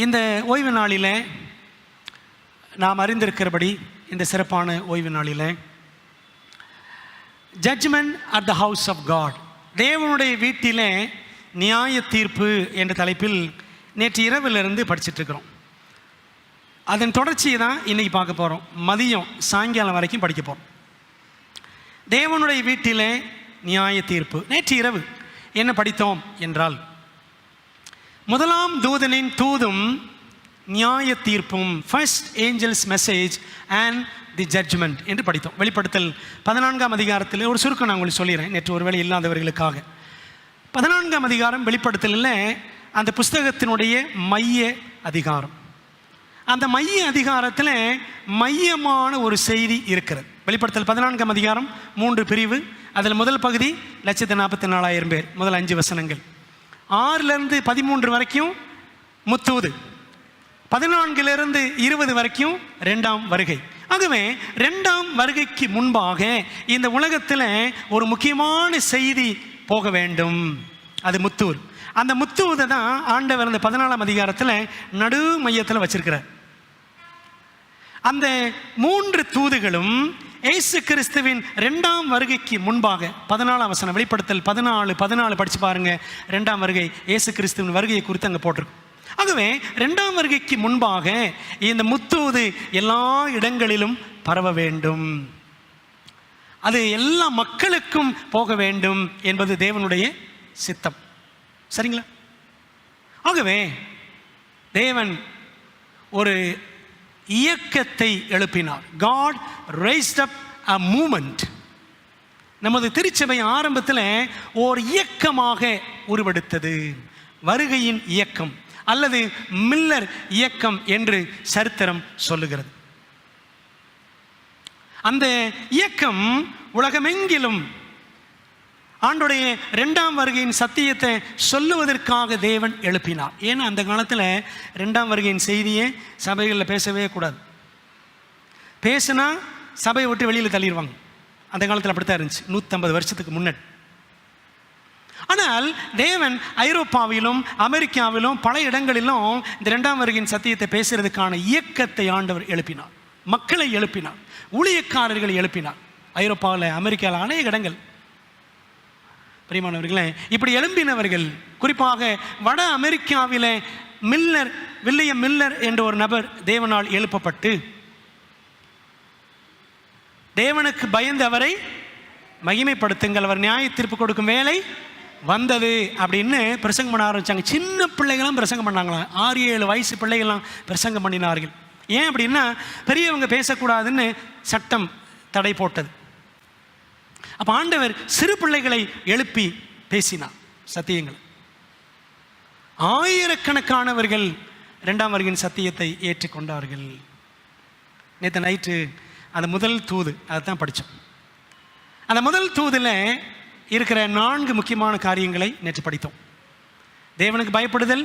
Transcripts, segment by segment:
இந்த ஓய்வு நாளில் நாம் அறிந்திருக்கிறபடி இந்த சிறப்பான ஓய்வு நாளில் judgement at the house of God, தேவனுடைய வீட்டிலே நியாய தீர்ப்பு என்ற தலைப்பில் நேற்று இரவிலிருந்து படிச்சுட்ருக்கிறோம். அதன் தொடர்ச்சியை தான் இன்றைக்கி பார்க்க போகிறோம். மதியம் சாயங்காலம் வரைக்கும் படிக்க போகிறோம். தேவனுடைய வீட்டிலே நியாய தீர்ப்பு. நேற்று இரவு என்ன படித்தோம் என்றால், முதலாம் தூதனின் தூதும் நியாய தீர்ப்பும், first angels message and the judgment என்று படித்தோம். வெளிப்படுத்தல் 14ஆம் அதிகாரத்தில் ஒரு சுருக்கம் நான் உங்களுக்கு சொல்லிடுறேன், நேற்று ஒருவேளை இல்லாதவர்களுக்காக. 14ஆம் அதிகாரம் வெளிப்படுத்தலில் அந்த புஸ்தகத்தினுடைய மைய அதிகாரம். அந்த மைய அதிகாரத்தில் மையமான ஒரு செய்தி இருக்கிறது. வெளிப்படுத்தல் 14ஆம் அதிகாரம் 3 பிரிவு. அதில் முதல் பகுதி 144,000 பேர், முதல் 5 வசனங்கள். 6லிருந்து 13 வரைக்கும் முத்தூது, 14லிருந்து 20 வரைக்கும் 2ஆம் வருகை. ஆகவே 2ஆம் வருகைக்கு முன்பாக இந்த உலகத்தில் ஒரு முக்கியமான செய்தி போக வேண்டும், அது முத்தூர். அந்த முத்தூதை தான் ஆண்டவர் அந்த 14ஆம் அதிகாரத்தில் நடு மையத்தில் வச்சிருக்கிறார். அந்த 3 தூதுகளும் இயேசு கிறிஸ்துவின் 2ஆம் வருகைக்கு முன்பாக, 14ஆம் வசனம் வெளிப்படுத்தல் 14 படித்து பாருங்க. 2ஆம் வருகை, இயேசு கிறிஸ்துவின் வருகையை குறித்து அங்கே போட்டிருக்கும். ஆகவே 2ஆம் வருகைக்கு முன்பாக இந்த முத்தூது எல்லா இடங்களிலும் பரவ வேண்டும், அது எல்லா மக்களுக்கும் போக வேண்டும் என்பது தேவனுடைய சித்தம். சரிங்களா? ஆகவே தேவன் ஒரு இயக்கத்தை எழுப்பினார். God raised up a movement. நமது திருச்சபை ஆரம்பத்தில் ஓர் இயக்கமாக உருவெடுத்தது, வருகையின் இயக்கம் அல்லது மில்லர் இயக்கம் என்று சரித்திரம் சொல்லுகிறது. அந்த இயக்கம் உலகமெங்கிலும் ஆண்டுடைய 2ஆம் வருகையின் சத்தியத்தை சொல்லுவதற்காக தேவன் எழுப்பினார். ஏன்னா அந்த காலத்தில் 2ஆம் வருகையின் செய்தியை சபைகளில் பேசவே கூடாது. பேசுனா சபையை விட்டு வெளியில் தள்ளிடுவாங்க. அந்த காலத்தில் அப்படித்தான் இருந்துச்சு, 150 வருஷத்துக்கு முன்னாடி. ஆனால் தேவன் ஐரோப்பாவிலும் அமெரிக்காவிலும் பல இடங்களிலும் இந்த 2ஆம் வருகையின் சத்தியத்தை பேசுறதுக்கான இயக்கத்தை ஆண்டவர் எழுப்பினார். மக்களை எழுப்பினார், ஊழியக்காரர்களை எழுப்பினார். ஐரோப்பாவில், அமெரிக்காவில் அநேக இடங்கள். பிரியமானவர்களே, இப்படி எழும்பினவர்கள் குறிப்பாக வட அமெரிக்காவில் வில்லியம் மில்லர் என்ற ஒரு நபர் தேவனால் எழுப்பப்பட்டு, தேவனுக்கு பயந்து அவரை மகிமைப்படுத்துங்கள், அவர் நியாய தீர்ப்பு கொடுக்கும் வேலை வந்தது அப்படின்னு பிரசங்கம் பண்ண ஆரம்பித்தாங்க. சின்ன பிள்ளைகளாம் பிரசங்கம் பண்ணாங்களாம், 6-7 வயசு பிள்ளைகள்லாம் பிரசங்கம் பண்ணினார்கள். ஏன் அப்படின்னா, பெரியவங்க பேசக்கூடாதுன்னு சட்டம் தடை போட்டது. அப்போ ஆண்டவர் சிறு பிள்ளைகளை எழுப்பி பேசினார் சத்தியங்கள். ஆயிரக்கணக்கானவர்கள் 2ஆம் வருகையின் சத்தியத்தை ஏற்றுக்கொண்டார்கள். நேற்று நைட்டு அந்த முதல் தூது அதை தான் படித்தோம். அந்த முதல் தூதில் இருக்கிற 4 முக்கியமான காரியங்களை நேற்று படித்தோம். தேவனுக்கு பயப்படுதல்,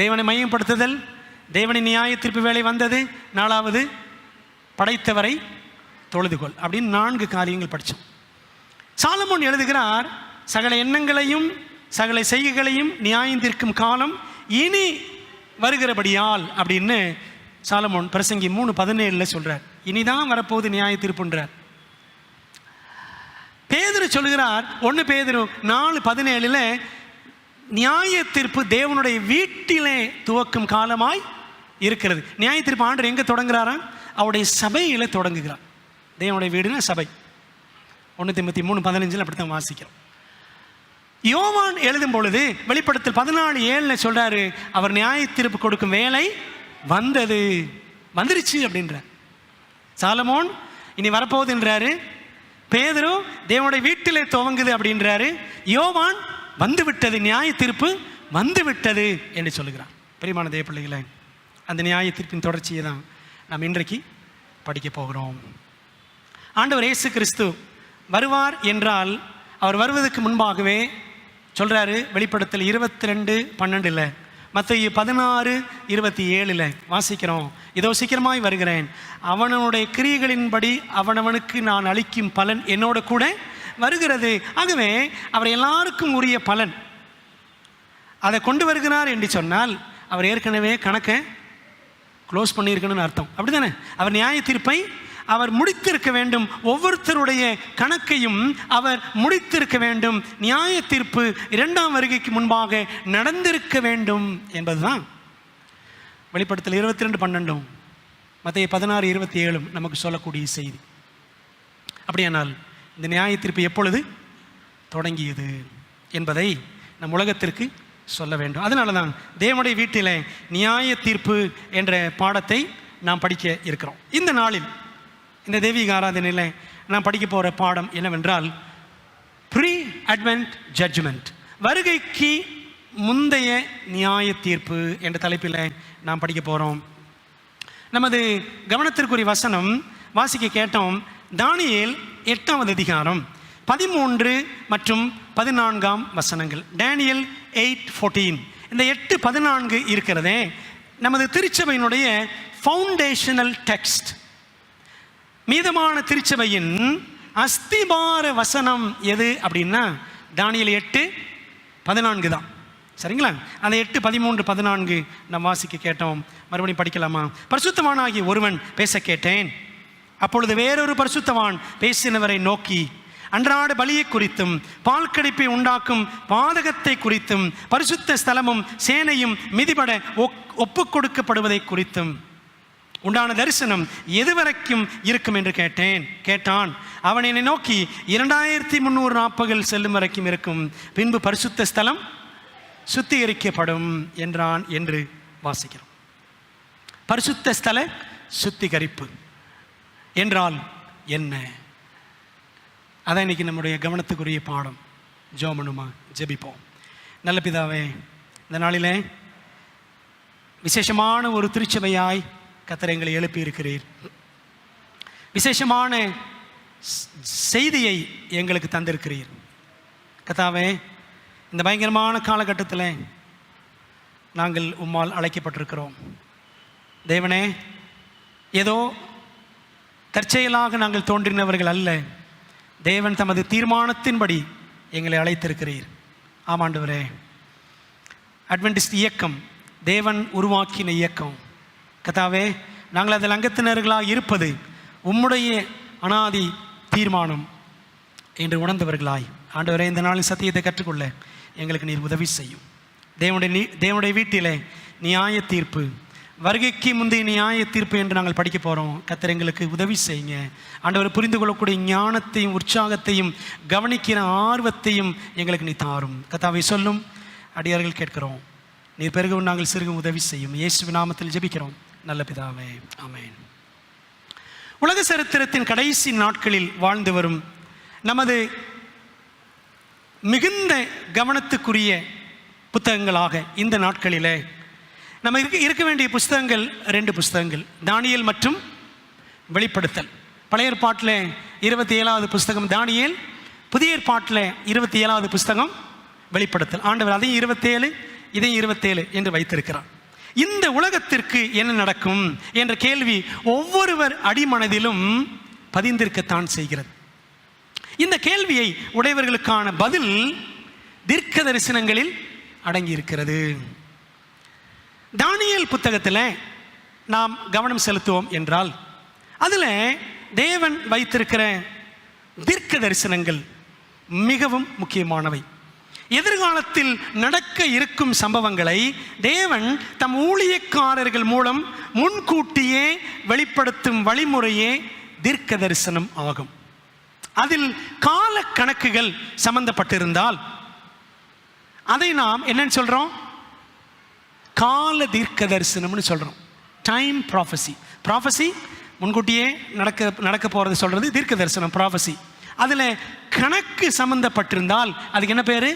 தேவனை மையப்படுத்துதல், தேவனின் நியாய தீர்ப்பு வேலை வந்தது, 4வது படைத்தவரை தொழுதுகொள் அப்படின்னு 4 காரியங்கள் படித்தோம். சாலமோன் எழுதுகிறார், சகல எண்ணங்களையும் சகல செய்கைகளையும் நியாயம் தீர்க்கும் காலம் இனி வருகிறபடியால் அப்படின்னு சாலமோன் பிரசங்கி 3:17 சொல்றார். இனிதான் வரப்போகுது நியாய தீர்ப்புன்றார். பேதுரு சொல்லுகிறார் 1 பேதுரு 4:17 நியாய தீர்ப்பு தேவனுடைய வீட்டிலே துவக்கும் காலமாய் இருக்கிறது. நியாய தீர்ப்பு ஆண்டவர் எங்கே தொடங்குறாரா? அவருடைய சபையில தொடங்குகிறார். தேவனுடைய வீடுனா சபை. 1 தீமோத்தேயு 3:15 அப்படித்தான் வாசிக்கிறோம். யோவான் எழுதும் பொழுது வெளிப்படுத்தல் 14:7 சொல்றாரு, அவர் நியாய தீர்ப்பு கொடுக்கும் வேலை வந்தது, வந்துருச்சு அப்படின்ற. சாலமோன் இனி வரப்போகுதுன்றாரு. பேதுரு தேவனுடைய வீட்டிலே துவங்குது அப்படின்றாரு. யோவான் வந்து விட்டது, நியாய தீர்ப்பு வந்து விட்டது என்று சொல்லுகிறான். பிரியமான தேவ பிள்ளைகளே, அந்த நியாய தீர்ப்பின் தொடர்ச்சியை தான் நாம் இன்றைக்கு படிக்க போகிறோம். ஆண்டவர் இயேசு கிறிஸ்து வருவார் என்றால், அவர் வருவதற்கு முன்பாகவே சொல்கிறாரு. வெளிப்படுத்தல் 22:12, மத்தேயு 16:27 வாசிக்கிறோம். இதோ சீக்கிரமாய் வருகிறேன், அவனுடைய கிரியைகளின்படி அவனவனுக்கு நான் அளிக்கும் பலன் என்னோட கூட வருகிறது. ஆகவே அவர் எல்லாருக்கும் உரிய பலன் அதை கொண்டு வருகிறார் என்று சொன்னால், அவர் ஏற்கனவே கணக்கை க்ளோஸ் பண்ணியிருக்கணும்னு அர்த்தம். அப்படி தானே? அவர் நியாய தீர்ப்பை அவர் முடித்திருக்க வேண்டும். ஒவ்வொருத்தருடைய கணக்கையும் அவர் முடித்திருக்க வேண்டும். நியாய தீர்ப்பு 2ஆம் வருகைக்கு முன்பாக நடந்திருக்க வேண்டும் என்பதுதான் வெளிப்படுத்தல் 22:12 மத்தேயு 16:27 நமக்கு சொல்லக்கூடிய செய்தி. அப்படியானால் இந்த நியாய தீர்ப்பு எப்பொழுது தொடங்கியது என்பதை நம் உலகத்திற்கு சொல்ல வேண்டும். அதனால தான் தேவனுடைய வீட்டில் நியாய தீர்ப்பு என்ற பாடத்தை நாம் படிக்க இருக்கிறோம். இந்த நாளில், இந்த தெய்வீக ஆராதனையில் நாம் படிக்க போகிற பாடம் என்னவென்றால் ப்ரீ அட்வென்ட் ஜட்ஜ்மெண்ட், வருகைக்கு முந்தைய நியாய தீர்ப்பு என்ற தலைப்பில் நாம் படிக்க போகிறோம். நமது கவனத்திற்குரிய வசனம் வாசிக்க கேட்டோம். தானியேல் 8ஆம் அதிகாரம் 13 மற்றும் 14 வசனங்கள். டேனியல் 8:14. இந்த 8:14 இருக்கிறதே நமது திருச்சபையினுடைய ஃபவுண்டேஷனல் டெக்ஸ்ட். மீதமான திருச்சபையின் அஸ்திபார வசனம் எது அப்படின்னா தானியேல் 8:14 தான். சரிங்களா? அந்த 8:13-14 நாம் வாசிக்க கேட்டோம். மறுபடியும் படிக்கலாமா? பரிசுத்தவானாகிய ஒருவன் பேச கேட்டேன். அப்பொழுது வேறொரு பரிசுத்தவான் பேசினவரை நோக்கி, அன்றாட பலியை குறித்தும் பால் கடிப்பை உண்டாக்கும் பாதகத்தை குறித்தும் பரிசுத்த ஸ்தலமும் சேனையும் மிதிபட ஒப்புக் கொடுக்கப்படுவதை குறித்தும் உண்டான தரிசனம் எதுவரைக்கும் இருக்கும் என்று கேட்டான். அவன் என்னை நோக்கி 2300 நாட்கள் செல்லும் வரைக்கும் இருக்கும், பின்பு பரிசுத்த ஸ்தலம் சுத்திகரிக்கப்படும் என்றான் என்று வாசிக்கிறோம். பரிசுத்த ஸ்தல சுத்திகரிப்பு என்றால் என்ன? அதான் இன்னைக்கு நம்முடைய கவனத்துக்குரிய பாடம். ஜெபமனுமா, ஜெபிப்போம். நல்ல பிதாவே, இந்த நாளிலே விசேஷமான ஒரு திருச்சபையாய் கர்த்தர் எங்களை எழுப்பி இருக்கிறீர். விசேஷமான செய்தியை எங்களுக்கு தந்திருக்கிறீர். கர்த்தாவே, இந்த பயங்கரமான காலகட்டத்தில் நாங்கள் உம்மால் அழைக்கப்பட்டிருக்கிறோம். தேவனே, ஏதோ தற்செயலாக நாங்கள் தோன்றினவர்கள் அல்ல. தேவன் தமது தீர்மானத்தின்படி எங்களை அழைத்திருக்கிறீர். ஆமாண்டவரே, அட்வென்டிஸ்ட் இயக்கம் தேவன் உருவாக்கின இயக்கம். கர்த்தாவே, நாங்கள் அதில் அங்கத்தினர்களாக இருப்பது உம்முடைய அனாதி தீர்மானம் என்று உணர்ந்தவர்களாய், ஆண்டவரே, இந்த நாளில் சத்தியத்தை கற்றுக்கொள்ள எங்களுக்கு நீர் உதவி செய்யும். தேவனுடைய வீட்டிலே நியாய தீர்ப்பு, வருகைக்கு முந்தைய நியாய தீர்ப்பு என்று நாங்கள் படிக்க போகிறோம். கர்த்தர் எங்களுக்கு உதவி செய்யுங்க. ஆண்டவர், புரிந்து கொள்ளக்கூடிய ஞானத்தையும் உற்சாகத்தையும் கவனிக்கிற ஆர்வத்தையும் எங்களுக்கு நீ தாரும். கர்த்தாவை சொல்லும் அடியார்கள் கேட்கிறோம். நீர் பெருகவும் நாங்கள் சிறுகும் உதவி செய்யும். இயேசுவின் நாமத்தில் ஜெபிக்கிறோம் நல்ல பிதாவே, ஆமென். உலக சரித்திரத்தின் கடைசி நாட்களில் வாழ்ந்து வரும் நமது மிகுந்த கவனத்துக்குரிய புத்தகங்களாக இந்த நாட்களிலே நம்ம இருக்க வேண்டிய புஸ்தகங்கள் 2 புஸ்தகங்கள், தானியேல் மற்றும் வெளிப்படுத்தல். பழைய ஏற்பாட்டில் 27வது புஸ்தகம் தானியேல், புதிய ஏற்பாட்டில் 27வது புஸ்தகம் வெளிப்படுத்தல். ஆண்டவர் அதையும் 27 இதையும் 27 என்று வைத்திருக்கிறார். இந்த உலகத்திற்கு என்ன நடக்கும் என்ற கேள்வி ஒவ்வொருவர் அடிமனதிலும் பதிந்திருக்கத்தான் செய்கிறது. இந்த கேள்வியை உடையவர்களுக்கான பதில் தீர்க்க தரிசனங்களில் அடங்கியிருக்கிறது. தானியேல் புத்தகத்தில் நாம் கவனம் செலுத்துவோம் என்றால் அதில் தேவன் வைத்திருக்கிற தீர்க்க தரிசனங்கள் மிகவும் முக்கியமானவை. எதிர்காலத்தில் நடக்க இருக்கும் சம்பவங்களை தேவன் தம் ஊழியக்காரர்கள் மூலம் முன்கூட்டியே வெளிப்படுத்தும் வழிமுறையே தீர்க்க தரிசனம் ஆகும். அதில் கால கணக்குகள் சம்பந்தப்பட்டிருந்தால் அதை நாம் என்னன்னு சொல்றோம்? கால தீர்க்க தரிசனம்னு சொல்றோம். Time prophecy. ப்ராஃபஸி முன்கூட்டியே நடக்க போறது சொல்றது தீர்க்க தரிசனம், ப்ராஃபஸி. அதில் கணக்கு சம்பந்தப்பட்டிருந்தால் அதுக்கு என்ன பேரு?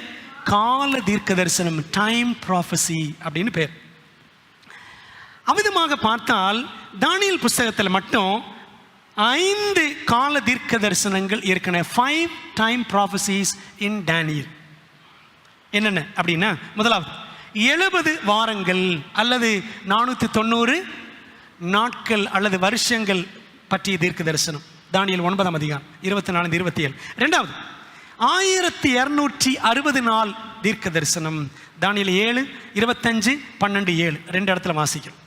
கால தீர்க்க தரிசனம், டைம் ப்ராஃபஸி அப்படின்னு பேர். அவ்விதமாக பார்த்தால் தானியேல் புஸ்தகத்தில் மட்டும் 5 கால தீர்க்க தரிசனங்கள் இருக்கின்றன. 5 டைம் ப்ராஃபஸிஸ் இன் டேனியல். என்னென்ன அப்படின்னா, முதலாவது 70 வாரங்கள் அல்லது 490 நாட்கள் அல்லது வருஷங்கள் பற்றிய தீர்க்க தரிசனம், தானியேல் 9ஆம் அதிகாரம் 24-27. ரெண்டாவது 1260 நாள் தீர்க்க தரிசனம். தானியேல் 7:25-12:7 2 இடத்துல வாசிக்கிறோம்.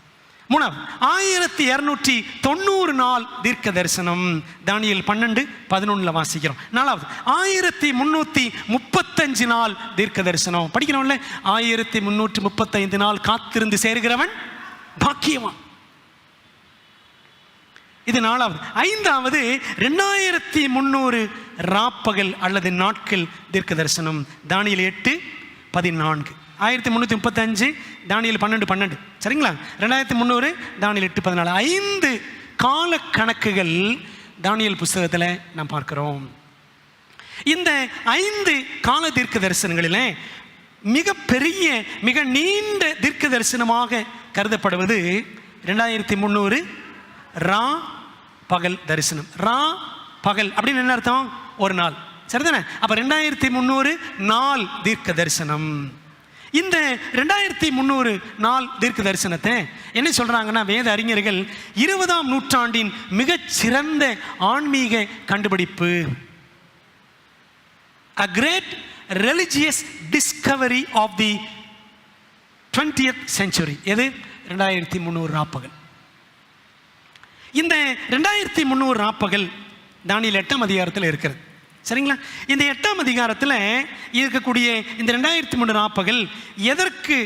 மூணாவது 1290 நாள் தீர்க்க தரிசனம். தானியேல் 12:11 வாசிக்கிறோம். நாலாவது 1335 நாள் தீர்க்க தரிசனம் படிக்கிறோம்ல. 1335 நாள் காத்திருந்து சேர்கிறவன் பாக்கியவான். இது நாலாவது. ஐந்தாவது 2300 ராப்பகல் அல்லது நாட்கள் தீர்க்க தரிசனம். தானியேல் 8:14 1335 தானியேல் 12:12 சரிங்களா. 2300 தானியேல் 8:14 5 கால கணக்குகள் தானியேல் புஸ்தகத்தில் நாம் பார்க்கிறோம். இந்த 5 கால தீர்க்க தரிசனங்களில் மிக பெரிய மிக நீண்ட தீர்க்க தரிசனமாக கருதப்படுவது 2300 ரா பகல் தரிசனம். ரா பகல் அப்படின்னு என்ன அர்த்தம்? ஒரு நாள், சரிதானே? அப்ப 2300 நாள் தீர்க்க தரிசனம். இந்த 2300 நாள் தீர்க்க தரிசனத்தை என்ன சொல்றாங்கன்னா, வேத அறிஞர்கள் 20ஆம் நூற்றாண்டின் மிகச்சிறந்த ஆன்மீக கண்டுபிடிப்பு, a great religious discovery of the 20th century. எது? 2300 ராப்பகல். இந்த 2300 ராப்பகல் தானியேல் 8ஆம் அதிகாரத்தில் இருக்கிறது, சரிங்களா. இந்த 8ஆம் அதிகாரத்தில் இருக்கக்கூடிய இந்த 2300 ராப்பகல் எதற்கு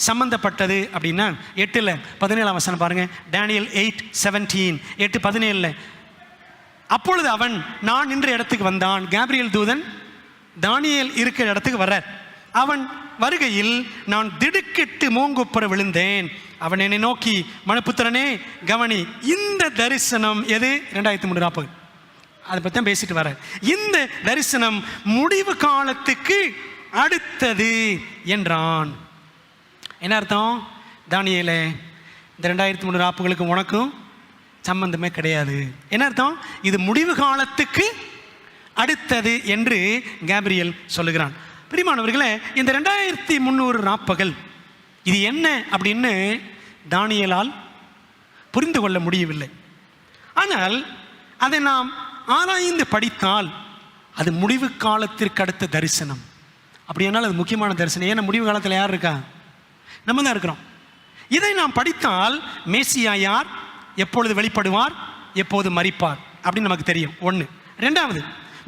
சம்பந்தப்பட்டது அப்படின்னா, 8:17 வசனம் பாருங்க. தானியேல் 8:17 8:17 அப்பொழுது அவன் நான் நின்ற இடத்துக்கு வந்தான். கேப்ரியேல் தூதன் தானியேல் இருக்கிற இடத்துக்கு வர்றார். அவன் வருகையில் நான் திடுக்கிட்டு மூங்குப்புற விழுந்தேன். அவன் என்னை நோக்கி, மனுபுத்திரனே கவனி, இந்த தரிசனம் எது? 2300 ராப்பகல். அதை பற்றி தான் பேசிட்டு வர. இந்த தரிசனம் முடிவு காலத்துக்கு அடுத்தது என்றான். என்ன அர்த்தம்? தானியேலே, இந்த 2300 ராப்புகளுக்கு உனக்கும் சம்பந்தமே கிடையாது. என்ன அர்த்தம்? இது முடிவு காலத்துக்கு அடுத்தது என்று கேப்ரியேல் சொல்லுகிறான். பிரியமானவர்களே, இந்த 2300 ராப்பகல் இது என்ன அப்படின்னு தானியேலால் புரிந்து கொள்ள முடியவில்லை. ஆனால் அதை நாம் ஆராய்ந்து படித்தால் அது முடிவு காலத்திற்கு அடுத்த தரிசனம். அப்படியானால் அது முக்கியமான தரிசனம். ஏன்னா முடிவு காலத்தில் யார் இருக்கா? நம்ம தான் இருக்கிறோம். இதை நாம் படித்தால் மேசியா யார், எப்பொழுது வெளிப்படுவார், எப்போது மரிப்பார் அப்படின்னு நமக்கு தெரியும். ஒன்று. ரெண்டாவது,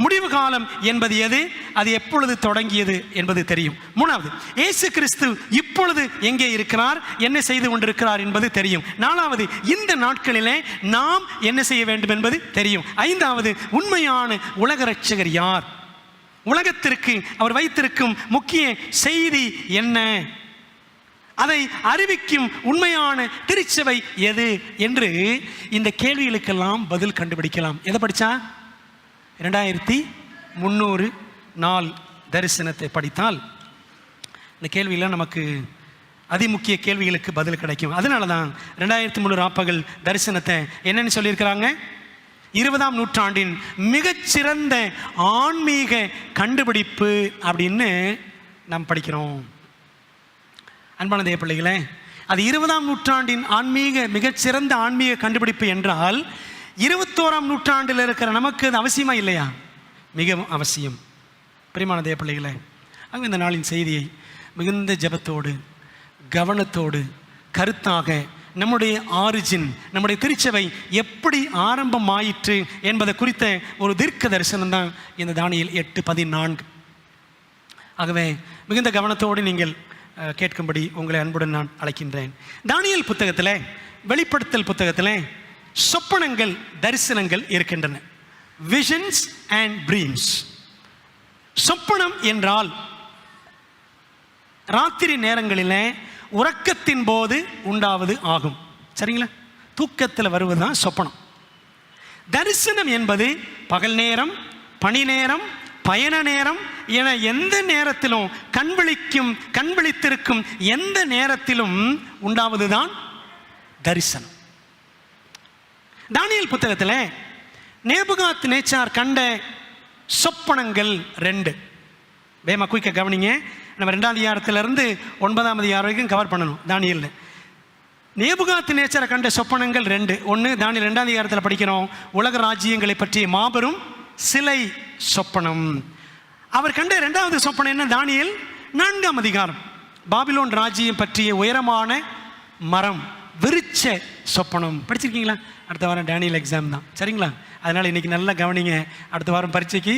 முடிவு காலம் என்பது எது, அது எப்பொழுது தொடங்கியது என்பது தெரியும். மூணாவது, இயேசு கிறிஸ்து இப்பொழுது எங்கே இருக்கிறார், என்ன செய்து கொண்டிருக்கிறார் என்பது தெரியும். நாலாவது, இந்த நாட்களிலே நாம் என்ன செய்ய வேண்டும் என்பது தெரியும். ஐந்தாவது, உண்மையான உலக இரட்சகர் யார், உலகத்திற்கு அவர் வைத்திருக்கும் முக்கிய செய்தி என்ன, அதை அறிவிக்கும் உண்மையான திருச்சபை எது என்று இந்த கேள்விகளுக்கெல்லாம் பதில் கண்டுபிடிக்கலாம். எதை படித்தா? 2300 நாள் தரிசனத்தை படித்தால் இந்த கேள்வியில் நமக்கு அதிமுக்கிய கேள்விகளுக்கு பதில் கிடைக்கும். அதனால தான் 2300 ராப்பகல் தரிசனத்தை என்னன்னு சொல்லியிருக்கிறாங்க? 20ஆம் நூற்றாண்டின் மிகச்சிறந்த ஆன்மீக கண்டுபிடிப்பு அப்படின்னு நாம் படிக்கிறோம். அன்பான தேவ பிள்ளைகளே, அது 20ஆம் நூற்றாண்டின் மிகச்சிறந்த ஆன்மீக கண்டுபிடிப்பு என்றால் 21ஆம் நூற்றாண்டில் இருக்கிற நமக்கு அது அவசியமா இல்லையா? மிகவும் அவசியம். பிரியமான தேவ பிள்ளைகளே, அங்கே இந்த நாளின் செய்தியை மிகுந்த ஜெபத்தோடு கவனத்தோடு கருத்தாக நம்முடைய ஆரிஜின், நம்முடைய திருச்சபை எப்படி ஆரம்பமாயிற்று என்பதை குறித்த ஒரு தீர்க்க தரிசனம் தான் இந்த தானியேல் 8:14. ஆகவே மிகுந்த கவனத்தோடு நீங்கள் கேட்கும்படி உங்களை அன்புடன் நான் அழைக்கின்றேன். தானியேல் புத்தகத்தில், வெளிப்படுத்தல் புத்தகத்தில் சொப்பனங்கள், தரிசனங்கள் இருக்கின்றன. Visions and dreams. சொப்பனம் என்றால் ராத்திரி நேரங்களில் உறக்கத்தின் போது உண்டாவது ஆகும், சரிங்களா? தூக்கத்தில் வருவதுதான் சொப்பனம். தரிசனம் என்பது பகல் நேரம், பணி நேரம், பயண நேரம் என எந்த நேரத்திலும் கண் விழித்திருக்கும் எந்த நேரத்திலும் உண்டாவதுதான் தரிசனம். தானியேல் புத்தகத்தில் நேபுகாத் நேச்சார் கண்ட சொப்பனங்கள் 2. வேமா குயிக்க கவனிங்க. நம்ம 2ஆம் அதிகாரத்திலிருந்து 9ஆம் அதிகாரம் வரைக்கும் கவர் பண்ணணும். தானியேல் நேபுகாத் நேச்சார் கண்ட சொப்பனங்கள் 2. ஒன்று, தானியேல் 2ஆம் அதிகாரத்தில் படிக்கிறோம், உலக ராஜ்யங்களை பற்றிய மாபெரும் சிலை சொப்பனம். அவர் கண்ட 2வது சொப்பனம் என்ன? தானியேல் 4ஆம் அதிகாரம் பாபிலோன் ராஜ்யம் பற்றிய உயரமான மரம் விருட்ச சொப்பனம். படிச்சிருக்கீங்களா? அடுத்த வாரம் டேனியல் எக்ஸாம் தான், சரிங்களா? அதனால் இன்றைக்கி நல்லா கவனிங்க, அடுத்த வாரம் பரீட்சைக்கு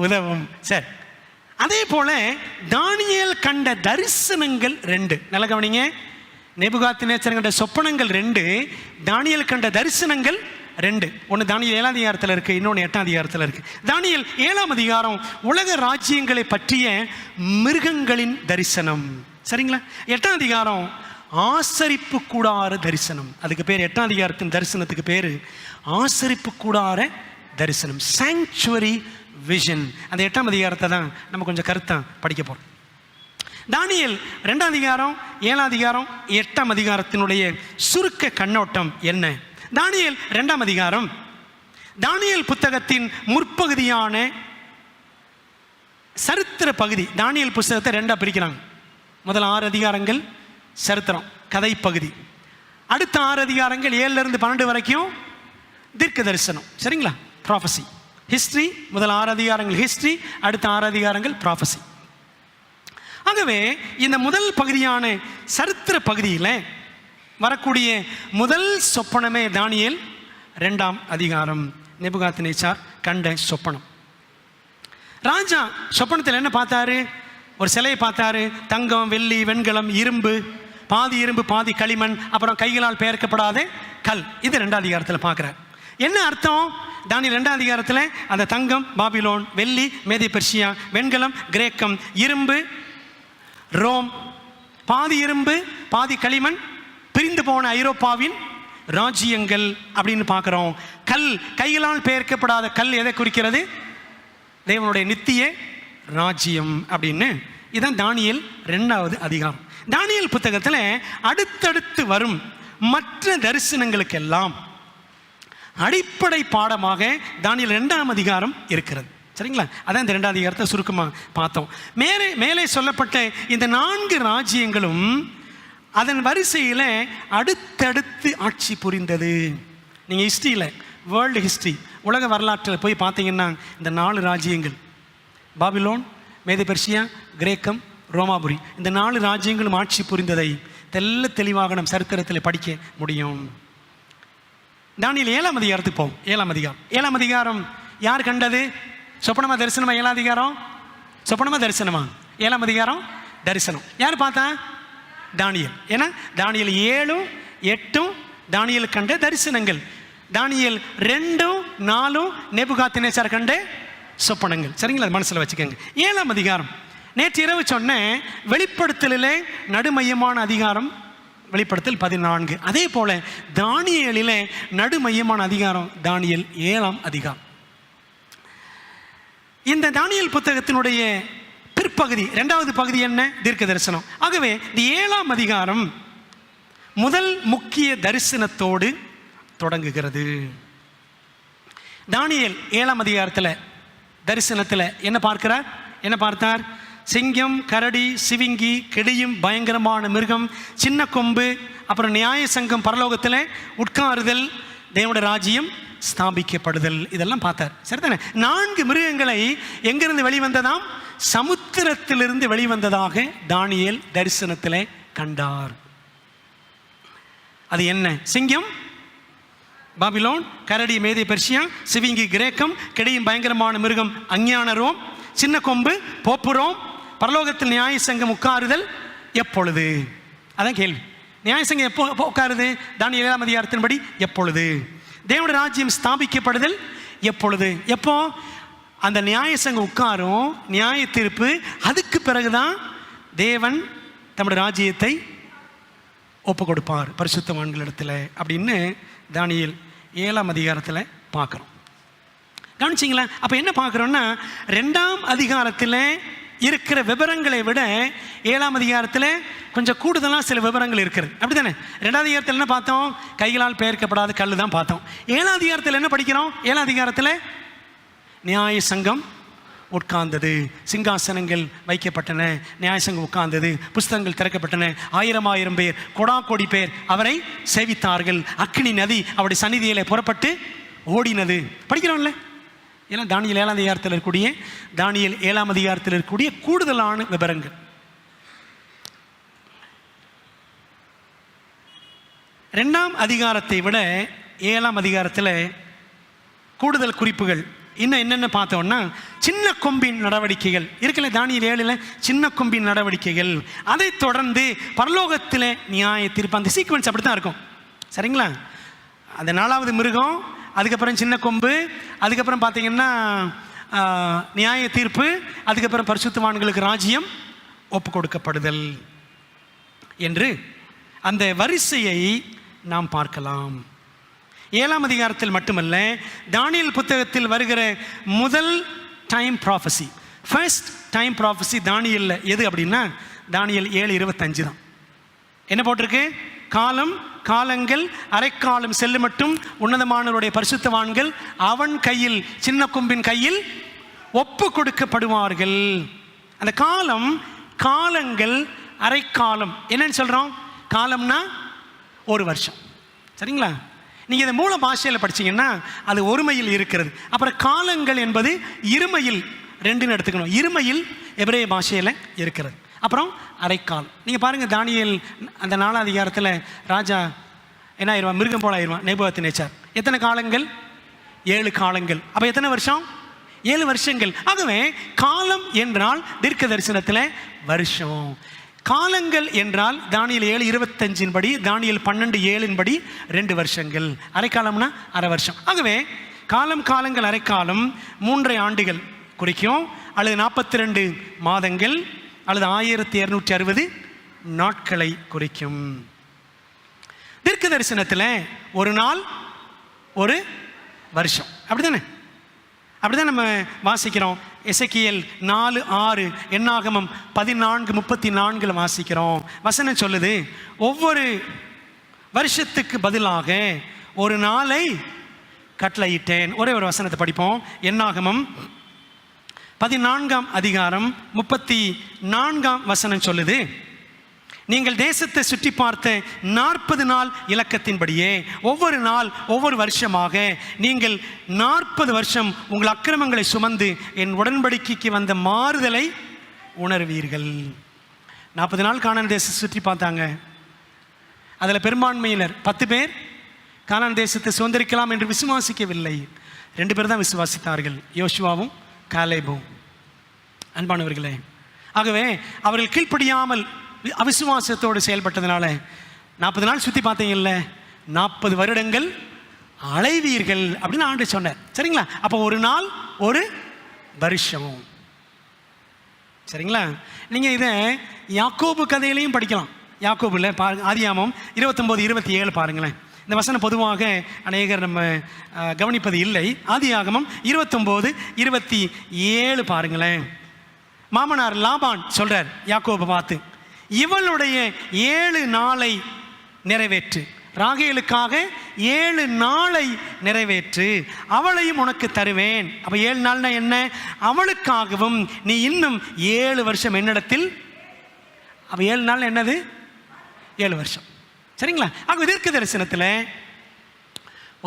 உதவும். சரி, அதே போல் தானியேல் கண்ட தரிசனங்கள் 2. நல்லா கவனிங்க. நேபுகாத்நேச்சர் கண்ட சொப்பனங்கள் 2, தானியேல் கண்ட தரிசனங்கள் 2. ஒன்று தானியேல் 7ஆம் அதிகாரத்தில் இருக்குது, இன்னொன்று 8ஆம் அதிகாரத்தில் இருக்குது. தானியேல் 7ஆம் அதிகாரம் உலக ராஜ்யங்களை பற்றிய மிருகங்களின் தரிசனம், சரிங்களா? 8ஆம் அதிகாரம் ஆசரிப்பு கூடார தரிசனம். அதுக்கு பேர் 8ஆம் அதிகாரத்தின் தரிசனத்துக்கு பேர் ஆசரிப்பு கூடார தரிசனம், சாங்சுவரி விஷன். அந்த 8ஆம் அதிகாரத்தை தான் நம்ம கொஞ்சம் கருத்தா படிக்க போகிறோம். தானியேல் 2ஆம் அதிகாரம் 7ஆம் அதிகாரம் 8ஆம் அதிகாரத்தினுடைய சுருக்க கண்ணோட்டம் என்ன? தானியேல் 2ஆம் அதிகாரம் தானியேல் புத்தகத்தின் முற்பகுதியான சரித்திர பகுதி. தானியேல் புத்தகத்தை 2ஆக பிரிக்கிறாங்க. முதல் 6 அதிகாரங்கள் சரித்திரம், கதை பகுதி. அடுத்த 6 அதிகாரங்கள் 7லிருந்து 12 வரைக்கும் தீர்க்க தரிசனம், சரிங்களா? Prophecy, history. முதல் 6 அதிகாரங்கள் ஹிஸ்ட்ரி, அடுத்த 6 அதிகாரங்கள் ப்ராஃபசி. ஆகவே இந்த முதல் பகுதியான சரித்திர பகுதியில் வரக்கூடிய முதல் சொப்பனமே தானியேல் 2ஆம் அதிகாரம், நேபுகாத்நேச்சார் கண்ட சொப்பனம். ராஜா சொப்பனத்தில் என்ன பார்த்தாரு? ஒரு சிலையை பார்த்தாரு. தங்கம், வெள்ளி, வெண்கலம், இரும்பு, பாதி இரும்பு பாதி களிமண், அப்புறம் கைகளால் பெயர்க்கப்படாத கல். இது 2ஆம் அதிகாரத்தில் பார்க்குறார். என்ன அர்த்தம்? தானியேல் 2ஆம் அதிகாரத்தில் அந்த தங்கம் பாபிலோன், வெள்ளி மேதிய பெர்சியா, வெண்கலம் கிரேக்கம், இரும்பு ரோம், பாதி இரும்பு பாதி களிமண், பிரிந்து போன ஐரோப்பாவின் ராஜ்யங்கள் அப்படின்னு பார்க்குறோம். கல், கைகளால் பெயர்க்கப்படாத கல் எதை குறிக்கிறது? தேவனுடைய நித்திய ராஜ்யம் அப்படின்னு. இதுதான் தானியேல் 2ஆவது அதிகாரம். தானியேல் புத்தகத்தில் அடுத்தடுத்து வரும் மற்ற தரிசனங்களுக்கெல்லாம் அடிப்படை பாடமாக தானியேல் 2ஆம் அதிகாரம் இருக்கிறது, சரிங்களா? அதான் இந்த 2ஆம் அதிகாரத்தை சுருக்கமாக பார்த்தோம். மேலே சொல்லப்பட்ட இந்த 4 ராஜ்யங்களும் அதன் வரிசையில் அடுத்தடுத்து ஆட்சி புரிந்தது. நீங்கள் ஹிஸ்ட்ரியில், வேர்ல்டு ஹிஸ்ட்ரி, உலக வரலாற்றில் போய் பார்த்தீங்கன்னா இந்த 4 ராஜ்யங்கள் பாபிலோன், மேதிய பெர்சியா, கிரேக்கம், ரோமாபுரி, இந்த 4 ராஜ்யங்களும் ஆட்சி புரிந்ததை தெளிவாக நம் சரித்திரத்தில் படிக்க முடியும். தானியேல் 7ஆம் அதிகாரத்துக்கு போவோம். 7ஆம் அதிகாரம் யார் கண்டது? சொப்பனமா தரிசனமா? 7ஆம் அதிகாரம் சொப்பனமா தரிசனமா? 7ஆம் அதிகாரம் தரிசனம். யார் பார்த்தா? தானியேல். ஏன்னா தானியேல் 7ம் 8ம் தானியேல் கண்ட தரிசனங்கள். தானியேல் 2ம் 4ம் நேபுகாத்நேச்சார் கண்ட சொப்பனங்கள், சரிங்களா? மனசில் வச்சுக்கோங்க. 7ஆம் அதிகாரம் நேற்று இரவு சொன்ன வெளிப்படுத்தலிலே நடுமையமான அதிகாரம் வெளிப்படுத்தல் 14. அதே போல தானியேலிலே நடுமையமான அதிகாரம் தானியேல் 7ஆம் அதிகாரம். இந்த தானியேல் புத்தகத்தினுடைய பிற்பகுதி 2வது பகுதி என்ன? தீர்க்க தரிசனம். ஆகவே இந்த 7ஆம் அதிகாரம் முதல் முக்கிய தரிசனத்தோடு தொடங்குகிறது. தானியேல் 7ஆம் அதிகாரத்தில் தரிசனத்தில் என்ன பார்த்தார்? சிங்கம், கரடி, சிவிங்கி, கெடியும் பயங்கரமான மிருகம், சின்ன கொம்பு, அப்புறம் நியாய சங்கம், பரலோகத்தில் உட்காருதல், தேவனுடைய ராஜ்யம் ஸ்தாபிக்கப்படுதல், இதெல்லாம் பார்த்தார், சரிதானே? 4 மிருகங்களை எங்கிருந்து வெளிவந்ததாம்? சமுத்திரத்திலிருந்து வெளிவந்ததாக தானியேல் தரிசனத்தில் கண்டார். அது என்ன? சிங்கம் பாபிலோன், கரடி மேதிய பெர்சியா, சிவிங்கி கிரேக்கம், கெடியும் பயங்கரமான மிருகம் அஞ்ஞான ரோம், சின்ன கொம்பு போப்பு ரோம், பரலோகத்தில் நியாய சங்கம் உட்காருதல் எப்பொழுது? அதான் கேள்வி. நியாய சங்கம் எப்போ உட்காருது? தானியேல் 7ஆம் அதிகாரத்தின்படி எப்பொழுது? தேவனுடைய ராஜ்யம் ஸ்தாபிக்கப்படுதல் எப்பொழுது? எப்போ அந்த நியாய சங்கம் உட்காரும், நியாய தீர்ப்பு, அதுக்கு பிறகுதான் தேவன் தம்முடைய ராஜ்யத்தை ஒப்பு கொடுப்பார் பரிசுத்தவான்களிடத்தில் அப்படின்னு தானியேல் 7ஆம் அதிகாரத்தில் பார்க்குறோம். கவனிச்சிங்களா? அப்போ என்ன பார்க்குறோன்னா 2ஆம் அதிகாரத்தில் இருக்கிற விவரங்களை விட 7ஆம் அதிகாரத்தில் கொஞ்சம் கூடுதலாக சில விவரங்கள் இருக்கிறது, அப்படி தானே? 2ஆம் அதிகாரத்தில் என்ன பார்த்தோம்? கைகளால் பெயர்க்கப்படாத கல் தான் பார்த்தோம். 7ஆம் அதிகாரத்தில் என்ன படிக்கிறோம்? 7ஆம் அதிகாரத்தில் நியாய சங்கம் உட்கார்ந்தது, சிங்காசனங்கள் வைக்கப்பட்டன, நியாய சங்கம் உட்கார்ந்தது, புஸ்தகங்கள் திறக்கப்பட்டன, 1000 பேர், கோடி பேர் அவரை சேவித்தார்கள், அக்கினி நதி அவருடைய சந்நிதியிலே புறப்பட்டு ஓடினது. படிக்கிறோம்ல? ஏன்னா தானியேல் 7ஆம் அதிகாரத்தில் இருக்கக்கூடிய கூடுதலான விவரங்கள். 2ஆம் அதிகாரத்தை விட 7ஆம் அதிகாரத்தில் கூடுதல் குறிப்புகள் இன்னும் என்னென்ன பார்த்தோம்னா, சின்ன கொம்பின் நடவடிக்கைகள் இருக்குல்ல, தானியேல் 7ல் சின்ன கொம்பின் நடவடிக்கைகள், அதை தொடர்ந்து பரலோகத்தில் நியாய தீர்ப்பு. அந்த சீக்வன்ஸ் அப்படி தான் இருக்கும், சரிங்களா? அந்த 4வது மிருகம், அதுக்கப்புறம் சின்ன கொம்பு, அதுக்கப்புறம் பார்த்தீங்கன்னா நியாய தீர்ப்பு, அதுக்கப்புறம் பரிசுத்தவான்களுக்கு ராஜ்யம் ஒப்பு கொடுக்கப்படுதல் என்று அந்த வரிசையை நாம் பார்க்கலாம். 7ஆம் அதிகாரத்தில் மட்டுமல்ல, தானியேல் புத்தகத்தில் வருகிற முதல் time prophecy, first time prophecy தானியேல்ல எது அப்படின்னா, தானியேல் 7:25 தான். என்ன போட்டிருக்கு? காலம், காலங்கள், அரைக்காலம் செல்லு மட்டும் உன்னதமானவருடைய பரிசுத்தவான்கள் அவன் கையில், சின்ன கொம்பின் கையில் ஒப்பு கொடுக்கப்படுவார்கள். அந்த காலம், காலங்கள், அரைக்காலம் என்னன்னு சொல்கிறோம்? காலம்னா 1 வருஷம், சரிங்களா? நீங்கள் இதை மூல பாஷையில் படிச்சீங்கன்னா அது ஒருமையில் இருக்கிறது. அப்புறம் காலங்கள் என்பது இருமையில், 2ன்னு எடுத்துக்கணும். இருமையில் எபிரேய பாஷையில் இருக்கிறது. அப்புறம் அரைக்காலம். நீங்கள் பாருங்கள், தானியேல் அந்த 4ஆம் அதிகாரத்தில் ராஜா என்ன ஆயிடுவான்? மிருகம் போல ஆயிடுவான், நேபுகாத்நேச்சார். எத்தனை காலங்கள்? 7 காலங்கள். அப்போ எத்தனை வருஷம்? 7 வருஷங்கள். ஆகவே காலம் என்றால் தீர்க்க தரிசனத்தில் வருஷம். காலங்கள் என்றால் தானியேல் 7:25 படி, தானியேல் 12:7 படி 2 வருஷங்கள். அரைக்காலம்னா அரை வருஷம். ஆகவே காலம், காலங்கள், அரைக்காலம் 3.5 ஆண்டுகள் குறிக்கும், அல்லது 42 மாதங்கள், அல்லது 1260 நாட்களை குறிக்கும். தீர்க்க தரிசனத்தில் ஒரு நாள் 1 வருஷம், அப்படிதானே? அப்படிதான் நம்ம வாசிக்கிறோம். எசேக்கியேல் 4:6, என்னாகமம் 14:34 வாசிக்கிறோம். வசனம் சொல்லுது, ஒவ்வொரு வருஷத்துக்கு பதிலாக ஒரு நாளை கட்டளையிட்டேன். ஒரே ஒரு வசனத்தை படிப்போம். என்னாகமம் 14ஆம் அதிகாரம் 34ஆம் வசனம் சொல்லுது, நீங்கள் தேசத்தை சுற்றி பார்த்த 40 நாள் இலக்கத்தின்படியே ஒவ்வொரு நாள் ஒவ்வொரு வருஷமாக நீங்கள் 40 வருஷம் உங்கள் அக்கிரமங்களை சுமந்து என் உடன்படிக்கைக்கு வந்த மாறுதலை உணர்வீர்கள். 40 நாள் கானான் தேசத்தை சுற்றி பார்த்தாங்க. அதில் பெரும்பான்மையினர் 10 பேர் கானான் தேசத்தை சுதந்திரிக்கலாம் என்று விசுவாசிக்கவில்லை. 2 பேர் தான் விசுவாசித்தார்கள், யோசுவாவும் காலேபும். அன்பானவர்களே, ஆகவே அவர்கள் கீழ்ப்படியாமல் அவிசுவாசத்தோடு செயல்பட்டதுனால 40 நாள் சுற்றி பார்த்தீங்கல்ல, 40 வருடங்கள் அலைவீர்கள் அப்படின்னு ஆண்டவர் சொன்னார், சரிங்களா? அப்போ ஒரு நாள் 1 வருஷம், சரிங்களா? நீங்கள் இதை யாக்கோபு கதையிலையும் படிக்கலாம். யாக்கோபுல பாருங்க, ஆதியாகமம் 29:27 பாருங்களேன். இந்த வசனம் பொதுவாக அநேகர் நம்ம கவனிப்பது இல்லை. ஆதியாகமம் 29:27 பாருங்களேன். மாமனார் லாபான் சொல்றார் யாக்கோபை பார்த்து, இவளுடைய 7 நாளை நிறைவேற்று, ராகேலுக்காக 7 நாளை நிறைவேற்று, அவளையும் உனக்கு தருவேன். அப்போ 7 நாள்னா என்ன? அவளுக்காகவும் நீ இன்னும் 7 வருஷம் என்னிடத்தில். அப்போ 7 நாள் என்னது? 7 வருஷம், சரிங்களா? ஆக தீர்க்க தரிசனத்தில்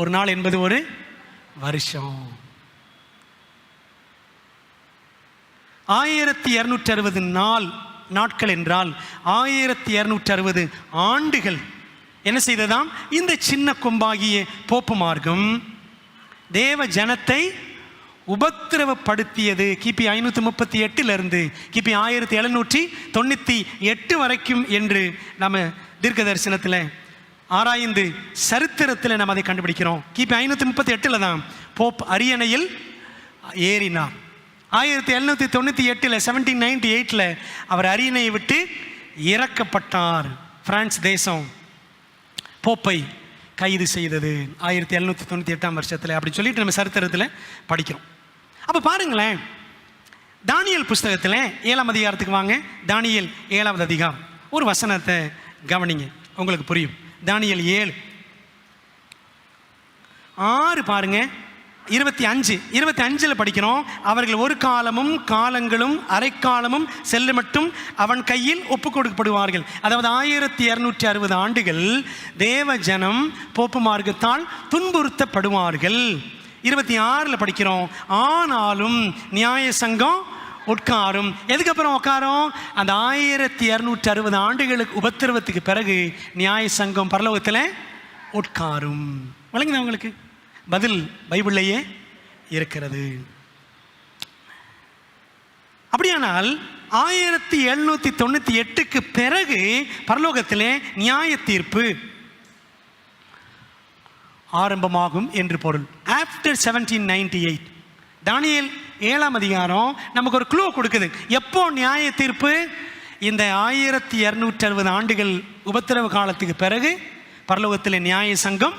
ஒரு நாள் என்பது 1 வருஷம். 1260 நாட்கள் என்றால் 1260 ஆண்டுகள் என்ன செய்ததாம்? இந்த சின்ன கொம்பாகிய போப்பு மார்க்கம் தேவ ஜனத்தை உபத்திரவப்படுத்தியது. கிபி 538 கிபி 1798 வரைக்கும் என்று நம்ம தீர்க்க தரிசனத்தில் ஆராய்ந்து சரித்திரத்தில் நம்ம அதை கண்டுபிடிக்கிறோம். கிபி 538 தான் போப் அரியணையில் ஏறினார். 1798 1798 அவர் அரியணையை விட்டு இறக்கப்பட்டார். பிரான்ஸ் தேசம் போப்பை கைது செய்தது 1798 வருஷத்தில், அப்படி சொல்லிட்டு நம்ம சரித்திரத்தில் படிக்கிறோம். அப்போ பாருங்களேன், தானியேல் புஸ்தகத்தில் 7ஆம் அதிகாரத்துக்கு வாங்க. தானியேல் 7ஆவது அதிகாரம், ஒரு வசனத்தை கவனிங்க, உங்களுக்கு புரியும். தானியேல் 7:6 பாருங்க. 25 படிக்கிறோம். அவர்கள் ஒரு காலமும் காலங்களும் அரைக்காலமும் செல்லு மட்டும் அவன் கையில் ஒப்பு கொடுக்கப்படுவார்கள். அதாவது 1260 ஆண்டுகள் தேவ ஜனம் போப்பு மார்க்கத்தால் துன்புறுத்தப்படுவார்கள். 26 படிக்கிறோம், ஆனாலும் நியாய சங்கம் உட்காரும். எதுக்கப்புறம் உட்காரும்? அந்த 1260 ஆண்டுகளுக்கு உபத்திரவத்துக்கு பிறகு நியாய சங்கம் பரலோகத்தில் உட்காரும். வழங்குதா உங்களுக்கு? பதில் பைபிள்லேயே இருக்கிறது. அப்படியானால் 1798க்கு பிறகு பரலோகத்திலே நியாய தீர்ப்பு ஆரம்பமாகும் என்று பொருள். ஆஃப்டர் 1798. தானியேல் 7ஆம் அதிகாரம் நமக்கு ஒரு க்ளூ கொடுக்குது. எப்போ நியாய தீர்ப்பு? இந்த 1260 ஆண்டுகள் உபத்திரவ காலத்துக்கு பிறகு பரலோகத்தில் நியாய சங்கம்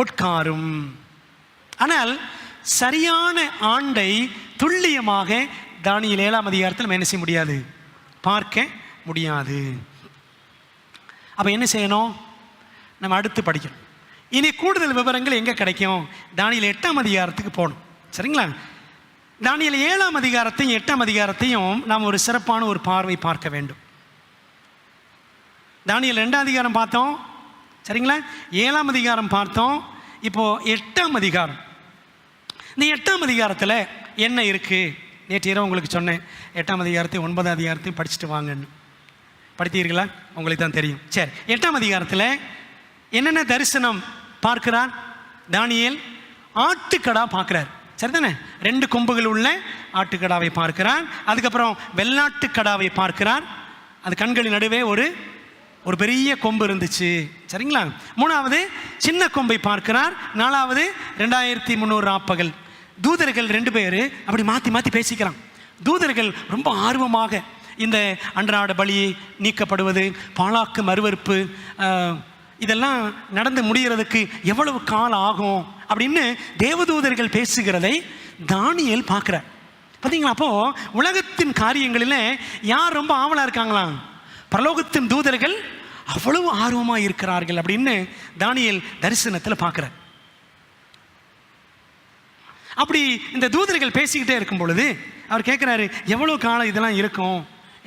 உட்காரும். ஆனால் சரியான ஆண்டை துல்லியமாக தானியேல் 7ஆம் அதிகாரத்தில் என்ன செய்ய முடியாது, பார்க்க முடியாது. அப்போ என்ன செய்யணும்? நம்ம அடுத்து படிக்கணும். இனி கூடுதல் விவரங்கள் எங்கே கிடைக்கும்? தானியேல் 8ஆம் அதிகாரத்துக்கு போகணும். சரிங்களா? தானியேல் 7ஆம் அதிகாரத்தையும் 8ஆம் அதிகாரத்தையும் நாம் ஒரு சிறப்பான ஒரு பார்வை பார்க்க வேண்டும். தானியேல் 2ஆம் அதிகாரம் பார்த்தோம், சரிங்களா? 7ஆம் அதிகாரம் பார்த்தோம். இப்போது 8ஆம் அதிகாரம். இந்த 8ஆம் அதிகாரத்தில் என்ன இருக்குது? நேற்று இரவு உங்களுக்கு சொன்னேன், 8ஆம் அதிகாரத்தையும் 9ஆம் அதிகாரத்தையும் படிச்சுட்டு வாங்கன்னு. படித்தீர்களா? உங்களுக்கு தான் தெரியும். சரி, 8ஆம் அதிகாரத்தில் என்னென்ன தரிசனம் பார்க்கிறார் தானியேல்? ஆட்டுக்கடா பார்க்குறார். சரிதானே? 2 கொம்புகள் உள்ள ஆட்டுக்கடாவை பார்க்கிறார். அதுக்கப்புறம் வெள்ளாட்டுக்கடாவை பார்க்கிறார். அது கண்களின் நடுவே ஒரு பெரிய கொம்பு இருந்துச்சு. சரிங்களா? 3வது சின்ன கொம்பை பார்க்கிறார். 4வது 2300 ராப்பகல். தூதர்கள் 2 பேர் அப்படி மாற்றி மாற்றி பேசிக்கிறான். தூதர்கள் ரொம்ப ஆர்வமாக இந்த அன்றாட பலி நீக்கப்படுவது, பாலாக்கு மறுவறுப்பு, இதெல்லாம் நடந்து முடிகிறதுக்கு எவ்வளவு காலம் ஆகும் அப்படின்னு தேவதூதர்கள் பேசுகிறதை தானியேல் பார்க்குறார். பார்த்தீங்களா? அப்போது உலகத்தின் காரியங்களில் யார் ரொம்ப ஆவலாக இருக்காங்களாம்? பரலோகத்தின் தூதர்கள் அவ்வளவு ஆர்வமாக இருக்கிறார்கள் அப்படின்னு தானியேல் தரிசனத்தில் பார்க்குறார். அப்படி இந்த தூதர்கள் பேசிக்கிட்டே இருக்கும் பொழுது அவர் கேட்குறாரு, எவ்வளோ காலம் இதெல்லாம் இருக்கும்?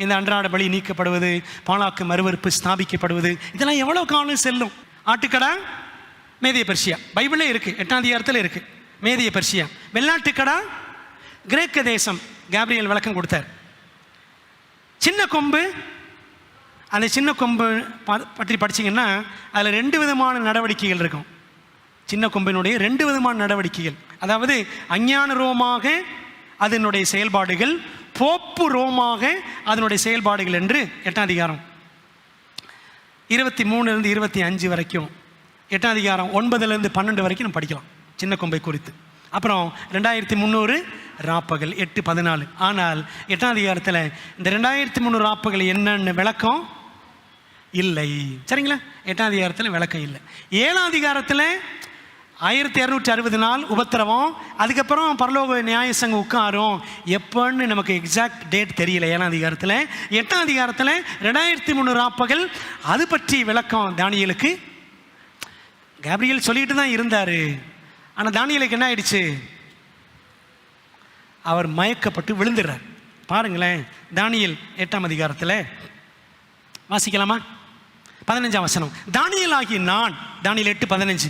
இந்த அன்றாட பலி நீக்கப்படுவது, பாலாக்கு மறுவறுப்பு ஸ்தாபிக்கப்படுவது, இதெல்லாம் எவ்வளோ காலம் செல்லும்? ஆட்டுக்கடா மேதிய பெர்சியா, பைபிளே இருக்குது, 8ஆம் அதிகாரத்தில் இருக்குது. மேதிய பெர்சியா. வெள்ளாட்டுக்கடா கிரேக்க தேசம். கேப்ரியல் விளக்கம் கொடுத்தார். சின்ன கொம்பு, அந்த சின்ன கொம்பு பற்றி படிச்சிங்கன்னா அதில் 2 விதமான நடவடிக்கைகள் இருக்கும். சின்ன கொம்பினுடைய 2 விதமான நடவடிக்கைகள். அதாவது அஞ்ஞான ரோமாக அதனுடைய செயல்பாடுகள், போப்பு ரோமாக அதனுடைய செயல்பாடுகள் என்று 8ஆம் அதிகாரம் 23 25 வரைக்கும், 8ஆம் அதிகாரம் 9 12 வரைக்கும் நம்ம படிக்கலாம் சின்ன கொம்பை குறித்து. அப்புறம் 2300 ராப்பகல் 8-14. ஆனால் 8ஆம் அதிகாரத்தில் இந்த 2300 ராப்பகல் என்னன்னு விளக்கம் இல்லை. சரிங்களா? 8ஆம் அதிகாரத்தில் விளக்கம் இல்லை. 7ஆம் அதிகாரத்தில் 1260 நாள் உபத்திரவம், அதுக்கப்புறம் பரலோக நியாய சங்கம் உட்காரும். எப்போன்னு நமக்கு எக்ஸாக்ட் டேட் தெரியல 7ஆம் அதிகாரத்தில். 8ஆம் அதிகாரத்தில் 2300 ராப்பகல், அது பற்றி விளக்கம் தானியேலுக்கு கேப்ரியல் சொல்லிட்டு தான் இருந்தார். ஆனால் தானியேலுக்கு என்ன ஆயிடுச்சு? அவர் மயக்கப்பட்டு விழுந்துடுறார். பாருங்களேன், தானியேல் 8ஆம் அதிகாரத்தில் வாசிக்கலாமா? 15ஆம் வசனம். தானியேல் ஆகிய நான், தானியேல் 8:15,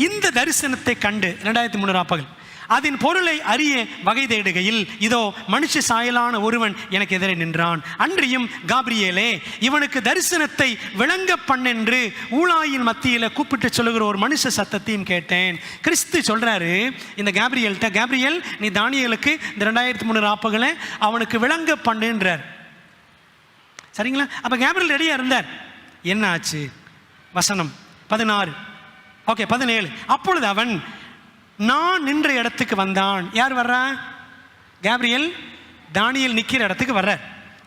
இந்த தரிசனத்தை கண்டு 2300 ராப்பகல் அதன் பொருளை அறிய வகை தேடுகையில் இதோ மனுஷ சாயலான ஒருவன் எனக்கு எதிரே நின்றான். அன்றியும் காபிரியேலே, இவனுக்கு தரிசனத்தை விளங்க பண்ணென்று ஊழாயின் மத்தியில் கூப்பிட்டு சொல்லுகிற ஒரு மனுஷ சத்தத்தையும் கேட்டேன். கிறிஸ்து சொல்றாரு இந்த காபிரியல்கிட்ட, காபிரியல் நீ தானியேலுக்கு இந்த 2300 ராப்பகலை அவனுக்கு விளங்க பண்ணுன்றார். சரிங்களா? அப்போ காபிரியல் ரெடியாக இருந்தார். என்ன ஆச்சு? வசனம் 16, ஓகே 17. அப்பொழுது அவன் நான் நின்ற இடத்துக்கு வந்தான். யார் வர்றா? காபிரியல் தானியேல் நிற்கிற இடத்துக்கு வர்ற.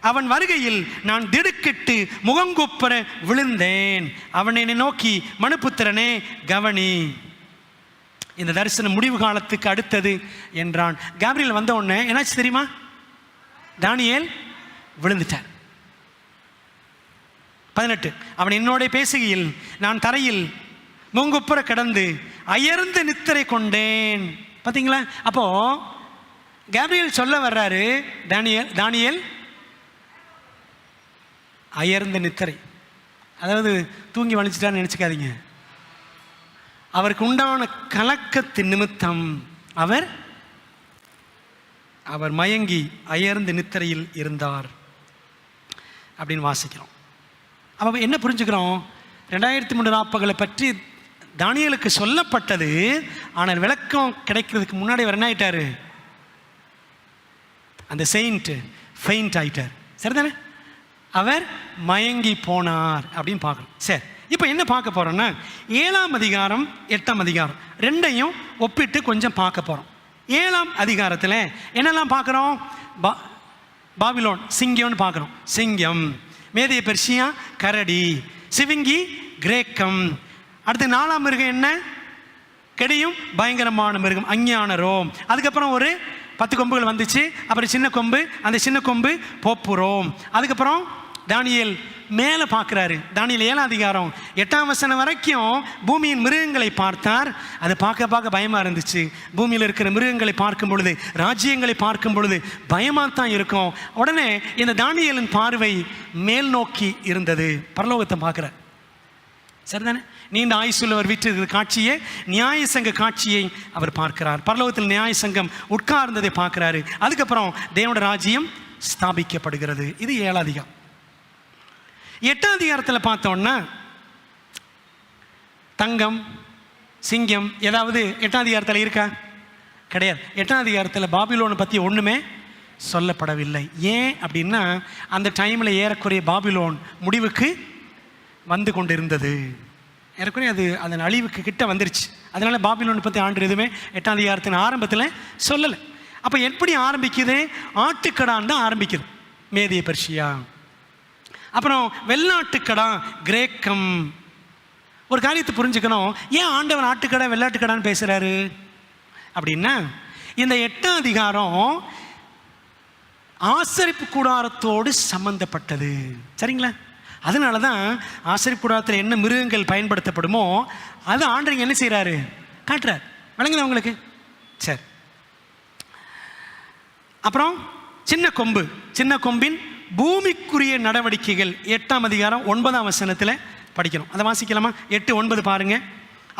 அவன் வருகையில் நான் திடுக்கிட்டு முகங்குப்புற விழுந்தேன். அவன் என்னை நோக்கி, மனுபுத்திரனே கவனி, இந்த தரிசனம் முடிவு காலத்துக்கு அடுத்தது என்றான். காபிரியல் வந்த உடனே என்னாச்சு தெரியுமா? தானியேல் விழுந்துட்டார். 18. அவன் என்னோட பேசுகையில் நான் தரையில் முங்குப்புற கிடந்து அயர்ந்து நித்திரை கொண்டேன். பார்த்தீங்களா? அப்போ காபிரியல் சொல்ல வர்றாரு, தானியேல் அயர்ந்த நித்திரை, அதாவது தூங்கி வலிச்சிட்டான்னு நினச்சிக்காதீங்க. அவருக்கு உண்டான கலக்கத்தின் நிமித்தம் அவர் மயங்கி அயர்ந்து நித்திரையில் இருந்தார் அப்படின்னு வாசிக்கிறோம். அப்போ என்ன புரிஞ்சுக்கிறோம்? 2300 ராப்பகலை பற்றி தானியேலுக்கு சொல்லப்பட்டது. ஆனால் விளக்கம் கிடைக்கிறதுக்கு முன்னாடி அவர் என்ன ஆயிட்டாரு? அந்த செயின்ட் ஃபெயிண்ட் ஆயிட்டார். சரிதானே? அவர் மயங்கி போனார் அப்படின்னு பார்க்கணும். சரி, இப்போ என்ன பார்க்க போறோம்னா 7ஆம் அதிகாரம் 8ஆம் அதிகாரம் ரெண்டையும் ஒப்பிட்டு கொஞ்சம் பார்க்க போறோம். 7ஆம் அதிகாரத்தில் என்னெல்லாம் பார்க்குறோம்? பாபிலோன் சிங்கம்னு பார்க்குறோம். சிங்கம், மேதிய பெர்சியா கரடி, சிவிங்கி கிரேக்கம். அடுத்து 4ஆம் மிருகம் என்ன? கெடியும் பயங்கரமான மிருகம் அஞ்ஞான ரோம். அதுக்கப்புறம் ஒரு 10 கொம்புகள் வந்துச்சு. அப்புறம் சின்ன கொம்பு, அந்த சின்ன கொம்பு போப்பு ரோம். அதுக்கப்புறம் தானியேல் மேலே பார்க்குறாரு. தானியேல் 7ஆம் அதிகாரம் 8ஆம் வசனம் வரைக்கும் பூமியின் மிருகங்களை பார்த்தார். அதை பார்க்க பயமாக இருந்துச்சு. பூமியில் இருக்கிற மிருகங்களை பார்க்கும் பொழுது, ராஜ்யங்களை பார்க்கும் பொழுது பயமாக தான் இருக்கும். உடனே இந்த தானியேலின் பார்வை மேல் நோக்கி இருந்தது. பரலோகத்தை பார்க்குறார். சரிதானே? நீண்ட ஆயுசுள்ளவர் வீட்டில் காட்சியை, நியாய சங்க காட்சியை அவர் பார்க்கிறார். பரலோகத்தில் நியாய சங்கம் உட்கார்ந்ததை பார்க்கிறாரு. அதுக்கப்புறம் தேவனுடைய ராஜ்யம் ஸ்தாபிக்கப்படுகிறது. இது 7ஆம் அதிகாரம். 8ஆம் அதிகாரத்தில் பார்த்தோம்னா தங்கம், சிங்கம் ஏதாவது 8ஆம் அதிகாரத்தில் இருக்கா? கிடையாது. 8ஆம் அதிகாரத்தில் பாபிலோனை பற்றி ஒன்றுமே சொல்லப்படவில்லை. ஏன் அப்படின்னா அந்த டைமில் ஏறக்குறைய பாபிலோன் முடிவுக்கு வந்து கொண்டிருந்தது. ஏறக்குறைய அது அதன் அழிவுக்கு கிட்ட வந்துருச்சு. அதனால பாபிலோனை பற்றி ஆண்டு எதுவுமே 8ஆம் அதிகாரத்தின் ஆரம்பத்தில் சொல்லலை. அப்போ எப்படி ஆரம்பிக்குது? ஆட்டுக்கடான் தான் ஆரம்பிக்குது. மேதிய பெர்சியா, அப்புறம் வெள்ளாட்டுக்கடா கிரேக்கம். ஒரு காரியத்தை புரிஞ்சுக்கணும். ஏன் ஆண்டவன் ஆட்டுக்கடா வெள்ளாட்டுக்கடான்னு பேசுகிறாரு அப்படின்னா, இந்த 8ஆம் அதிகாரம் ஆசரிப்பு கூடாரத்தோடு சம்பந்தப்பட்டது. சரிங்களா? அதனால தான் ஆசரிப்பு கூடாரத்தில் என்ன மிருகங்கள் பயன்படுத்தப்படுமோ அது ஆண்டவன் என்ன செய்கிறாரு? காட்டுறார். விளங்குதா உங்களுக்கு? சரி. அப்புறம் சின்ன கொம்பு, சின்ன கொம்பின் பூமிக்குரிய நடவடிக்கைகள் 8ஆம் அதிகாரம் 9ஆம் வசனத்தில் படிக்கணும். அதை வாசிக்கலாமா? 8:9 பாருங்க.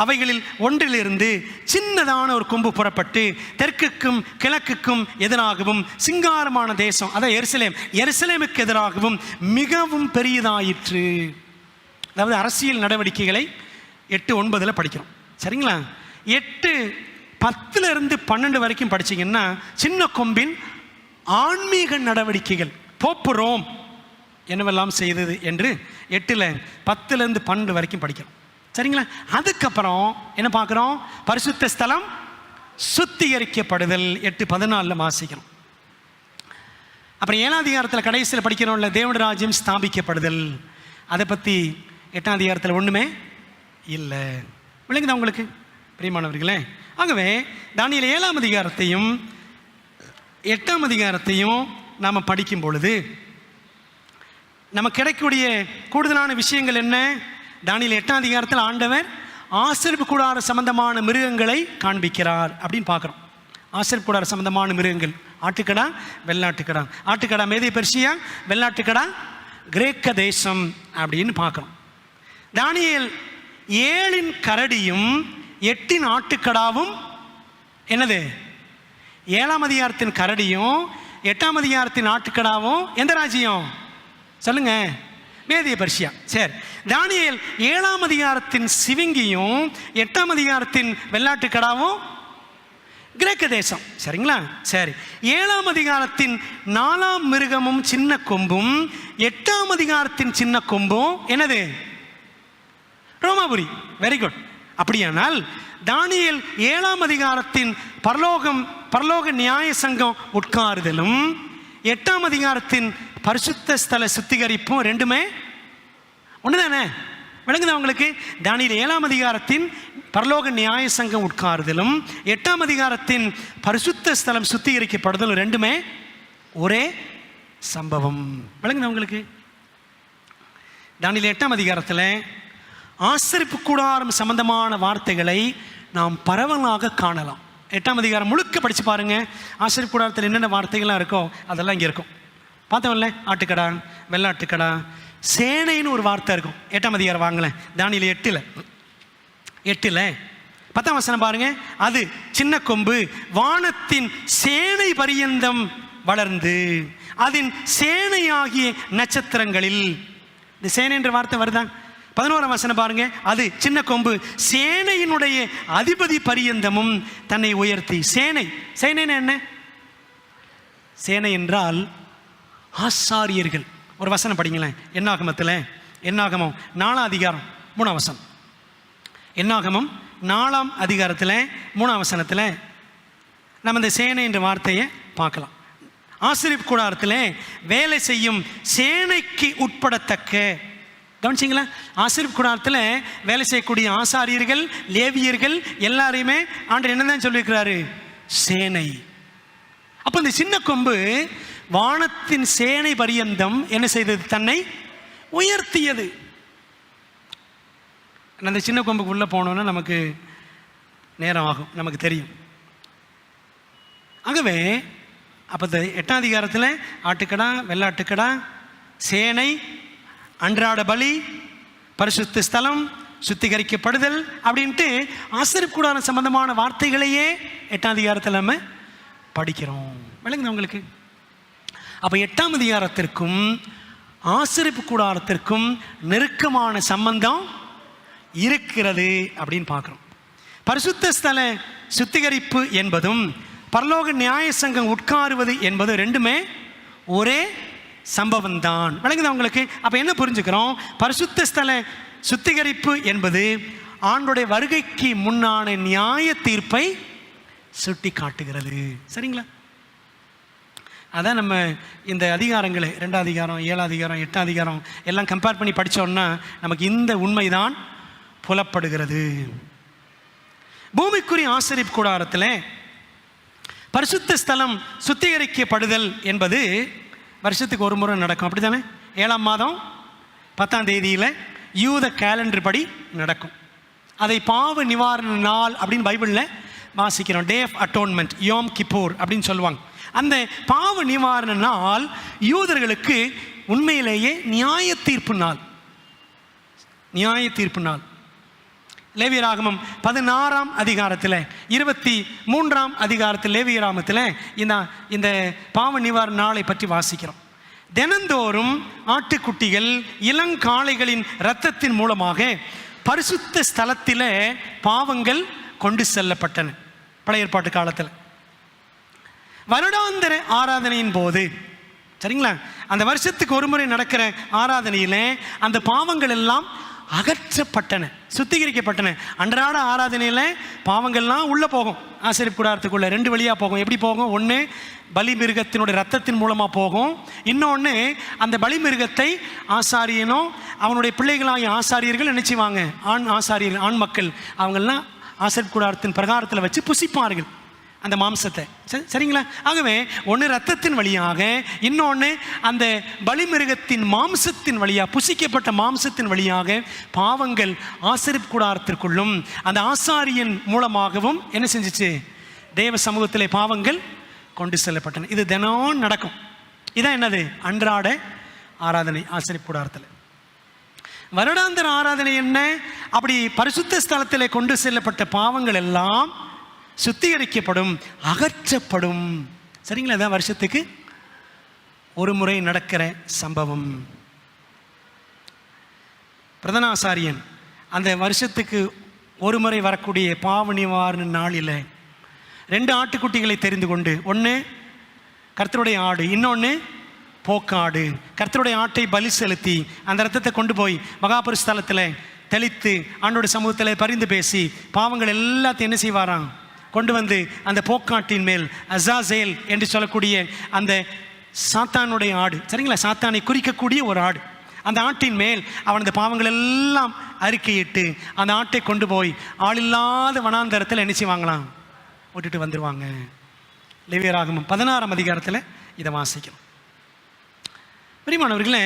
அவைகளில் ஒன்றிலிருந்து சின்னதான ஒரு கொம்பு புறப்பட்டு தெற்குக்கும் கிழக்குக்கும் எதிராகவும் சிங்காரமான தேசம், அதாவது எருசலேமுக்கு எதிராகவும் மிகவும் பெரியதாயிற்று. அதாவது அரசியல் நடவடிக்கைகளை 8:9 படிக்கிறோம். சரிங்களா? 8:10 12 வரைக்கும் படிச்சிங்கன்னா சின்ன கொம்பின் ஆன்மீக நடவடிக்கைகள், போப்பு ரோம் என்னவெல்லாம் செய்தது என்று 8:10 12 வரைக்கும் படிக்கிறோம். சரிங்களா? அதுக்கப்புறம் என்ன பார்க்குறோம்? பரிசுத்த ஸ்தலம் சுத்திகரிக்கப்படுதல் 8:14 வாசிக்கிறோம். அப்புறம் 7ஆம் அதிகாரத்தில் கடைசியில் படிக்கிறோம்ல, தேவனுடைய ராஜ்யம் ஸ்தாபிக்கப்படுதல். அதை பற்றி 8ஆம் அதிகாரத்தில் ஒன்றுமே இல்லை. விளங்குதா உங்களுக்கு பிரியமானவர்களே? ஆகவே தானியேல் 7ஆம் அதிகாரத்தையும் 8ஆம் அதிகாரத்தையும் நாம் படிக்கும் பொழுது நமக்கு கிடைக்கக்கூடிய கூடுதலான விஷயங்கள் என்ன? தானியேல் 8ஆம் அதிகாரத்தில் ஆண்டவர் ஆசரிப்பு கூடார சம்பந்தமான மிருகங்களை காண்பிக்கிறார் அப்படின்னு பார்க்குறோம். ஆசரிப்பு கூடார சம்பந்தமான மிருகங்கள் ஆட்டுக்கடா வெள்ளாட்டுக்கடா. ஆட்டுக்கடா மேதிய பெர்சியா, வெள்ளாட்டுக்கடா கிரேக்க தேசம் அப்படின்னு பார்க்குறோம். தானியேல் 7 கரடியும் 8 ஆட்டுக்கடாவும் என்னது? 7ஆம் அதிகாரத்தின் கரடியும் 8ஆம் அதிகாரத்தின் ஆட்டுக்கடாவும் எந்த ராஜ்யம் சொல்லுங்க? மேதிய பெர்சியா. சரி. தானியேல் 7ஆம் அதிகாரத்தின் சிவிங்கியும் 8ஆம் அதிகாரத்தின் வெள்ளாட்டுக்கடாவும் கிரேக்க தேசம். சரிங்களா? சரி. 7ஆம் அதிகாரத்தின் 4ஆம் மிருகமும் சின்ன கொம்பும் 8ஆம் அதிகாரத்தின் சின்ன கொம்பும் என்னது? ரோமாபுரி. Very good. அப்படியானால் தானியேல் 7ஆம் அதிகாரத்தின் பரலோக நியாய சங்கம் உட்காருதலும் 8ஆம் அதிகாரத்தின் பரிசுத்த ஸ்தல சுத்திகரிப்பும் ரெண்டுமே ஒன்று தானே? விளங்குதா உங்களுக்கு? தானியேல் 7ஆம் அதிகாரத்தின் பரலோக நியாய சங்கம் உட்காருதலும் 8ஆம் அதிகாரத்தின் பரிசுத்த ஸ்தலம் சுத்திகரிக்கப்படுதலும் ரெண்டுமே ஒரே சம்பவம். விளங்குதா உங்களுக்கு? தானியேல் 8ஆம் அதிகாரத்தில் ஆசரிப்பு கூடாரம் சம்பந்தமான வார்த்தைகளை நாம் பரவலாக காணலாம். 8ஆம் அதிகாரம் முழுக்க படித்து பாருங்க. ஆசரிப்பு கூடாரத்தில் என்னென்ன வார்த்தைகள்லாம் இருக்கோ அதெல்லாம் இங்கே இருக்கும். பார்த்தோம்ல, ஆட்டுக்கடா வெள்ளாட்டுக்கடா. சேனைன்னு ஒரு வார்த்தை இருக்கும் 8ஆம் அதிகாரம். வாங்கலேன் தானியேல் 8 10ஆம் வசனம் பாருங்க. அது சின்ன கொம்பு வானத்தின் சேனை பரியந்தம் வளர்ந்து அதன் சேனையாகிய நட்சத்திரங்களில், இந்த சேனை என்ற வார்த்தை வருதா? 11ஆம் வசனம் பாருங்க. அது சின்ன கொம்பு சேனையினுடைய அதிபதி பரியந்தமும் தன்னை உயர்த்தி. சேனைன்னா என்ன? சேனை என்றால் ஆசாரியர்கள். ஒரு வசனம் படிங்களேன். என்னாகமம் 4ஆம் அதிகாரம் 3ஆம் வசனம். என்னாகமம் 4ஆம் அதிகாரத்தில் 3ஆம் வசனத்தில் நம்ம இந்த சேனை என்ற வார்த்தையை பார்க்கலாம். ஆசரிப்பு கூடாரத்தில் வேலை செய்யும் சேனைக்கு உட்படத்தக்க, கவனிச்சிங்களா? ஆசரிப்பு கூடாரத்தில் வேலை செய்யக்கூடிய ஆசாரியர்கள், லேவியர்கள் எல்லாரையுமே ஆண்டவர் என்னதான் சொல்லியிருக்கிறாரு? சேனை. அப்போ இந்த சின்ன கொம்பு வானத்தின் சேனை பரியந்தம் என்ன செய்தது? தன்னை உயர்த்தியது. அந்த சின்ன கொம்புக்கு உள்ளே போனோன்னா நமக்கு நேரம் ஆகும், நமக்கு தெரியும். ஆகவே அப்போ இந்த 8ஆம் அதிகாரத்தில் ஆட்டுக்கடா, வெள்ளாட்டுக்கடா, சேனை, அன்றாட பலி, பரிசுத்த ஸ்தலம், சுத்திகரிக்கப்படுதல் அப்படின்ட்டு ஆசரிப்பு கூடாரம் சம்பந்தமான வார்த்தைகளையே 8ஆம் அதிகாரத்தில் நம்ம படிக்கிறோம். விளங்குது உங்களுக்கு? அப்போ 8ஆம் அதிகாரத்திற்கும் ஆசரிப்பு கூடாரத்திற்கும் நெருக்கமான சம்பந்தம் இருக்கிறது அப்படின்னு பார்க்குறோம். பரிசுத்த ஸ்தல சுத்திகரிப்பு என்பதும் பரலோக நியாய சங்கம் உட்காருவது என்பது ரெண்டுமே ஒரே சம்பவம் தான். விளங்குது உங்களுக்கு? அப்போ என்ன புரிஞ்சுக்கிறோம்? பரிசுத்த ஸ்தல சுத்திகரிப்பு என்பது ஆண்டோடைய வருகைக்கு முன்னான நியாய தீர்ப்பை சுட்டி காட்டுகிறது. சரிங்களா? அதான் நம்ம இந்த அதிகாரங்களை 2ஆம் அதிகாரம், 7ஆம் அதிகாரம், 8ஆம் அதிகாரம் எல்லாம் கம்பேர் பண்ணி படித்தோம்னா நமக்கு இந்த உண்மைதான் புலப்படுகிறது. பூமிக்குரிய ஆசரிப்பு கூடாரத்தில் பரிசுத்த ஸ்தலம் சுத்திகரிக்கப்படுதல் என்பது வருஷத்துக்கு ஒரு முறை நடக்கும். அப்படி தானே? 7ஆம் மாதம் 10ஆம் தேதியில் யூத கேலண்டர் படி நடக்கும். அதை பாவ நிவாரண நாள் அப்படின்னு பைபிளில் வாசிக்கிறோம். டே ஆஃப் அட்டோன்மெண்ட், யோம் கிப்பூர் அப்படின்னு சொல்லுவாங்க. அந்த பாவ நிவாரண நாள் யூதர்களுக்கு உண்மையிலேயே நியாய தீர்ப்பு நாள். லேவியராகமம் 16ஆம் அதிகாரத்தில் 23ஆம் அதிகாரத்தில் லேவியராகமத்தில் இந்த பாவ நிவாரண நாளை பற்றி வாசிக்கிறோம். தினந்தோறும் ஆட்டுக்குட்டிகள், இளங்காளைகளின் இரத்தத்தின் மூலமாக பரிசுத்த ஸ்தலத்தில் பாவங்கள் கொண்டு செல்லப்பட்டன. பழைய ஏற்பாட்டு காலத்தில் வருடாந்திர ஆராதனையின் போது, சரிங்களா, அந்த வருஷத்துக்கு ஒரு முறை நடக்கிற ஆராதனையில் அந்த பாவங்கள் எல்லாம் அகற்றப்பட்டன, சுத்திகரிக்கப்பட்டன. அன்றாட ஆராதனையில் பாவங்கள்லாம் உள்ளே போகும். ஆசரிப்பு கூடாரத்துக்குள்ளே 2 வழியாக போகும். எப்படி போகும்? ஒன்று பலி மிருகத்தினுடைய ரத்தத்தின் மூலமாக போகும். இன்னொன்று அந்த பலி மிருகத்தை ஆசாரியனோ அவனுடைய பிள்ளைகளாகிய ஆசாரியர்கள் நினைச்சுவாங்க, ஆண் ஆசாரியர்கள், ஆண் மக்கள், அவங்கெல்லாம் ஆசரிப்பு கூடாரத்தின் பிரகாரத்தில் வச்சு புசிப்பார்கள் அந்த மாம்சத்தை. சரிங்களா? ஆகவே ஒன்று ரத்தத்தின் வழியாக, இன்னொன்று அந்த பலிமிருகத்தின் மாம்சத்தின் வழியாக, புசிக்கப்பட்ட மாம்சத்தின் வழியாக பாவங்கள் ஆசரிப்பு கூடாரத்திற்குள்ளும் அந்த ஆசாரியன் மூலமாகவும் என்ன செஞ்சிச்சு? தேவ சமூகத்திலே பாவங்கள் கொண்டு செல்லப்பட்டன. இது தினம் நடக்கும். இதான் என்னது? அன்றாட ஆராதனை ஆசரிப்பு கூடாரத்தில். வருடாந்திர ஆராதனை என்ன? அப்படி பரிசுத்த ஸ்தலத்திலே கொண்டு செல்லப்பட்ட பாவங்கள் எல்லாம் சுத்திகரிக்கப்படும், அகற்றப்படும். சரிங்களா? அதான் வருஷத்துக்கு ஒரு முறை நடக்கிற சம்பவம். பிரதானாசாரியன் அந்த வருஷத்துக்கு ஒரு முறை வரக்கூடிய பாவ நிவாரண நாளில் 2 ஆட்டுக்குட்டிகளை தெரிந்து கொண்டு, ஒன்று கர்த்தருடைய ஆடு, இன்னொன்று போக்காடு. கர்த்தருடைய ஆட்டை பலி செலுத்தி அந்த ரத்தத்தை கொண்டு போய் மகாபரிஸ்தலத்தில் தெளித்து ஆண்டோட சமூகத்தில் பரிந்து பேசி பாவங்கள் எல்லாத்தையும் என்ன செய்வாராம்? கொண்டு வந்து அந்த போக்காட்டின் மேல் அசாசேல் என்று சொல்லக்கூடிய அந்த சாத்தானுடைய ஆடு, சரிங்களா, சாத்தானை குறிக்கக்கூடிய ஒரு ஆடு, அந்த ஆட்டின் மேல் அவன் அந்த பாவங்கள் எல்லாம் அறிக்கையிட்டு அந்த ஆட்டை கொண்டு போய் ஆளில்லாத வனாந்தரத்தில் என்ன செய்வாங்களாம்? விட்டுட்டு வந்துடுவாங்க. லேவியராகமம் 16ஆம் அதிகாரத்தில் இதை வாசிக்கிறோம். பிரியமானவர்களே,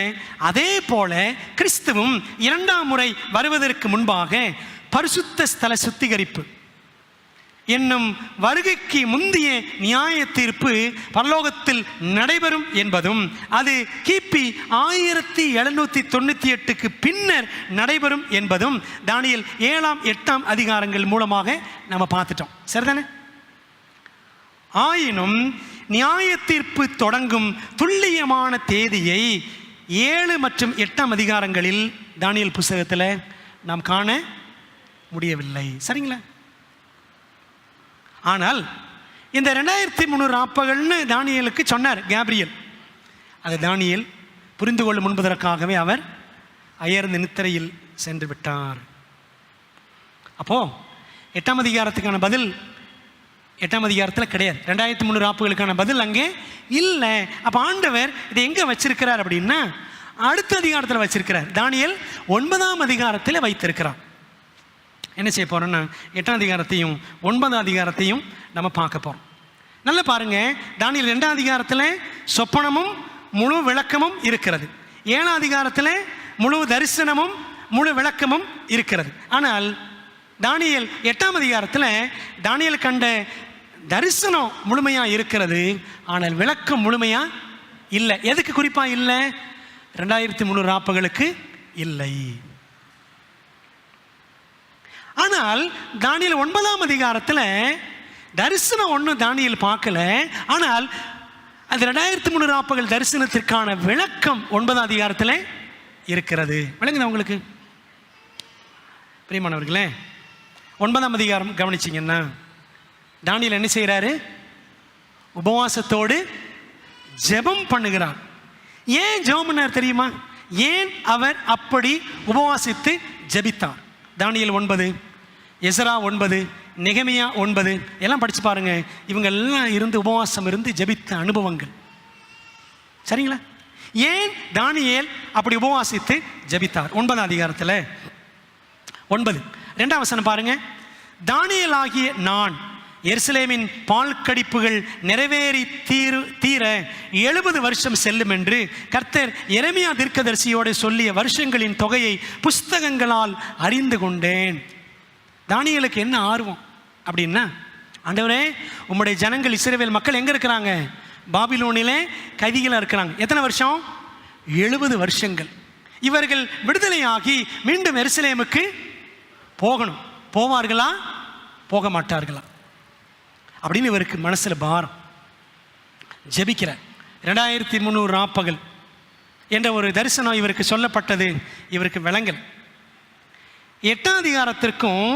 அதே போல கிறிஸ்துவும் 2ஆம் முறை வருவதற்கு முன்பாக பரிசுத்த ஸ்தல சுத்திகரிப்பு என்னும் வருகைக்கு முந்தைய நியாய தீர்ப்பு பரலோகத்தில் நடைபெறும் என்பதும் அது கிபி 1798க்கு பின்னர் நடைபெறும் என்பதும் தானியேல் 7ஆம் 8ஆம் அதிகாரங்கள் மூலமாக நம்ம பார்த்துட்டோம். சரிதானே? ஆயினும் நியாய தீர்ப்பு தொடங்கும் துல்லியமான தேதியை 7 மற்றும் 8 அதிகாரங்களில் தானியேல் புஸ்தகத்தில் நாம் காண முடியவில்லை. சரிங்களா? ஆனால் இந்த 2300 ராப்பகல்னு தானியேலுக்கு சொன்னார் கேப்ரியல். அது தானியேல் புரிந்து கொள்ள முன்பதற்காகவே அவர் அயர்ந்து நித்திரையில் சென்று விட்டார். அப்போ 8 அதிகாரத்துக்கான பதில் 8 அதிகாரத்தில் கிடையாது. 2300 ராப்புகளுக்கான பதில் அங்கே இல்லை. அப்போ ஆண்டவர் இதை எங்கே வச்சிருக்கிறார் அப்படின்னா அடுத்த அதிகாரத்தில் வச்சிருக்கிறார். தானியேல் 9 அதிகாரத்தில் வைத்திருக்கிறார். என்ன செய்ய போறோம்னா 8 அதிகாரத்தையும் 9 அதிகாரத்தையும் நம்ம பார்க்க போறோம். நல்லா பாருங்க, தானியேல் 2 அதிகாரத்தில் சொப்பனமும் முழு விளக்கமும் இருக்கிறது. 7 அதிகாரத்தில் முழு தரிசனமும் முழு விளக்கமும் இருக்கிறது. ஆனால் தானியேல் 8 அதிகாரத்தில் தானியேல் கண்ட தரிசனம் முழுமையா இருக்கிறது, ஆனால் விளக்கம் முழுமையா இல்லை. எதுக்கு குறிப்பா இல்லை? 2300 ராப்பகலுக்கு இல்லை. ஆனால் தானியேல் 9 அதிகாரத்தில் தரிசனம் ஒன்றும் தானியேல் பார்க்கல. ஆனால் அந்த 2300 ராப்பகல் தரிசனத்திற்கான விளக்கம் 9 அதிகாரத்தில் இருக்கிறது. விளங்குதா உங்களுக்கு பிரியமானவர்களே? 9 அதிகாரம் கவனிச்சிங்கன்னா தானியேல் என்ன செய்கிறாரு? உபவாசத்தோடு ஜெபம் பண்ணுகிறார். ஏன் ஜெபம் பண்ணார் தெரியுமா? ஏன் அவர் அப்படி உபவாசித்து ஜெபித்தார்? தானியேல் 9, எசரா 9, நெகமியா 9 எல்லாம் படிச்சு பாருங்க. இவங்க எல்லாம் இருந்து உபவாசம் இருந்து ஜெபித்த அனுபவங்கள். சரிங்களா? ஏன் தானியேல் அப்படி உபவாசித்து ஜெபித்தார்? 9 அதிகாரத்தில் 9 2ஆம் வசனம் பாருங்க. தானியேல் ஆகிய நான் எருசலேமின் பால் கடிப்புகள் நிறைவேறி தீர 70 வருஷம் செல்லும் என்று கர்த்தர் எரேமியா தீர்க்கதரிசியோடு சொல்லிய வருஷங்களின் தொகையை புஸ்தகங்களால் அறிந்து கொண்டேன். தானியேலுக்கு என்ன ஆர்வம் அப்படின்னா, ஆண்டவரே உம்முடைய ஜனங்கள் இஸ்ரவேல் மக்கள் எங்கே இருக்கிறாங்க? பாபிலோனிலே கைதிகளாக இருக்கிறாங்க. எத்தனை வருஷம்? 70 வருஷங்கள். இவர்கள் விடுதலையாகி மீண்டும் எருசலேமுக்கு போகணும். போவார்களா போக மாட்டார்களா அப்படின்னு இவருக்கு மனசில் பாரம். ஜெபிக்கிற 2300 ராப்பகல் என்ற ஒரு தரிசனம் இவருக்கு சொல்லப்பட்டது. இவருக்கு விளங்கல். 8 அதிகாரத்திற்கும்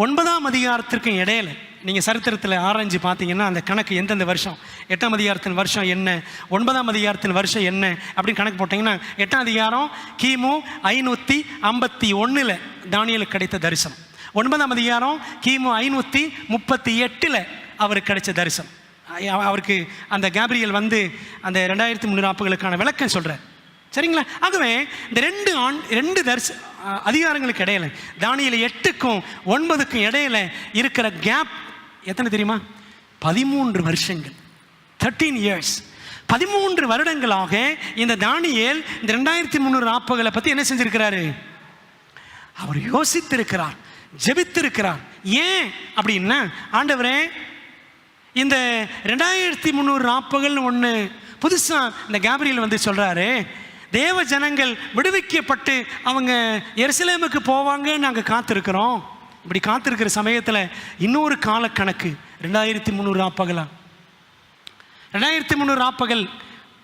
9 அதிகாரத்திற்கும் இடையில நீங்கள் சரித்திரத்தில் ஆராய்ஞ்சு பார்த்தீங்கன்னா அந்த கணக்கு எந்தெந்த வருஷம், 8 அதிகாரத்தின் வருஷம் என்ன, 9 அதிகாரத்தின் வருஷம் என்ன அப்படின்னு கணக்கு போட்டிங்கன்னா 8 அதிகாரம் கிமு 551 தானியேலுக்கு கிடைத்த தரிசனம். 9 அதிகாரம் கிமு 538 அவருக்கு கிடைச்ச தரிசனம். அவருக்கு அந்த கேப்ரியல் வந்து அந்த 2300 ராப்புகளுக்கான விளக்கம் சொல்கிறார். சரிங்களா? ஆகவே இந்த 2 அதிகாரங்களுக்கு இடையில தானியேல் 8க்கும் 9க்கும் இடையில இருக்கிற கேப் எத்தனை தெரியுமா? 13 வருஷங்கள். 13 years. 13 வருடங்களாக இந்த தானியேல் இந்த 2300 ராப்புகளை பற்றி என்ன செஞ்சிருக்கிறாரு? அவர் யோசித்திருக்கிறார், ஜெபித்திருக்கிறார். ஏன் அப்படின்னா, ஆண்டவரே இந்த 2300 ராப்புகள் ஒன்று புதுசாக இந்த கேப்ரியல் வந்து சொல்கிறாரு, தேவ ஜனங்கள் விடுவிக்கப்பட்டு அவங்க எருசலேமுக்கு போவாங்கன்னு நாங்கள் காத்திருக்கிறோம். இப்படி காத்திருக்கிற சமயத்தில் இன்னொரு காலக்கணக்கு 2300 ராப்பகலா? 2300 ராப்பகல்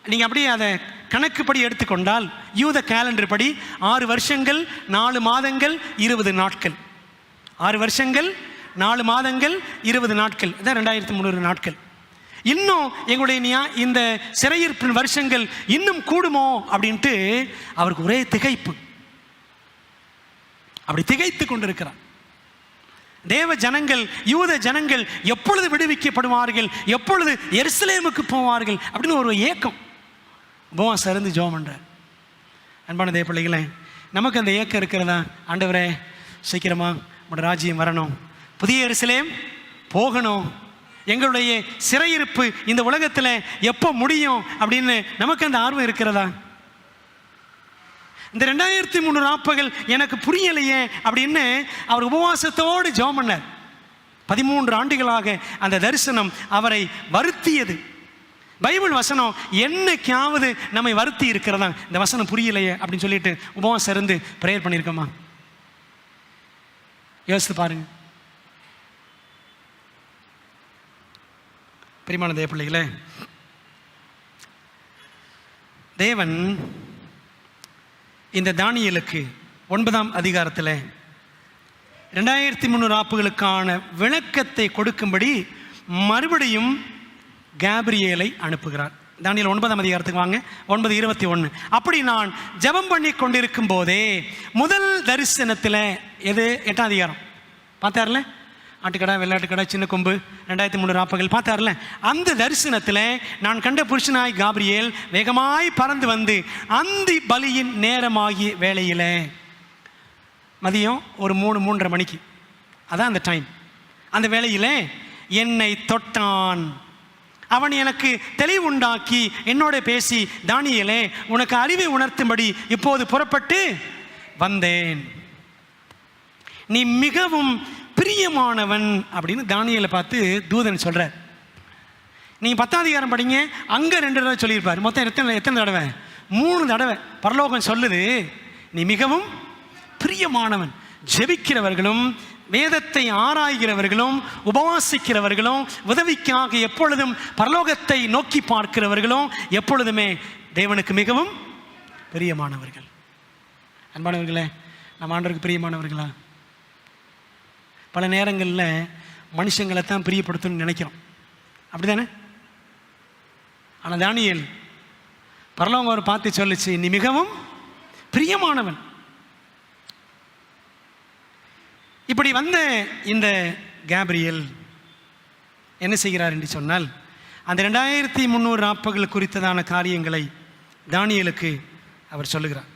நீங்கள் அப்படியே அதை கணக்குப்படி எடுத்துக்கொண்டால் யூத கேலண்டர் படி 6 வருஷங்கள் 4 மாதங்கள் 20 நாட்கள். 6 வருஷங்கள் 4 மாதங்கள் 20 நாட்கள். இதான் 2300 நாட்கள். இன்னும் எங்களுடைய இந்த சிறையிருப்பின் வருஷங்கள் இன்னும் கூடுமோ அப்படின்ட்டு அவருக்கு ஒரே திகைப்பு. அப்படி திகைத்து கொண்டிருக்கிறார். தேவ ஜனங்கள், யூத ஜனங்கள் எப்பொழுது விடுவிக்கப்படுவார்கள், எப்பொழுது எருசலேமுக்கு போவார்கள் அப்படின்னு ஒரு ஏக்கம். உபவாசம் இருந்து ஜெபம் பண்றார். அன்பான தேவ பிள்ளைகளே, நமக்கு அந்த ஏக்கம் இருக்கிறதா? ஆண்டவரே சீக்கிரமா உங்களுடைய ராஜ்யம் வரணும், புதிய எருசலேம் போகணும், எங்களுடைய சிறையிருப்பு இந்த உலகத்தில் எப்போ முடியும் அப்படின்னு நமக்கு அந்த ஆர்வம் இருக்கிறதா? இந்த 2300 ராப்பகல் எனக்கு புரியலையே அப்படின்னு அவர் உபவாசத்தோடு ஜெபம் பண்ணார். 13 ஆண்டுகளாக அந்த தரிசனம் அவரை வருத்தியது. பைபிள் வசனம் என்னைக்காவது நம்மை வருத்தி இருக்கிறதா? இந்த வசனம் புரியலையே அப்படின்னு சொல்லிட்டு உபவாசம் இருந்து பிரேயர் பண்ணியிருக்கோமா? யோசித்து பாருங்க. பிரியமான தேவ பிள்ளைகளே, தேவன் இந்த தானியேலுக்கு 9ஆம் அதிகாரத்தில் 2300 ஆப்புகளுக்கான விளக்கத்தை கொடுக்கும்படி மறுபடியும் கேப்ரியேலை அனுப்புகிறார். தானியேல் 9ஆம் அதிகாரத்துக்கு வாங்க, 9:21. அப்படி நான் ஜெபம் பண்ணி கொண்டிருக்கும் போதே முதல் தரிசனத்தில் எது 8ஆம் அதிகாரம் பார்த்தார்ல, ஆட்டுக்கடை வெள்ளாட்டுக்கடை சின்ன கொம்பு 2300 ஆப்புகள் பார்த்தார்ல, அந்த தரிசனத்தில் நான் கண்ட புருஷனாய் காபிரியேல் வேகமாய் பறந்து வந்து அந்தி பலியின் நேரமாகிய வேளையில் மதியம் ஒரு 3-3:30 மணிக்கு, அதான் அந்த டைம், அந்த வேளையில் என்னை தொட்டான். அவன் எனக்கு தெளிவுண்டாக்கி என்னோட பேசி, தானியேலே உனக்கு அறிவை உணர்த்தும்படி இப்போது புறப்பட்டு வந்தேன், நீ மிகவும் பிரியமானவன் அப்படின்னு தானியேலை பார்த்து தூதன் சொல்கிறார். நீங்கள் 10ஆம் அதிகாரம் படிங்க, அங்கே 2 தடவை சொல்லியிருப்பார். மொத்தம் எத்தனை தடவை? 3 தடவை பரலோகம் சொல்லுது நீ மிகவும் பிரியமானவன். ஜெபிக்கிறவர்களும் வேதத்தை ஆராய்கிறவர்களும் உபவாசிக்கிறவர்களும் உதவிக்காக எப்பொழுதும் பரலோகத்தை நோக்கி பார்க்கிறவர்களும் எப்பொழுதுமே தேவனுக்கு மிகவும் பிரியமானவர்கள். அன்பானவர்களே, நம்ம ஆண்டவருக்கு பிரியமானவர்களா? பல நேரங்களில் மனுஷங்களை தான் பிரியப்படுத்தணும்னு நினைக்கிறோம், அப்படி தானே? ஆனால் தானியேல் பரலோகம் அவர் பார்த்து சொல்லிச்சு, நீ மிகவும் பிரியமானவன். இப்படி வந்த இந்த கேப்ரியேல் என்ன செய்கிறார் என்று சொன்னால், அந்த 2300 ஆப்புகள் குறித்ததான காரியங்களை தானியேலுக்கு அவர் சொல்லுகிறார்.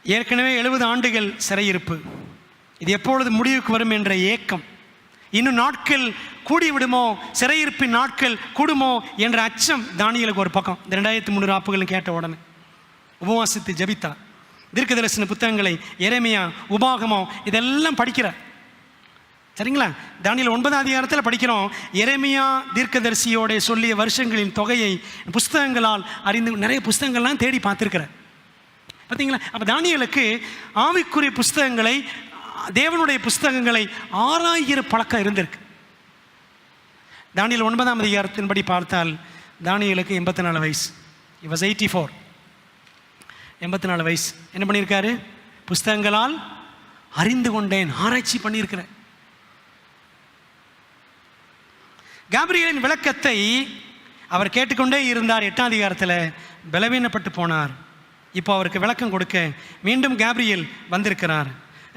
ஏற்கனவே 70 ஆண்டுகள் சிறையிருப்பு, இது எப்பொழுது முடிவுக்கு வரும் என்ற ஏக்கம், இன்னும் நாட்கள் கூடிவிடுமோ, சிறையிருப்பின் நாட்கள் கூடுமோ என்ற அச்சம் தானியேலுக்கு ஒரு பக்கம். இந்த 2300 ஆப்புகள் கேட்ட உடனே உபவாசித்து ஜபித்தார். தீர்க்க தரிசன புத்தகங்களை எரேமியா, உபாகமம் இதெல்லாம் படிக்கிறார். சரிங்களா? தானியேல் 9ஆம் அதிகாரத்தில் படிக்கிறோம், எரேமியா தீர்க்கதரிசியோட சொல்லிய வருஷங்களின் தொகையை புஸ்தகங்களால் அறிந்து நிறைய புஸ்தகங்கள்லாம் தேடி பார்த்துருக்கிறார். பார்த்தீங்களா? அப்போ தானியேலுக்கு ஆவிக்குரிய புஸ்தகங்களை, தேவனுடைய புஸ்தகங்களை ஆராய்கிற பழக்கம் இருந்திருக்கு. தானியேல் 9ஆம் அதிகாரத்தின்படி பார்த்தால் தானியேலுக்கு 84 வயசு. He was 84. 84 வயசு. என்ன பண்ணியிருக்காரு? புஸ்தகங்களால் அறிந்து கொண்டேன், ஆராய்ச்சி பண்ணியிருக்கிறேன். கேப்ரியேலின் விளக்கத்தை அவர் கேட்டுக்கொண்டே இருந்தார். 8ஆம் அதிகாரத்தில் பலவீனப்பட்டு போனார். இப்போ அவருக்கு விளக்கம் கொடுக்க மீண்டும் கேப்ரியேல் வந்திருக்கிறார்.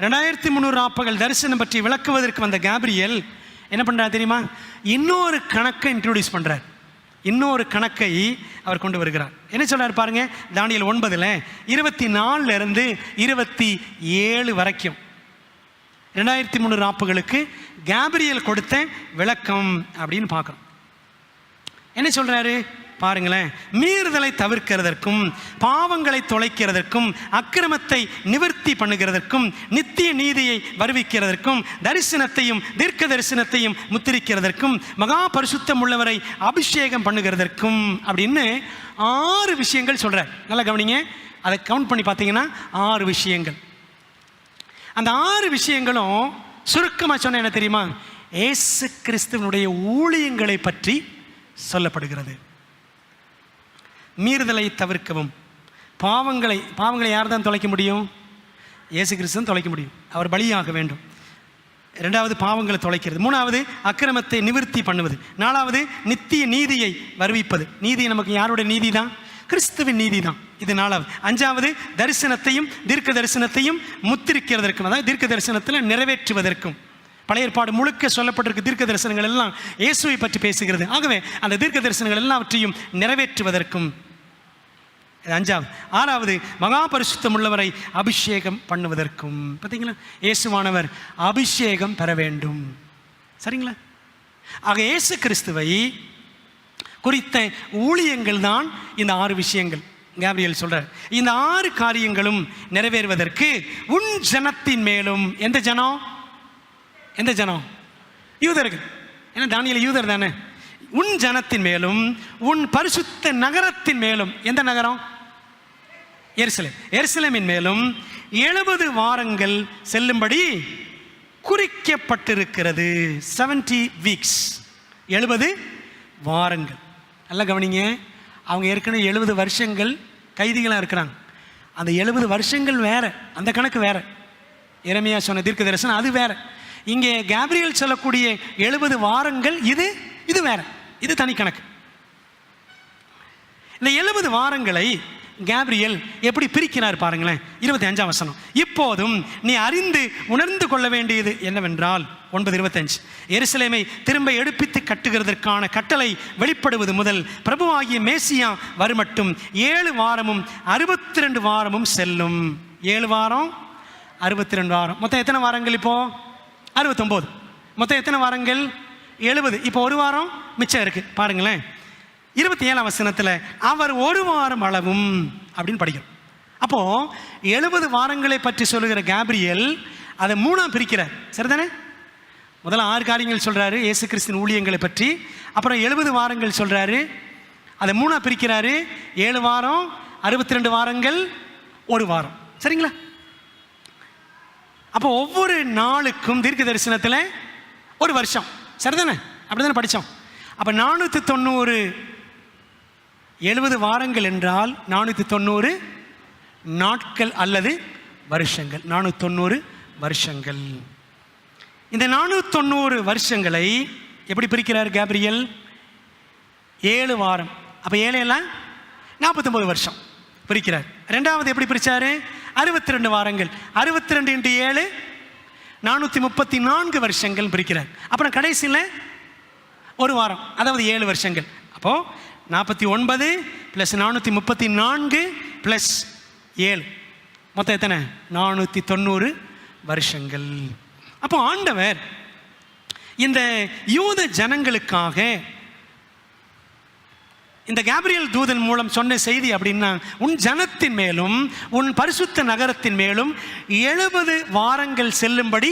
2300 ஆப்புகள் தரிசனம் பற்றி விளக்குவதற்கு வந்த கேப்ரியேல் என்ன பண்ணுறார் தெரியுமா? இன்னொரு கணக்கை இன்ட்ரோடியூஸ் பண்ணுறார். இன்னொரு கணக்கை அவர் கொண்டு வருகிறார். என்ன சொல்றார் பாருங்க, தானியேல் 9ல் 24 27 வரைக்கும் 2300 ஆப்புகளுக்கு கேப்ரியேல் கொடுத்த விளக்கம் அப்படின்னு பார்க்குறோம். என்ன சொல்றாரு பாருங்களேன். மீறுதலை தவிர்க்கிறதற்கும், பாவங்களை தொலைக்கிறதற்கும், அக்கிரமத்தை நிவர்த்தி பண்ணுகிறதற்கும், நித்திய நீதியை வருவிக்கிறதற்கும், தரிசனத்தையும் தீர்க்க தரிசனத்தையும் முத்திரிக்கிறதற்கும், மகா பரிசுத்தம் உள்ளவரை அபிஷேகம் பண்ணுகிறதற்கும் அப்படின்னு 6 விஷயங்கள் சொல்றார். நல்லா கவனிங்க, அதை கவுண்ட் பண்ணி பார்த்தீங்கன்னா 6 விஷயங்கள். அந்த 6 விஷயங்களும் சுருக்கமாக சொன்ன என்ன தெரியுமா? இயேசு கிறிஸ்துவனுடைய ஊழியங்களை பற்றி சொல்லப்படுகிறது. மீறுதலை தவிர்க்கவும், பாவங்களை யார் தான் தொலைக்க முடியும்? இயேசு கிறிஸ்துவன் தொலைக்க முடியும், அவர் பலியாக வேண்டும். 2வது பாவங்களை தொலைக்கிறது. 3வது அக்கிரமத்தை நிவர்த்தி பண்ணுவது. 4வது நித்திய நீதியை வருவிப்பது. நீதி நமக்கு யாருடைய நீதி தான்? கிறிஸ்துவின் நீதி தான். இது 4வது. 5வது தரிசனத்தையும் தீர்க்க தரிசனத்தையும் முத்திரிக்கிறதற்கும், அதாவது தீர்க்க தரிசனத்தில் நிறைவேற்றுவதற்கும். பழைய ஏற்பாடு முழுக்க சொல்லப்பட்டிருக்கு தீர்க்க தரிசனங்கள் எல்லாம் இயேசுவை பற்றி பேசுகிறது. ஆகவே அந்த தீர்க்க தரிசனங்கள் எல்லாவற்றையும் நிறைவேற்றுவதற்கும் 5வது. 6வது மகா பரிசுத்தம் உள்ளவரை அபிஷேகம் பண்ணுவதற்கும். பார்த்தீங்களா? இயேசுவானவர் அபிஷேகம் பெற வேண்டும். சரிங்களா? ஆக இயேசு கிறிஸ்துவை குறித்த ஊழியங்கள் தான் இந்த 6 விஷயங்கள். கேப்ரியேல் சொல்றார், இந்த 6 காரியங்களும் நிறைவேறுவதற்கு உன் ஜனத்தின் மேலும், எந்த ஜனம்? எந்த ஜனம்? யூதர்கள். ஏன்னா தானியேல் யூதர் தானே. உன் ஜனத்தின் மேலும் உன் பரிசுத்த நகரத்தின் மேலும், எந்த நகரம்? எருசலேம். எருசலேமின் மேலும் 70 வாரங்கள் செல்லும்படி குறிக்கப்பட்டிருக்கிறது. 70 வீக்ஸ், 70 வாரங்கள். நல்லா கவனிங்க, அவங்க ஏற்கனவே 70 வருஷங்கள் கைதிகளாக இருக்கிறாங்க. அந்த 70 வருஷங்கள் வேற, அந்த கணக்கு வேற. எரேமியா சொன்ன தீர்க்க தரிசனம் அது வேற. இங்கே கேப்ரியல் சொல்லக்கூடிய 70 வாரங்கள் இது வேற, இது தனி கணக்கு. இந்த 70 வாரங்களை கேப்ரியல் எப்படி பிரிக்கிறார் பாருங்களேன். 25ஆம் வசனம். இப்போதும் நீ அறிந்து உணர்ந்து கொள்ள வேண்டியது என்னவென்றால் 9:25 எருசலேமை திரும்ப எடுப்பித்து கட்டுகிறதற்கான கட்டளை வெளிப்படுவது முதல் பிரபுவாகிய மேசியா வருமட்டும் 7 வாரமும் 62 வாரமும் செல்லும். 7 வாரம் 62 வாரம், மொத்தம் எத்தனை வாரங்கள்? இப்போ 69. மொத்தம் எத்தனை வாரங்கள்? 70. இப்போ ஒரு வாரம் மிச்சம் இருக்கு பாருங்களேன். 27ஆம் வசனத்தில் அவர் ஒரு வாரம் அளவும் அப்படின்னு படிக்கிறோம். அப்போ 70 வாரங்களை பற்றி சொல்லுகிற கேப்ரியல் அதை 3ஆ பிரிக்கிறார். சரிதானே? முதல்ல 6 காரியங்கள் சொல்றாரு இயேசு கிறிஸ்துவின் ஊழியங்களை பற்றி. அப்புறம் 70 வாரங்கள் சொல்றாரு, அதை 3ஆ பிரிக்கிறாரு. 7 வாரம் 62 வாரங்கள், ஒரு வாரம். சரிங்களா? அப்போ ஒவ்வொரு நாளுக்கும் தீர்க்க தரிசனத்தில் ஒரு வருஷம். சரிதானே? அப்படிதானே படித்தோம். அப்போ 490 70 வாரங்கள் என்றால் 490 நாட்கள் அல்லது வருஷங்கள். 490 வருஷங்கள். இந்த 490 வருஷங்களை எப்படி பிரிக்கிறார் கேப்ரியல்? 7 வாரம். அப்போ 7 எல்லாம் 49 வருஷம் பிரிக்கிறார். ரெண்டாவது எப்படி பிரிச்சாரு? 62 வாரங்கள். 62 × 7 434 வருஷங்கள் பிரிக்கிறார். அப்புறம் கடைசியில் ஒரு வாரம், அதாவது 7 வருஷங்கள். அப்போ 49 + 434 + 7 மொத்தம் எத்தனை? 490 வருஷங்கள். அப்போ ஆண்டவர் இந்த யூத ஜனங்களுக்காக இந்த கேப்ரியல் தூதன் மூலம் சொன்ன செய்தி அப்படின்னா, உன் ஜனத்தின் மேலும் உன் பரிசுத்த நகரத்தின் மேலும் 70 வாரங்கள் செல்லும்படி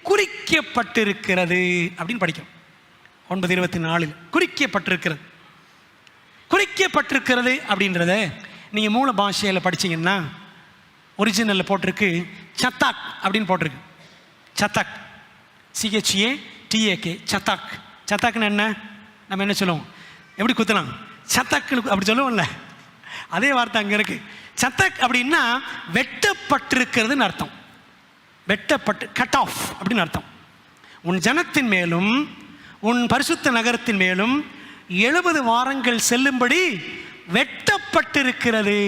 குறிக்கப்பட்டிருக்கிறது அப்படின்னு படிக்கிறோம். 9:24 குறிக்கப்பட்டிருக்கிறது. குறிக்கப்பட்டிருக்கிறது அப்படின்றத நீங்கள் மூல பாஷையில் படிச்சீங்கன்னா ஒரிஜினலில் போட்டிருக்கு சத்தாக் அப்படின்னு போட்டிருக்கு. சத்தாக், CHATAK, சத்தாக். சத்தாக்னு என்ன? நம்ம என்ன சொல்லுவோம்? எப்படி குத்தலாம்? சத்தாக்கு அப்படி சொல்லுவோம்ல, அதே வார்த்தை அங்கே இருக்கு. சத்தாக் அப்படின்னா வெட்டப்பட்டிருக்கிறதுன்னு அர்த்தம். வெட்டப்பட்டு, கட் ஆஃப் அப்படின்னு அர்த்தம். உன் ஜனத்தின் மேலும் உன் பரிசுத்த நகரத்தின் மேலும் 70 வாரங்கள் செல்லும்படி வெட்டப்பட்டிருக்கிறது.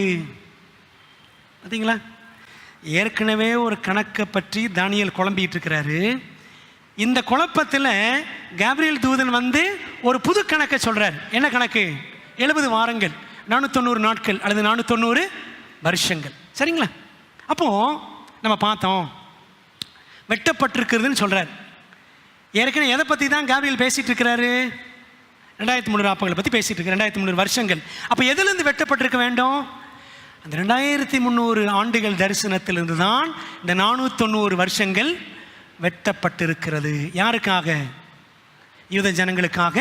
பார்த்தீங்களா? ஏற்கனவே ஒரு கணக்கை பற்றி தானியேல் குழம்பிட்டு இருக்கிறாரு. இந்த குழப்பத்தில் கேப்ரியல் தூதன் வந்து ஒரு புது கணக்கை சொல்றார். என்ன கணக்கு? 70 வாரங்கள், 490 நாட்கள் அல்லது 490 வருஷங்கள். சரிங்களா? அப்போ நம்ம பார்த்தோம் வெட்டப்பட்டிருக்கிறதுன்னு சொல்றார். ஏற்கனவே எதை பற்றி தான் கேப்ரியல் பேசிட்டு இருக்கிறாரு? 2300 ஆப்பங்களை பற்றி பேசிட்டு இருக்கு. 2300 வருஷங்கள். அப்போ எதிலிருந்து வெட்டப்பட்டிருக்க வேண்டும்? அந்த 2300 ஆண்டுகள் தரிசனத்திலிருந்து தான் இந்த 490 வருஷங்கள் வெட்டப்பட்டிருக்கிறது. யாருக்காக? யூத ஜனங்களுக்காக,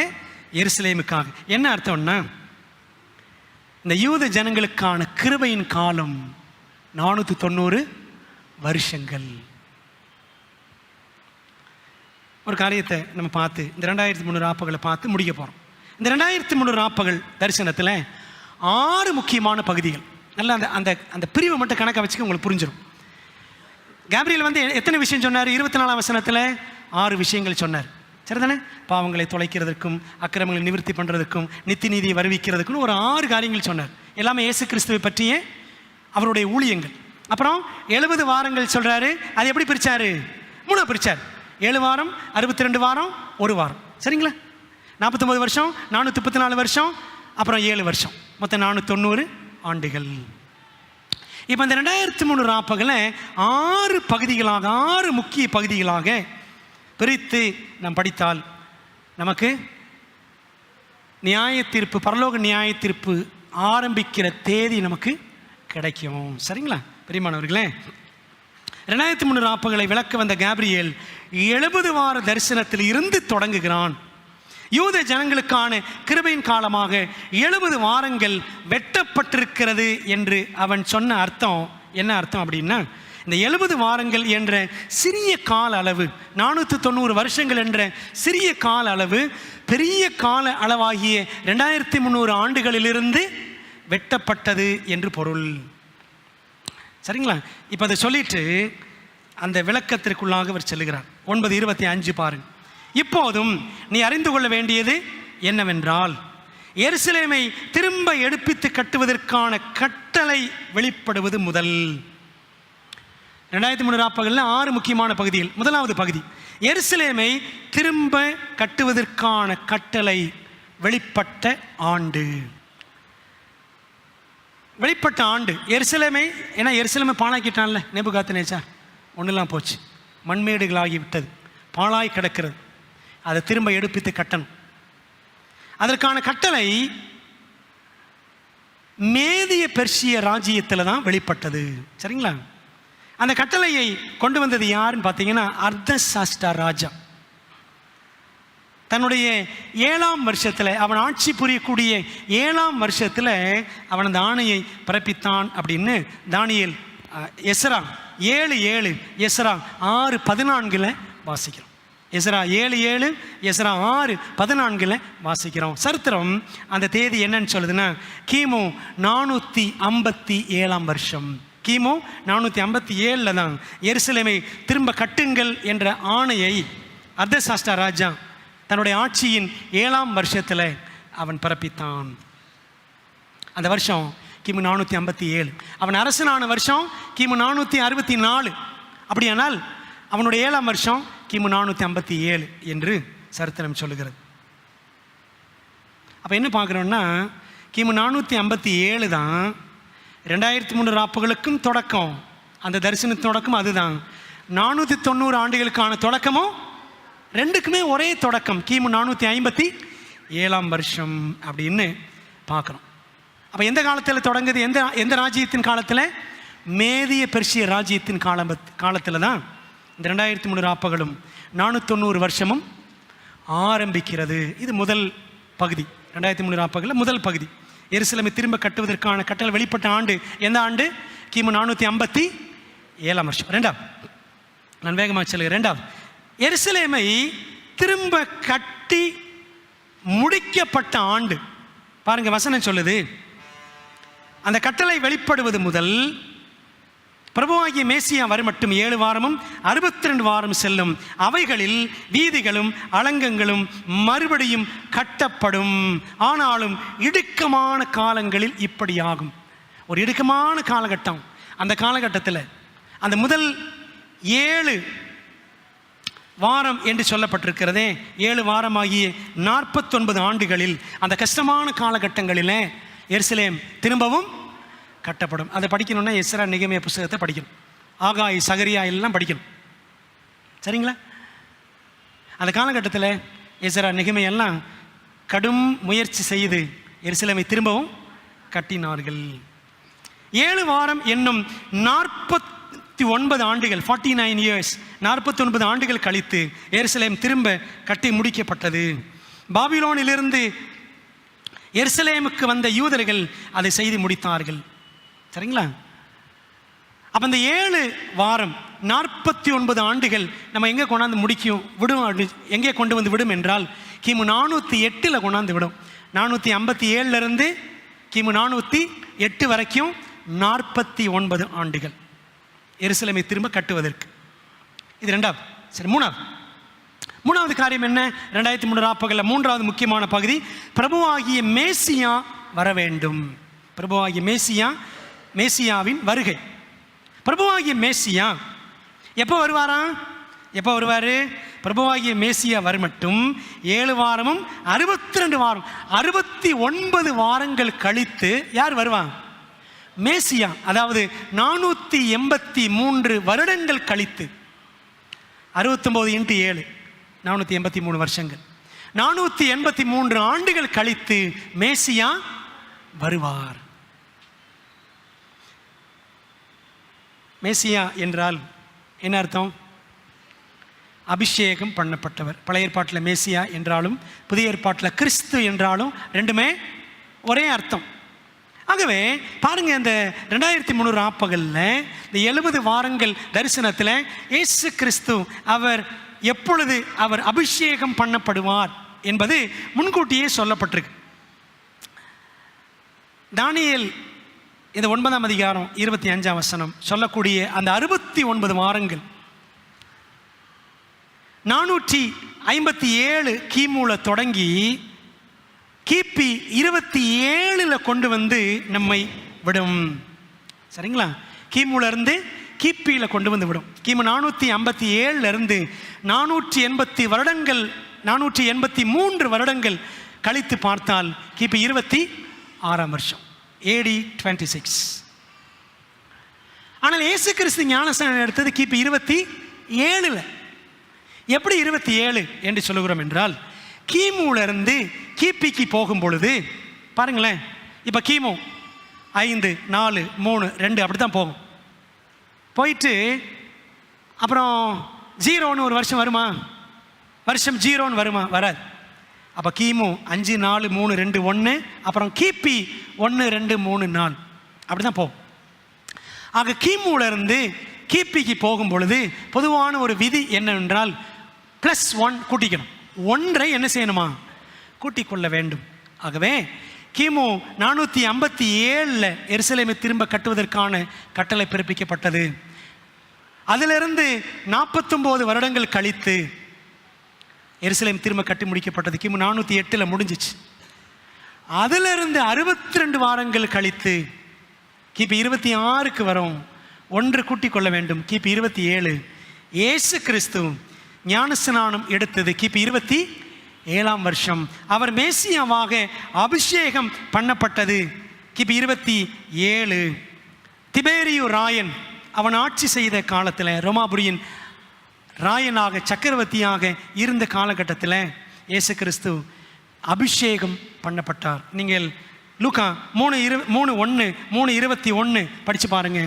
எருசலேமுக்காக. என்ன அர்த்தம்னா, இந்த யூத ஜனங்களுக்கான கிருபையின் காலம் 490 வருஷங்கள். ஒரு காரியத்தை நம்ம பார்த்து இந்த 2300 ஆப்பகளை பார்த்து முடிக்க போகிறோம். இந்த 2300 ஆப்பகள் தரிசனத்தில் 6 முக்கியமான பகுதிகள். நல்லா அந்த அந்த அந்த பிரிவை மட்டும் கணக்கை வச்சுக்க உங்களுக்கு புரிஞ்சிடும். கேப்ரியல் வந்து எத்தனை விஷயம் சொன்னார்? 24ஆம் வசனத்தில் 6 விஷயங்கள் சொன்னார். சரிதானே? பாவங்களை தொலைக்கிறதுக்கும், அக்கிரமங்களை நிவர்த்தி பண்ணுறதுக்கும், நித்திய நீதியை வருவிக்கிறதுக்கும் ஒரு 6 காரியங்கள் சொன்னார். எல்லாமே இயேசு கிறிஸ்துவை பற்றிய அவருடைய ஊழியங்கள். அப்புறம் 70 வாரங்கள் சொல்கிறாரு. அது எப்படி பிரித்தார்? 3ஆ பிரித்தார். 7 வாரம், 62 வாரம், ஒரு வாரம். சரிங்களா? 49 வருஷம், 434 வருஷம், அப்புறம் 7 வருஷம், மொத்தம் 490 ஆண்டுகள். இப்போ இந்த 2300 ஆப்பகளை 6 பகுதிகளாக, 6 முக்கிய பகுதிகளாக பிரித்து நாம் படித்தால் நமக்கு நியாய தீர்ப்பு, பரலோக நியாய தீர்ப்பு ஆரம்பிக்கிற தேதி நமக்கு கிடைக்கும். சரிங்களா பிரியமானவர்களே? 2300 ஆப்பங்களை விளக்க வந்த கேப்ரியல் 70 வார தரிசனத்தில் இருந்து தொடங்குகிறான். யூத ஜனங்களுக்கான கிருபையின் காலமாக 70 வாரங்கள் வெட்டப்பட்டிருக்கிறது என்று அவன் சொன்ன அர்த்தம் என்ன அர்த்தம் அப்படின்னா, இந்த 70 வாரங்கள் என்ற சிறிய கால அளவு, 490 வருஷங்கள் என்ற சிறிய கால அளவு பெரிய கால அளவாகிய 2300 ஆண்டுகளிலிருந்து வெட்டப்பட்டது என்று பொருள். சரிங்களா? இப்போ அதை சொல்லிட்டு அந்த விளக்கத்திற்குள்ளாக அவர் செல்லுகிறார். 9:25 பாருங்க. இப்போதும் நீ அறிந்து கொள்ள வேண்டியது என்னவென்றால், எருசலேமை திரும்ப எடுப்பித்து கட்டுவதற்கான கட்டளை வெளிப்படுவது முதல். 2300 ராப்பகலில் 6 முக்கியமான பகுதிகள். முதலாவது பகுதி, எருசலேமை திரும்ப கட்டுவதற்கான கட்டளை வெளிப்பட்ட ஆண்டு. வெளிப்பட்ட ஆண்டு எருசலேமை, ஏன்னா எருசலேமை பாழாக்கிட்டான்ல நேபுகாத்நேச்சார், ஒன்றெல்லாம் போச்சு, மண்மேடுகளாகி விட்டது, பாழாய் கிடக்கிறது. அதை திரும்ப எடுப்பித்து கட்டணும். அதற்கான கட்டளை மேதிய பெர்சிய ராஜ்யத்தில் தான் வெளிப்பட்டது. சரிங்களா? அந்த கட்டளையை கொண்டு வந்தது யாருன்னு பார்த்தீங்கன்னா அர்தசாஷ்டா ராஜா. தன்னுடைய 7ஆம் வருஷத்தில், அவன் ஆட்சி புரியக்கூடிய 7ஆம் வருஷத்தில் அவன் அந்த ஆணையை பிறப்பித்தான் அப்படின்னு தானியேல் எஸ்ரா 7:7, எஸ்ரா 6:14 வாசிக்கிறோம். எஸ்ரா 7:7, எஸ்ரா 6:14 வாசிக்கிறோம். சரித்திரம் அந்த தேதி என்னன்னு சொல்லுதுன்னா கிமு 457ஆம் வருஷம். கிமு 457 தான் எருசலேமை திரும்ப கட்டுங்கள் என்ற ஆணையை அர்தசாஷ்டா ராஜா தன்னுடைய ஆட்சியின் 7ஆம் வருஷத்தில் அவன் பிறப்பித்தான். அந்த வருஷம் கிமு 457. அவன் அரசனான வருஷம் கிமு 464. அப்படியானால் அவனுடைய 7ஆம் வருஷம் கிமு 457 என்று சரித்திரம் சொல்லுகிறது. அப்போ என்ன பார்க்குறோன்னா, கிமு 457 தான் 2300 ராப்புகளுக்கும் தொடக்கம். அந்த தரிசன தொடக்கம் அதுதான். 490 ஆண்டுகளுக்கான தொடக்கமும் ரெண்டுக்குமே ஒரே தொடக்கம், கிமு 457ஆம் வருஷம் அப்படின்னு பார்க்குறோம். அப்போ எந்த காலத்தில் தொடங்குது? எந்த ராஜ்யத்தின் காலத்தில்? மேதிய பெர்சிய ராஜ்யத்தின் காலத்தில் தான் இந்த 2300 ராப்பகலும் 490 வருஷமும் ஆரம்பிக்கிறது. இது முதல் பகுதி. 2300 ராப்பகலில் முதல் பகுதி. எருசலேமை திரும்ப கட்டுவதற்கான கட்டளை வெளிப்பட்ட ஆண்டு எந்த ஆண்டு? கிமு 457ஆம் வருஷம். ரெண்டாவது, நான் வேகமாக சொல்லுகிறேன். ரெண்டாவது, எருசலேமை திரும்ப கட்டி முடிக்கப்பட்ட ஆண்டு. பாருங்க, வசனம் சொல்லுது, அந்த கட்டளை வெளிப்படுவது முதல் பிரபுவாகிய மேசியா வரை மட்டும் 7 வாரமும் 62 வாரம் செல்லும். அவைகளில் வீதிகளும் அலங்கங்களும் மறுபடியும் கட்டப்படும். ஆனாலும் இடுக்கமான காலங்களில் இப்படியாகும். ஒரு இடுக்கமான காலகட்டம். அந்த காலகட்டத்தில் அந்த முதல் 7 வாரம் என்று சொல்லப்பட்டிருக்கிறதே, 7 வாரமாகிய 49 ஆண்டுகளில் அந்த கஷ்டமான காலகட்டங்களில் எருசலேம் திரும்பவும் கட்டப்படும். அதை படிக்கணும்னா எஸ்ரா நெகேமியா புத்தகத்தை படிக்கணும், ஆகாய் சகரியா எல்லாம் படிக்கணும். சரிங்களா? அந்த காலகட்டத்தில் எஸ்ரா நெகேமியா எல்லாம் கடும் முயற்சி செய்து எருசலேமை திரும்பவும் கட்டினார்கள். 7 வாரம் என்னும் 49 ஆண்டுகள், 49 இயர்ஸ், 49 ஆண்டுகள் கழித்து எருசலேம் திரும்ப கட்டி முடிக்கப்பட்டது. பாபிலோனிலிருந்து எருசலேமுக்கு வந்த யூதர்கள் அதை செய்து முடித்தார்கள். சரிங்களா? அப்போ இந்த 7 வாரம் 49 ஆண்டுகள் நம்ம எங்கே கொண்டாந்து முடிக்கும் விடும்? எங்கே கொண்டு வந்து விடும் என்றால் கிமு 408 கொண்டாந்து விடும். 457 கிமு 408 வரைக்கும் 49 ஆண்டுகள் எருசலேமை திரும்ப கட்டுவதற்கு. இது ரெண்டாவது. சரி, மூணாவது காரியம் என்ன? 2300 ராப்பகலில் மூன்றாவது முக்கியமான பகுதி, பிரபுவாகிய மேசியா வர வேண்டும். பிரபுவாகிய மேசியாவின் வருகை. பிரபுவாகிய மேசியா எப்போ வருவாரா? எப்போ வருவார்? பிரபுவாகிய மேசியா வரும் மட்டும் 7 வாரமும் 62 வாரம், 69 வாரங்கள் கழித்து யார் வருவான்? மேசியா. அதாவது 483 வருடங்கள் கழித்து, 69 × 7 483 வருஷங்கள், 483 ஆண்டுகள் கழித்து மேசியா வருவார். மேசியா என்றால் என்ன அர்த்தம்? அபிஷேகம் பண்ணப்பட்டவர். பழைய ஏற்பாட்டில் மேசியா என்றாலும் புதிய ஏற்பாட்டில் கிறிஸ்து என்றாலும் ரெண்டுமே ஒரே அர்த்தம். ஆகவே பாருங்க, இந்த 2300 ராப்பகலில் இந்த 70 வாரங்கள் தரிசனத்தில் இயேசு கிறிஸ்து அவர் எப்பொழுது அவர் அபிஷேகம் பண்ணப்படுவார் என்பது முன்கூட்டியே சொல்லப்பட்டிருக்கு. தானியேல் இந்த 9ஆம் அதிகாரம் 25ஆம் வசனம் சொல்லக்கூடிய அந்த 69 வாரங்கள் 457 கிமுல தொடங்கி கிபி 27 கொண்டு வந்து நம்மை விடும். சரிங்களா? கிமுல இருந்து கிபியில கொண்டு வந்து விடும். கிமு 457 இருந்து 483 வருடங்கள் கழித்து பார்த்தால் கிபி 26ஆம் வருஷம், AD 26. ஆனால் இயேசு கிறிஸ்து ஞானஸ்நானம் எடுத்தது கிபி 27. எப்படி 27 என்று சொல்லுகிறோம் என்றால், கிமுல இருந்து கிபிக்கு போகும் பொழுது பாருங்களேன், இப்போ கிமு 5 4 3 2 அப்படி தான் போகும். போயிட்டு அப்புறம் 0ன்னு ஒரு வருஷம் வருமா? வருஷம் 0ன்னு வருமா? வராது. அப்போ கிமு 5 4 3 2 1, அப்புறம் கிபி 1 2 3 4 அப்படி தான் போகும். ஆக கிமுல இருந்து கிபிக்கு போகும் பொழுது பொதுவான ஒரு விதி என்னவென்றால், +1 கூட்டிக்கணும். 1 என்ன செய்யணுமா? கூட்டிக் கொள்ள வேண்டும். ஆகவே கிமு 457 எருசலேமை திரும்ப கட்டுவதற்கான கட்டளை பிறப்பிக்கப்பட்டது. அதிலிருந்து 49 வருடங்கள் கழித்து எருசலேம் திரும்ப கட்டி முடிக்கப்பட்டது. கிமு 408 முடிஞ்சிச்சு. அதிலிருந்து 62 வாரங்கள் கழித்து கிபி 26க்கு வரும். 1 கூட்டிக் கொள்ள வேண்டும். கிபி 27 இயேசு கிறிஸ்து ஞானஸ்நானம் எடுத்தது கிபி 27ஆம் வருஷம். அவர் மேசியாவாக அபிஷேகம் பண்ணப்பட்டது கிபி 27. திபேரியு ராயன் அவன் ஆட்சி செய்த காலத்தில், ரோமாபுரியின் ராயனாக சக்கரவர்த்தியாக இருந்த காலகட்டத்தில் இயேசு கிறிஸ்து அபிஷேகம் பண்ணப்பட்டார். நீங்கள் லூக்கா 3:1 3:21 படித்து பாருங்க.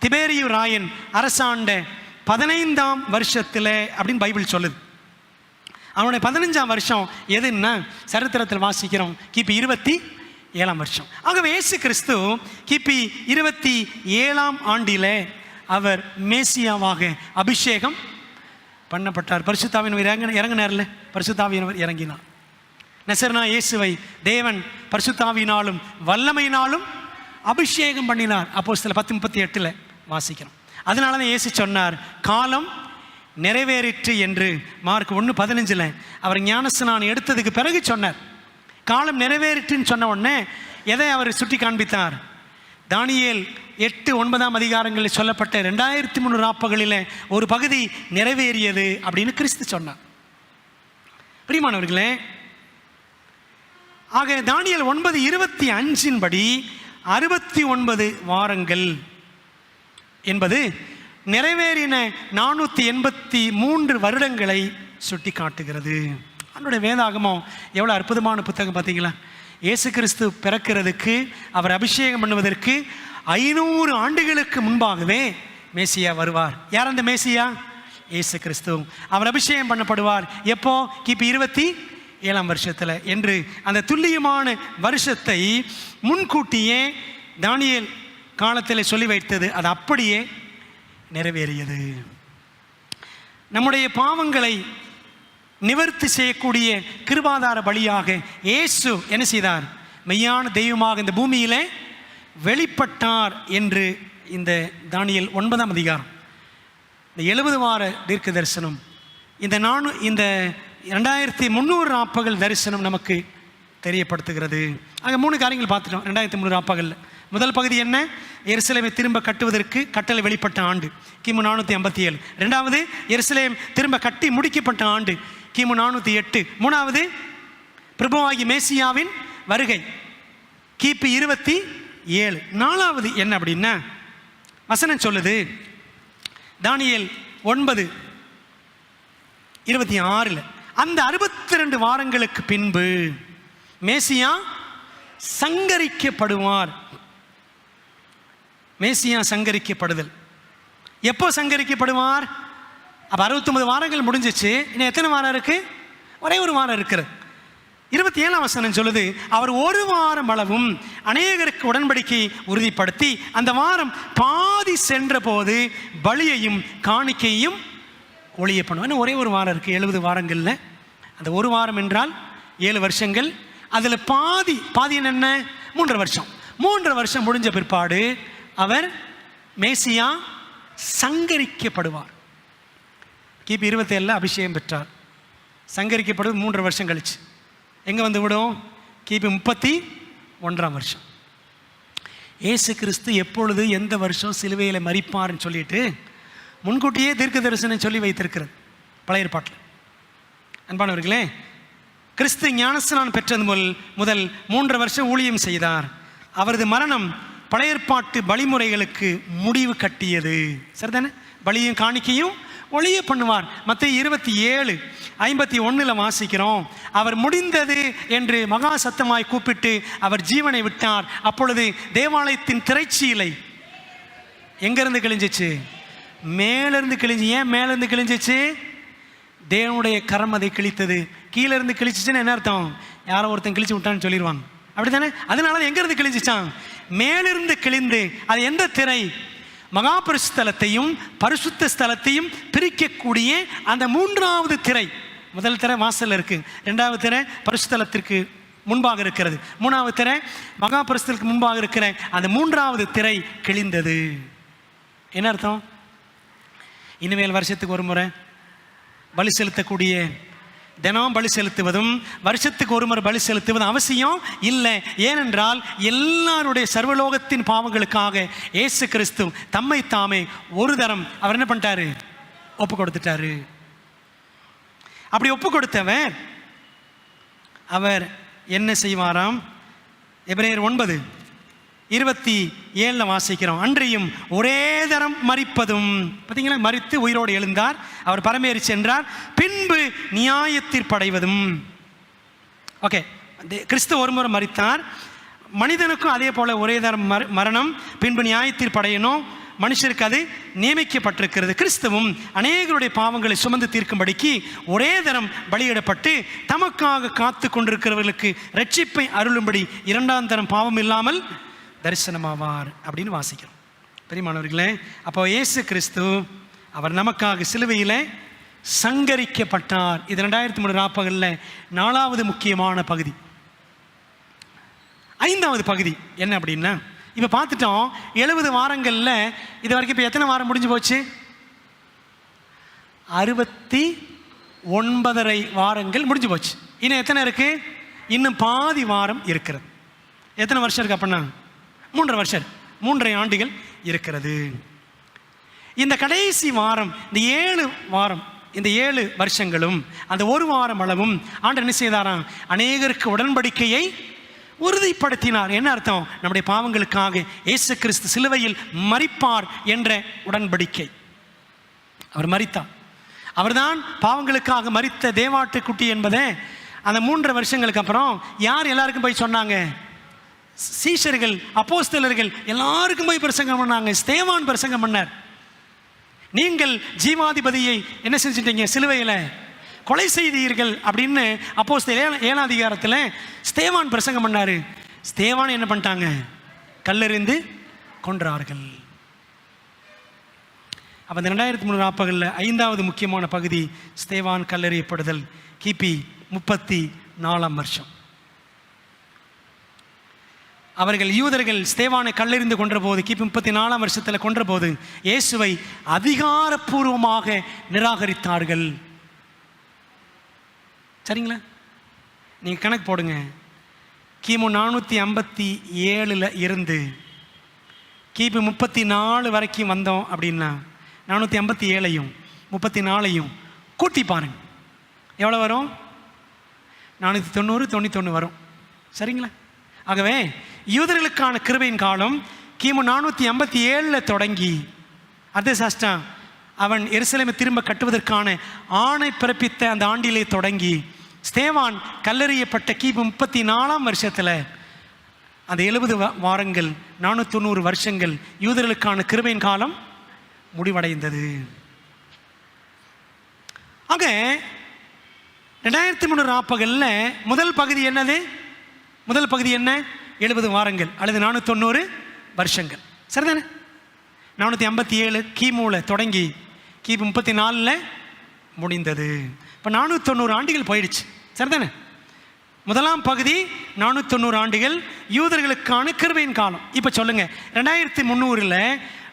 திபேரியு ராயன் அரசாண்ட 15ஆம் வருஷத்தில் அப்படின்னு பைபிள் சொல்லுது. அவனுடைய 15ஆம் வருஷம் எதுன்னா சரித்திரத்தில் வாசிக்கிறோம் கிபி 27ஆம் வருஷம். ஆகவே இயேசு கிறிஸ்து கிபி 27ஆம் ஆண்டிலே அவர் மேசியாவாக அபிஷேகம் பண்ணப்பட்டார். பரிசுத்தாவியவர் இறங்கினார்ல, பரிசுத்தாவியவர் இறங்கினார். நசரேனா இயேசுவை தேவன் பரிசுத்தாவியினாலும் வல்லமையினாலும் அபிஷேகம் பண்ணினார். அப்போஸ்தலர் 10:38 வாசிக்கிறோம். அதனால தான் இயேசு சொன்னார், காலம் நிறைவேறிற்று என்று. மார்க் 1:15 அவர் ஞானஸ்நானம் எடுத்ததுக்கு பிறகு சொன்னார். காலம் நிறைவேறிற்றுன்னு சொன்ன உடனே எதை அவர் சுட்டி காண்பித்தார்? தானியேல் 8-9ஆம் அதிகாரங்களில் சொல்லப்பட்ட 2300 ராப்பகலில் ஒரு பகுதி நிறைவேறியது அப்படின்னு கிறிஸ்து சொன்னார். பிரியமானவர்களே, ஆக தானியேல் 9:25 படி 69 வாரங்கள் என்பது நிறைவேறின 483 வருடங்களை சுட்டி காட்டுகிறது. அவனுடைய வேதாகமம் எவ்வளோ அற்புதமான புத்தகம் பார்த்தீங்களா? இயேசு கிறிஸ்து பிறக்கிறதுக்கு, அவர் அபிஷேகம் பண்ணுவதற்கு 500 ஆண்டுகளுக்கு முன்பாகவே மேசியா வருவார். யார் அந்த மேசியா? இயேசு கிறிஸ்து. அவர் அபிஷேகம் பண்ணப்படுவார் எப்போ? கிபி 27ஆம் வருஷத்தில் என்று அந்த துல்லியமான வருஷத்தை முன்கூட்டியே தானியேல் காலத்தில் சொல்லி வைத்தது அது அப்படியே நிறைவேறியது. நம்முடைய பாவங்களை நிவர்த்தி செய்யக்கூடிய கிருபாதார பலியாக இயேசு என்ன செய்தார்? மெய்யான தெய்வமாக இந்த பூமியிலே வெளிப்பட்டார் என்று இந்த தானியேல் 9ஆம் அதிகாரம், இந்த 70 வார தீர்க்க தரிசனம், இந்த 2300 ராப்பகல் தரிசனம் நமக்கு தெரியப்படுத்துகிறது. ஆக 3 காரியங்கள் பார்த்துட்டோம் 2300 ராப்பகலில். முதல் பகுதி என்ன? எருசலேமை திரும்ப கட்டுவதற்கு கட்டளை வெளிப்பட்ட ஆண்டு கிமு 457. ரெண்டாவது, எருசலேம் திரும்ப கட்டி முடிக்கப்பட்ட ஆண்டு கிமு 408. மூணாவது, பிரபுவாகி மேசியாவின் வருகை கிபி 27. நாலாவது என்ன அப்படின்னா, வசனம் சொல்லுது தானியேல் 9:26 அந்த 62 வாரங்களுக்கு பின்பு மேசியா சங்கரிக்கப்படுவார். மேசியா சங்கரிக்கப்படுதல் எப்போ சங்கரிக்கப்படுவார்? அப்போ 69 வாரங்கள் முடிஞ்சிச்சு. இன்னும் எத்தனை வாரம் இருக்கு? ஒரே ஒரு வாரம் இருக்கிறது. 27ஆம் வசனம் சொல்லுது, அவர் ஒரு வாரம் அளவும் அநேகருக்கு உடன்படிக்கை உறுதிப்படுத்தி அந்த வாரம் பாதி சென்ற போது பலியையும் காணிக்கையும் ஒழிய பண்ணுவார். ஒரே ஒரு வாரம் இருக்குது 70 வாரங்களில். அந்த ஒரு வாரம் என்றால் 7 வருஷங்கள். அதில் பாதி என்ன 3 வருஷம். 3 வருஷம் முடிஞ்ச பிற்பாடு அவர் மேசியா சங்கரிக்கப்படுவார். கிபி 27 அபிஷேகம் பெற்றார். சங்கரிக்கப்படுவது 3 வருஷம் கழிச்சு எங்கே வந்து விடும்? கிபி 31ஆம் வருஷம். இயேசு கிறிஸ்து எப்பொழுது எந்த வருஷம் சிலுவையில் மரிப்பார்னு சொல்லிட்டு முன்கூட்டியே தீர்க்க தரிசனம் சொல்லி வைத்திருக்கிறது பழைய ஏற்பாட்டில். அன்பானவர்களே, கிறிஸ்து ஞானஸ்நானம் பெற்றது முதல் 3 வருஷம் ஊழியம் செய்தார். அவரது மரணம் பழைய ஏற்பாட்டு வழிமுறைகளுக்கு முடிவு கட்டியது. சரிதானே? பலியும் காணிக்கையும் ஒழிய பண்ணுவார். மத்தேயு 27:51 வாசிக்கிறோம், அவர் முடிந்தது என்று மகா சத்தமாய் கூப்பிட்டு அவர் ஜீவனை விட்டார். அப்பொழுது தேவாலயத்தின் திரைச்சீலை எங்கிருந்து கிழிஞ்சிச்சு? மேலிருந்து கிழிஞ்சு. ஏன் மேலிருந்து கிழிஞ்சிச்சு? தேவனுடைய கரம் அதை கிழித்தது. கீழே இருந்து கிழிச்சிச்சுன்னு என்ன அர்த்தம்? யாரோ ஒருத்தன் கிழிச்சு விட்டான்னு சொல்லிடுவாங்க, அப்படித்தானே? அதனால எங்கிருந்து கிழிஞ்சிச்சான்? மேலிருந்து கிழிந்து. அது எந்த திரை? மகா பரிசுத்தலத்தையும் பரிசுத்த ஸ்தலத்தையும் பிரிக்கக்கூடிய அந்த 3வது திரை. முதல் திரை வாசல்ல இருக்கு, 2வது திரை பரிசுத்தலத்திற்கு முன்பாக இருக்கிறது, 3வது திரை மகா பரிசுத்தலுக்கு முன்பாக இருக்கிற அந்த 3வது திரை கிழிந்தது. என்ன அர்த்தம்? இனிமேல் வருஷத்துக்கு ஒரு முறை பலி செலுத்தக்கூடிய, தினம் பலி செலுத்துவதும் வருஷத்துக்கு ஒரு முறை பலி செலுத்துவதும் அவசியம் இல்லை. ஏனென்றால் எல்லாருடைய சர்வலோகத்தின் பாவங்களுக்காக இயேசு கிறிஸ்து தம்மை தாமே ஒரு தரம் அவர் என்ன பண்ணிட்டாரு? ஒப்பு கொடுத்துட்டாரு. அப்படி ஒப்பு கொடுத்தவர் அவர் என்ன செய்வாராம்? எபிரேயர் 9:27 வாசிக்கிறோம், அன்றியும் ஒரே தரம் மரிப்பதும். பார்த்தீங்களா? மரித்து உயிரோடு எழுந்தார், அவர் பரமேறி சென்றார், பின்பு நியாயத்தீர்ப்படைவதும். ஓகே, கிறிஸ்து ஒரு முறை மரித்தார், மனிதனுக்கும் அதே போல ஒரே தரம் மரணம், பின்பு நியாயத்தீர்ப்படையணும். மனுஷருக்கு அது நியமிக்கப்பட்டிருக்கிறது. கிறிஸ்துவும் அநேகருடைய பாவங்களை சுமந்து தீர்க்கும்படிக்கு ஒரே தரம் பலியிடப்பட்டு தமக்காக காத்து கொண்டிருக்கிறவர்களுக்கு ரட்சிப்பை அருளும்படி 2ஆம் தரம் பாவம் இல்லாமல் தரிசனமாவார் அப்படின்னு வாசிக்கிறோம். பெரியமானவர்களே, அப்போ இயேசு கிறிஸ்து அவர் நமக்காக சிலுவையில் சங்கரிக்கப்பட்டார். இது 2300 ராப்பகலில் 4வது முக்கியமான பகுதி. 5வது பகுதி என்ன அப்படின்னா, இப்போ பார்த்துட்டோம் 70 வாரங்களில் இது வரைக்கும் இப்போ எத்தனை வாரம் முடிஞ்சு போச்சு? 69.5 வாரங்கள் முடிஞ்சு போச்சு. இன்னும் எத்தனை இருக்கு? இன்னும் பாதி வாரம் இருக்கிறது. எத்தனை வருஷம் இருக்கு அப்படின்னா? 3 வருஷம், 3.5 ஆண்டுகள் இருக்கிறது. இந்த கடைசி வாரம், இந்த 7 வாரம், இந்த 7 வருஷங்களும் அந்த ஒரு வாரம் அளவும் ஆண்டவர் என்ன செய்தாராம்? அநேகருக்கு உடன்படிக்கையை உறுதிப்படுத்தினார். என்ன அர்த்தம்? நம்முடைய பாவங்களுக்காக இயேசு கிறிஸ்து சிலுவையில் மரிப்பார் என்ற உடன்படிக்கை. அவர் மரித்தார். அவர்தான் பாவங்களுக்காக மரித்த தேவாட்டுக்குட்டி என்பதை அந்த 3 வருஷங்களுக்கு அப்புறம் யார் எல்லாருக்கும் போய் சொன்னாங்க? சீஷர்கள், அப்போஸ்தலர்கள் எல்லாருக்கும் போய் பிரசங்கம் பண்ணாங்க. ஸ்தேவான் பிரசங்கம் பண்ணார். நீங்கள் ஜீவாதிபதியை என்ன செஞ்சிட்டீங்க? சிலுவையில் கொலை செய்தீர்கள் அப்படின்னு அப்போஸ்தலர் 7ஆம் அதிகாரத்தில் ஸ்தேவான் பிரசங்கம் பண்ணாரு. ஸ்தேவான் என்ன பண்ணிட்டாங்க? கல்லெறிந்து கொன்றார்கள். அப்போ இந்த 2300 ராப்பகலில் 5வது முக்கியமான பகுதி ஸ்தேவான் கல்லெறியப்படுதல். கிபி 34ஆம் வருஷம். அவர்கள் யூதர்கள் ஸ்தேவானை கல்லெறிந்து கொன்ற போது, கிபி 34ஆம் வருஷத்தில் கொன்ற போது இயேசுவை அதிகாரப்பூர்வமாக நிராகரித்தார்கள். சரிங்களா? நீங்கள் கணக்கு போடுங்க. கிமு 457 இருந்து கிபி 34 வரைக்கும் வந்தோம் அப்படின்னா 457ஐயும் 34ஐயும் கூட்டி பாருங்க, எவ்வளோ வரும்? 490, 91 வரும். சரிங்களா? ஆகவே யூதர்களுக்கான கிருபையின் காலம் கிமு 457 தொடங்கி அர்தசாஷ்டா அவன் எருசலேமை திரும்ப கட்டுவதற்கான ஆணை பிறப்பித்த அந்த ஆண்டிலே தொடங்கி ஸ்தேவான் கல்லெறியப்பட்ட கிபி 34ஆம் வருஷத்தில் அந்த 70 வாரங்கள் 490 வருஷங்கள் யூதர்களுக்கான கிருபையின் காலம் முடிவடைந்தது. ஆக 2300 ராப்பகலில் முதல் பகுதி என்னது? முதல் பகுதி என்ன? 70 வாரங்கள் அல்லது 490 வருஷங்கள். சரிதானே? 457 கிமுல தொடங்கி கிபி 34 முடிந்தது. இப்போ 490 ஆண்டுகள் போயிடுச்சு. சரிதானே? முதலாம் பகுதி 490 ஆண்டுகள் யூதர்களுக்கான கிருபையின் காலம். இப்போ சொல்லுங்க, 2300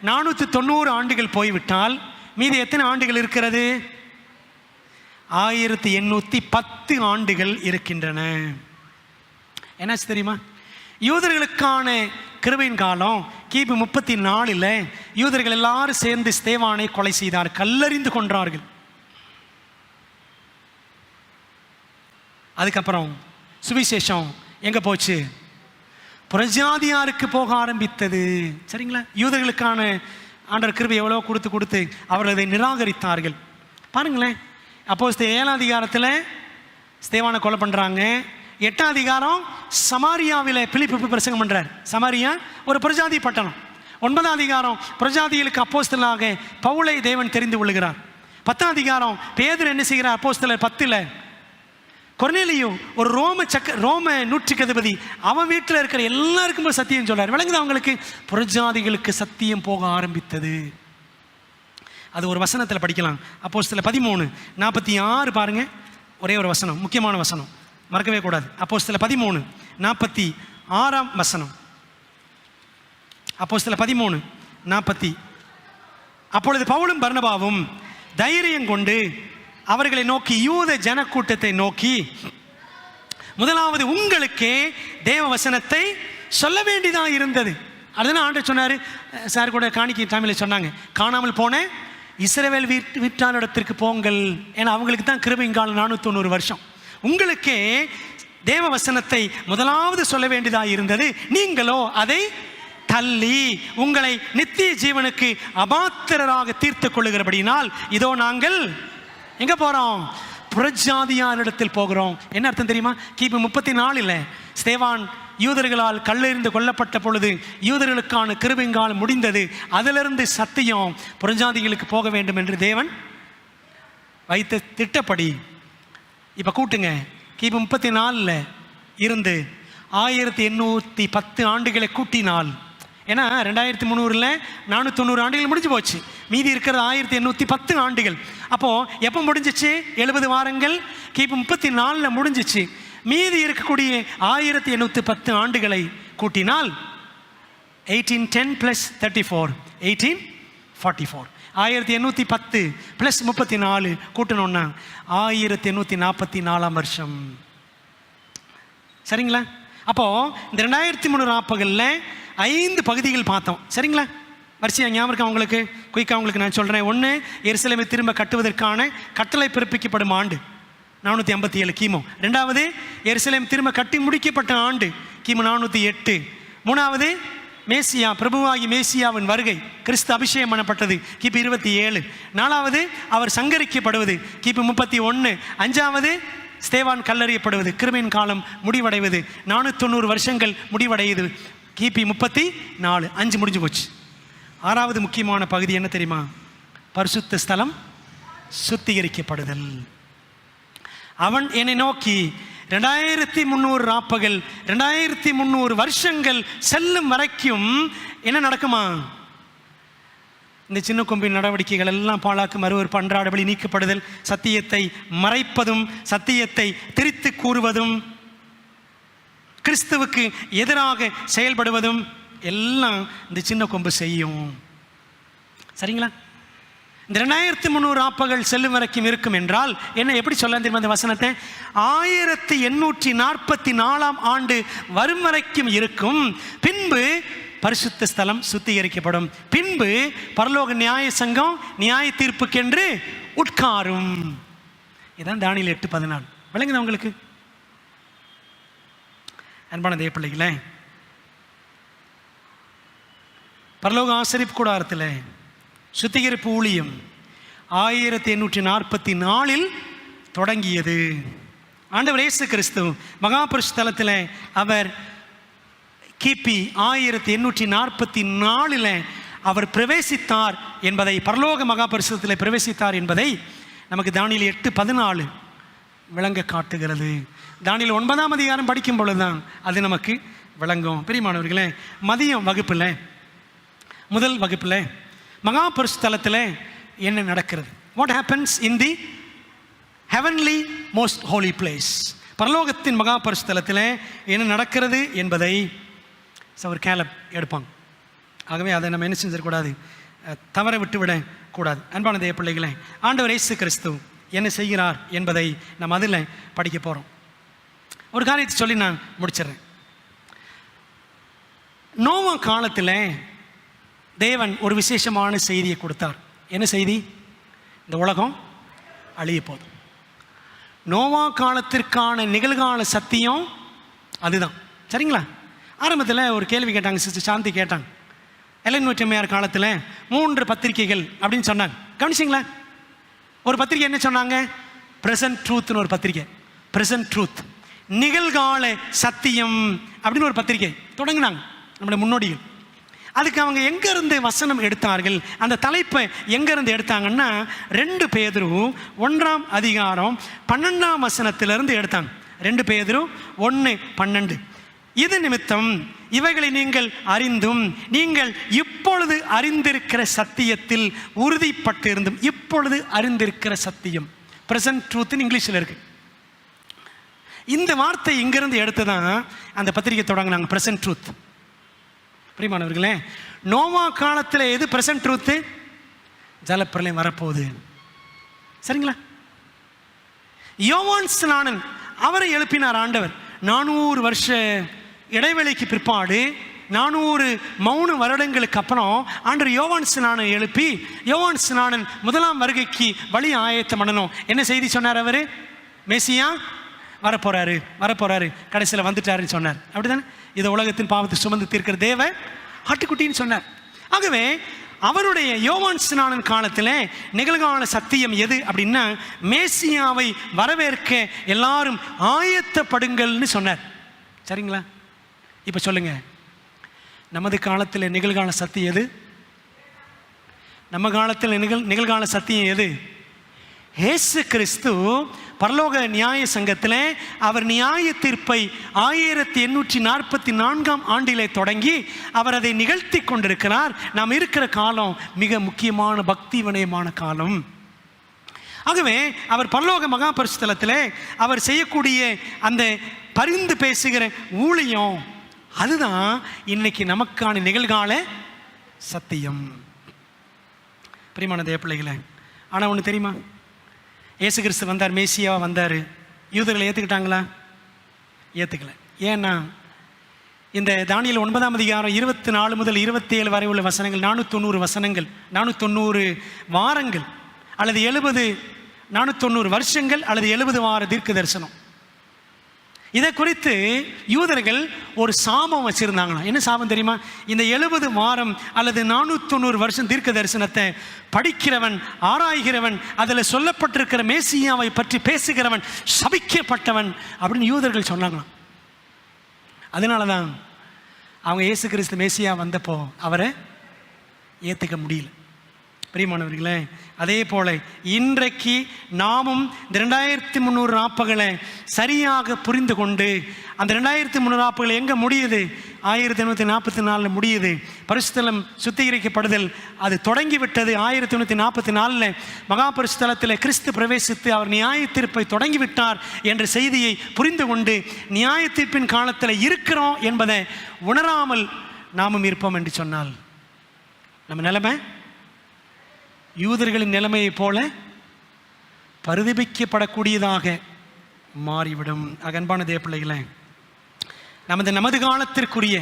490 ஆண்டுகள் போய்விட்டால் மீதி எத்தனை ஆண்டுகள் இருக்கிறது? 1810 ஆண்டுகள் இருக்கின்றன. என்னாச்சு தெரியுமா? யூதர்களுக்கான கிருபையின் காலம் கிபி 34 யூதர்கள் எல்லாரும் சேர்ந்து ஸ்தேவானை கொலை செய்தார், கல்லறிந்து கொன்றார்கள். அதுக்கப்புறம் சுவிசேஷம் எங்கே போச்சு? புறஜாதியாருக்கு போக ஆரம்பித்தது. சரிங்களா? யூதர்களுக்கான ஆண்டவர் கிருபை எவ்வளோ கொடுத்து அவர்கள் அதை நிராகரித்தார்கள். பாருங்களேன், அப்போஸ்தலர் 7ஆம் அதிகாரத்தில் ஸ்தேவானை கொலை பண்ணுறாங்க. 8ஆம் அதிகாரம் சமாரியாவில் பிலிப்பு பிரசங்கம் பண்ணுறார். சமாரியா ஒரு புறஜாதி பட்டணம். 9ஆம் அதிகாரம் புறஜாதிகளுக்கு அப்போஸ்தலனாக பவுலை தேவன் தெரிந்து கொள்கிறார். 10ஆம் அதிகாரம் பேதுரு என்ன செய்கிறார்? அப்போஸ்தலர் 10 கொர்நேலியு ஒரு ரோம நூற்றுக்கதிபதி, அவன் வீட்டில் இருக்கிற எல்லாருக்கும் சத்தியம் சொல்றார். விளங்குது அவங்களுக்கு? புறஜாதிகளுக்கு சத்தியம் போக ஆரம்பித்தது. அது ஒரு வசனத்தில் படிக்கலாம். அப்போஸ்தலர் 13:46 பாருங்க. ஒரே ஒரு வசனம், முக்கியமான வசனம், மறக்கவே கூடாது. அப்போஸ்தலர் 13:46 வசனம். அப்போஸ்தலர் 13:40. அப்பொழுது பவுலும் பர்னபாவும் தைரியம் கொண்டு அவர்களை நோக்கி, யூத ஜனக்கூட்டத்தை நோக்கி, முதலாவது உங்களுக்கே தேவ வசனத்தை சொல்ல வேண்டியதாக இருந்தது. அதுதான் ஆண்டவர் சொன்னார். சார் கூட காணிக்கை டைமில் சொன்னாங்க, காணாமல் போன இஸ்ரவேல் வீட்டாரிடத்திற்கு போங்கள். ஏன்னா அவங்களுக்கு தான் கிருபையின் காலம் 490 வருஷம். உங்களுக்கே தேவ வசனத்தை முதலாவது சொல்ல வேண்டியதாக இருந்தது. நீங்களோ அதை தள்ளி உங்களை நித்திய ஜீவனுக்கு அபாத்திரராக தீர்த்து கொள்ளுகிறபடினால் இதோ நாங்கள் எங்க போறோம்? புறஜாதியாரிடத்தில் போகிறோம். என்ன அர்த்தம் தெரியுமா? கிபி 34 ஸ்தேவான் யூதர்களால் கல்லெறிந்து கொல்லப்பட்ட பொழுது யூதர்களுக்கான கிருபையின் முடிந்தது. அதிலிருந்து சத்தியம் புறஜாதிகளுக்கு போக வேண்டும் என்று தேவன் வைத்த திட்டப்படி இப்போ கூட்டுங்க. கிபி 34 இருந்து 1810 ஆண்டுகளை கூட்டினால், ஏன்னா 2300 490 ஆண்டுகள் முடிஞ்சு போச்சு. மீதி இருக்கிறது 1810 ஆண்டுகள். அப்போது எப்போ முடிஞ்சிச்சு? 70 வாரங்கள் கிபி 34 முடிஞ்சிச்சு. மீதி இருக்கக்கூடிய 1810 ஆண்டுகளை கூட்டினால் 1810 + 34 1844. 1810 + 34 கூட்டணும்னா 1844 வருஷம். சரிங்களா? அப்போது இந்த 2300 ராப்பகலில் 5 பகுதிகள் பார்த்தோம். சரிங்களா? வரிசையாக ஞாபகம் அவங்களுக்கு குயிக்காக உங்களுக்கு நான் சொல்கிறேன். 1, எருசலேமை திரும்ப கட்டுவதற்கான கட்டளை பிறப்பிக்கப்படும் ஆண்டு 457 கிமு. 2வது, எருசலேம் திரும்ப கட்டி முடிக்கப்பட்ட ஆண்டு கிமு 408. 3வது, மேசியா பிரபுவாகி மேசியாவின் வருகை, கிறிஸ்து அபிஷேகம் பண்ணப்பட்டது கிபி 27. 4வது, அவர் சங்கரிக்கப்படுவது கிபி 31. 5வது, ஸ்தேவான் கல்லறியப்படுவது, கிருபையின் காலம் முடிவடைவது, 490 வருஷங்கள் முடிவடையுது கிபி 34. 5 முடிஞ்சு போச்சு. 6வது முக்கியமான பகுதி என்ன தெரியுமா? பரிசுத்த ஸ்தலம் சுத்திகரிக்கப்படுதல். அவன் என்னை நோக்கி 2300 ராப்பகல் 2300 வருஷங்கள் செல்லும் வரைக்கும் என்ன நடக்குமா? இந்த சின்ன கொம்பின் நடவடிக்கைகள் எல்லாம் பாழாக்கு, மறுவர் அன்றாடபடி நீக்கப்படுதல், சத்தியத்தை மறைப்பதும் சத்தியத்தை திரித்து கூறுவதும் கிறிஸ்துவுக்கு எதிராக செயல்படுவதும் எல்லாம் இந்த சின்ன கொம்பு செய்யும். சரிங்களா? இந்த 2300 ராப்பகல் செல்லும் வரைக்கும் இருக்கும் என்றால் என்ன? எப்படி சொல்ல தெரியுமா இந்த வசனத்தை? 1844 ஆண்டு வரும் வரைக்கும் இருக்கும். பின்பு பரிசுத்த ஸ்தலம் சுத்திகரிக்கப்படும். பின்பு பரலோக நியாய சங்கம் நியாய தீர்ப்புக்கென்று உட்காரும். இதான் தானியேல் 8:14. விளங்குது உங்களுக்கு? அன்பான தேவ பிள்ளைகளே, பரலோக ஆசரிப்பு கூடாரத்தில் சுத்திகரிப்பு ஊழியம் 1844 தொடங்கியது. ஆண்டவர் இயேசு கிறிஸ்து மகாபரிசுத்தலத்தில் அவர் கிபி 1844 அவர் பிரவேசித்தார் என்பதை, பரலோக மகாபரிசுத்தத்தில் பிரவேசித்தார் என்பதை நமக்கு தானியேல் 8:14 விளங்க காட்டுகிறது. தானியேல் 9ஆம் அதிகாரம் படிக்கும் பொழுது தான் அது நமக்கு விளங்கும். பிரியமானவர்களே, மதியம் வகுப்பில், முதல் வகுப்பில் மகா பரிசுத்தலத்தில் என்ன நடக்கிறது? What happens in the heavenly most Holi place? பரலோகத்தின் மகா பரிசுத்தலத்தில் என்ன நடக்கிறது என்பதை சவர் கேலப் எடுப்பாங்க. ஆகவே அதை நம்ம என்ன செஞ்சிடக்கூடாது, தவற விட்டுவிட கூடாது. அன்பான தேவ பிள்ளைகளே, ஆண்டவர் இயேசு கிறிஸ்து என்ன செய்கிறார் என்பதை நம்ம அதில் படிக்க போகிறோம். ஒரு காரியத்தை சொல்லி நான் முடிச்சிடுறேன். நோவா காலத்தில் தேவன் ஒரு விசேஷமான செய்தியை கொடுத்தார். என்ன செய்தி? இந்த உலகம் அழிய போதும். நோவா காலத்திற்கான நிகழ்கால சத்தியம் அதுதான். சரிங்களா? ஆரம்பத்தில் ஒரு கேள்வி கேட்டாங்க, சிஸ்டர் சாந்தி கேட்டாங்க, எலன் ஒயிட் அம்மையார் காலத்தில் 3 பத்திரிகைகள் அப்படின்னு சொன்னாங்க. கவனிச்சிங்களா? ஒரு பத்திரிகை என்ன சொன்னாங்க? ப்ரெசன்ட் ட்ரூத்னு ஒரு பத்திரிகை. ப்ரெசன்ட் ட்ரூத், நிகழ்கால சத்தியம் அப்படின்னு ஒரு பத்திரிகை தொடங்கினாங்க நம்முடைய முன்னோடிகள். அதுக்கு அவங்க எங்கேருந்து வசனம் எடுத்தார்கள், அந்த தலைப்பை எங்கேருந்து எடுத்தாங்கன்னா 2 பேதுரு 1ஆம் அதிகாரம் 12ஆம் வசனத்திலிருந்து எடுத்தாங்க. 2 பேதுரு 1:12. இது நிமித்தம் இவைகளை நீங்கள் அறிந்தும் நீங்கள் இப்பொழுது அறிந்திருக்கிற சத்தியத்தில் உறுதிப்பட்டு இருந்தும். இப்பொழுது அறிந்திருக்கிற சத்தியம், பிரசன்ட் ட்ரூத் இங்கிலீஷில் இருக்கு. இந்த வார்த்தை இங்கிருந்து எடுத்து தான் அந்த பத்திரிகை தொடங்கினாங்க, பிரசன்ட் ட்ரூத். பிரியமானவர்களே, நோவா காலத்தில் எது பிரசன்ட் ட்ரூத்து? ஜலப்பிரளயம் வரப்போகுது. சரிங்களா? யோவான் ஸ்நானன் அவரை எழுப்பினார் ஆண்டவர். 400 வருஷ இடைவெளிக்கு பிற்பாடு, 400 மௌன வருடங்களுக்கு அப்புறம் ஆண்டவர் யோவான் ஸ்நானன் எழுப்பி, யோவான் ஸ்நானன் 1ஆம் வருகைக்கு வழி ஆயத்தம் பண்ணணும். என்ன செய்தி சொன்னார்? அவர் மெசியா வரப்போறாரு, கடைசியில் வந்துட்டாருன்னு சொன்னார். அப்படிதானே? இது உலகத்தின் பாவத்தை சுமந்து தீர்க்கிற தேவ ஆட்டுக்குட்டின்னு சொன்னார். ஆகவே அவருடைய யோவான் ஸ்நானன் காலத்தில் நிகழ்கால சத்தியம் எது அப்படின்னா, மேசியாவை வரவேற்க எல்லாரும் ஆயத்தப்படுங்கள்னு சொன்னார். சரிங்களா? இப்போ சொல்லுங்க, நமது காலத்தில் நிகழ்கால சத்தியம் எது? நம்ம காலத்தில் நிகழ்கால சத்தியம் எது? இயேசு கிறிஸ்து பரலோக நியாய சங்கத்தில் அவர் நியாய தீர்ப்பை 1844ஆம் ஆண்டிலே தொடங்கி அவர் அதை நிகழ்த்தி கொண்டிருக்கிறார். நாம் இருக்கிற காலம் மிக முக்கியமான பக்தி வினயமான காலம். ஆகவே அவர் பரலோக மகா பரிசுத்தலத்தில் அவர் செய்யக்கூடிய அந்த பரிந்து பேசுகிற ஊழியம், அதுதான் இன்னைக்கு நமக்கான நிகழ்கால சத்தியம். பிரியமான தேவ பிள்ளைகளே, ஆனால் ஒன்று தெரியுமா? இயேசு கிறிஸ்து வந்தார், மேசியாவாக வந்தார். யூதர்களை ஏற்றுக்கிட்டாங்களா? ஏற்றுக்கல. ஏன்னா இந்த தானியேல் 9ஆம் அதிகாரம் 24 முதல் 27 வரை உள்ள வசனங்கள், 490 வசனங்கள், 490 வாரங்கள் அல்லது 490 வருஷங்கள் அல்லது 70 வார தீர்க்க தரிசனம். இதை குறித்து யூதர்கள் ஒரு சாபம் வச்சிருந்தாங்களாம். என்ன சாபம் தெரியுமா? இந்த 70 வாரம் அல்லது 490 வருஷம் தீர்க்க தரிசனத்தை படிக்கிறவன், ஆராய்கிறவன், அதில் சொல்லப்பட்டிருக்கிற மேசியாவை பற்றி பேசுகிறவன் சபிக்கப்பட்டவன் அப்படின்னு யூதர்கள் சொன்னாங்களாம். அதனால தான் அவங்க இயேசு கிறிஸ்து மேசியா வந்தப்போ அவரை ஏற்றுக்க முடியல. பிரியமானவர்களே, அதே போல இன்றைக்கு நாமும் இந்த 2300 நாட்களை சரியாக புரிந்து கொண்டு, அந்த 2300 நாட்கள் எங்கே முடியுது? 1844 முடியுது. பரிசுத்தலம் சுத்திகரிக்கப்படுதல் அது தொடங்கிவிட்டது. 1844 மகா பரிசுத்தலத்தில் கிறிஸ்து பிரவேசித்து அவர் நியாய தீர்ப்பை தொடங்கிவிட்டார் என்ற செய்தியை புரிந்து கொண்டு நியாய தீர்ப்பின் காலத்தில் இருக்கிறோம் என்பதை உணராமல் நாமும் இருப்போம் என்று சொன்னால் நம்ம நிலைமை யூதர்களின் நிலைமையை போல பரிதபிக்கப்படக்கூடியதாக மாறிவிடும். அன்பான தேவ பிள்ளைகளே, நமது காலத்திற்குரிய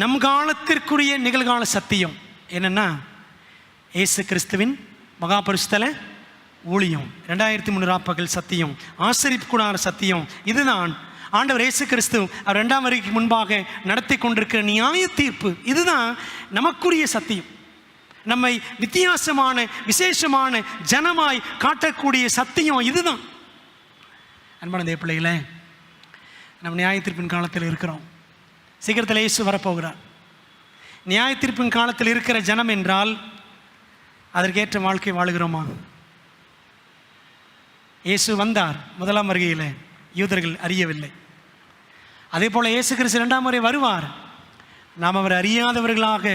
நம் காலத்திற்குரிய நிகழ்கால சத்தியம் என்னன்னா, இயேசு கிறிஸ்துவின் மகா பரிசுத்தல ஊழியம், 2300 நாட்கள் சத்தியம், ஆசரிப்பு கூடார சத்தியம். இதுதான் ஆண்டவர் இயேசு கிறிஸ்து அவர் 2ஆம் வருகைக்கு முன்பாக நடத்தி கொண்டிருக்கிற நியாய தீர்ப்பு. இதுதான் நமக்குரிய சத்தியம். நம்மை வித்தியாசமான விசேஷமான ஜனமாய் காட்டக்கூடிய சத்தியம் இதுதான். அன்பான தேவ பிள்ளைகளே, நம்ம நியாய தீர்ப்பின் காலத்தில் இருக்கிறோம். சீக்கிரத்தில் இயேசு வரப்போகிறார். நியாய தீர்ப்பின் காலத்தில் இருக்கிற ஜனம் என்றால் அதற்கேற்ற வாழ்க்கை வாழுகிறோமா? இயேசு வந்தார் முதலாம் வருகையில், யூதர்கள் அறியவில்லை. அதே போல் இயேசு கிறிஸ்து இரண்டாம் முறை வருவார். நாம் அவர் அறியாதவர்களாக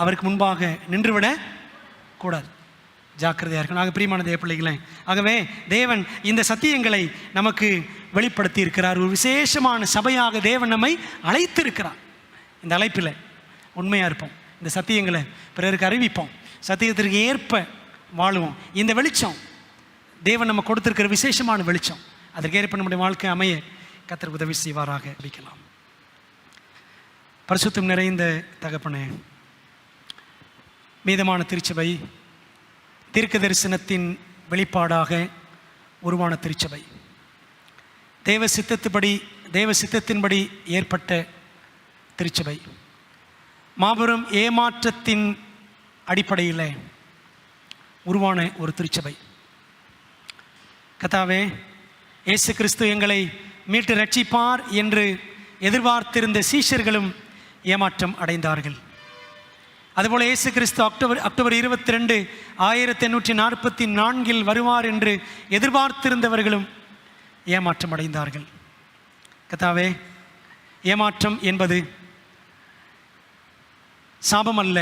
அவருக்கு முன்பாக நின்றுவிட கூடாது. ஜாக்கிரதையாக இருக்கணும். ஆக பிரியமான தேவ பிள்ளைகளே, ஆகவே தேவன் இந்த சத்தியங்களை நமக்கு வெளிப்படுத்தி இருக்கிறார். ஒரு விசேஷமான சபையாக தேவன் நம்மை அழைத்திருக்கிறார். இந்த அழைப்பில் உண்மையாக இருப்போம், இந்த சத்தியங்களை பிறருக்கு அறிவிப்போம், சத்தியத்திற்கு ஏற்ப வாழுவோம். இந்த வெளிச்சம் தேவன் நம்ம கொடுத்திருக்கிற விசேஷமான வெளிச்சம், அதற்கு ஏற்ப நம்முடைய வாழ்க்கை அமைய கர்த்தர் உதவி செய்வாராக. அறிவிக்கலாம். பரிசுத்தம் நிறைந்த தகப்பனே, மீதமான திருச்சபை தீர்க்க தரிசனத்தின் வெளிப்பாடாக உருவான திருச்சபை, தேவ சித்தத்தின்படி ஏற்பட்ட திருச்சபை, மாபெரும் ஏமாற்றத்தின் அடிப்படையில் உருவான ஒரு திருச்சபை. கர்த்தாவே, இயேசு கிறிஸ்து எங்களை மீட்டு ரட்சிப்பார் என்று எதிர்பார்த்திருந்த சீஷர்களும் ஏமாற்றம் அடைந்தார்கள். அதுபோல் இயேசு கிறிஸ்து அக்டோபர் 22, 1844 வருவார் என்று எதிர்பார்த்திருந்தவர்களும் ஏமாற்றம் அடைந்தார்கள். கர்த்தாவே, ஏமாற்றம் என்பது சாபம் அல்ல.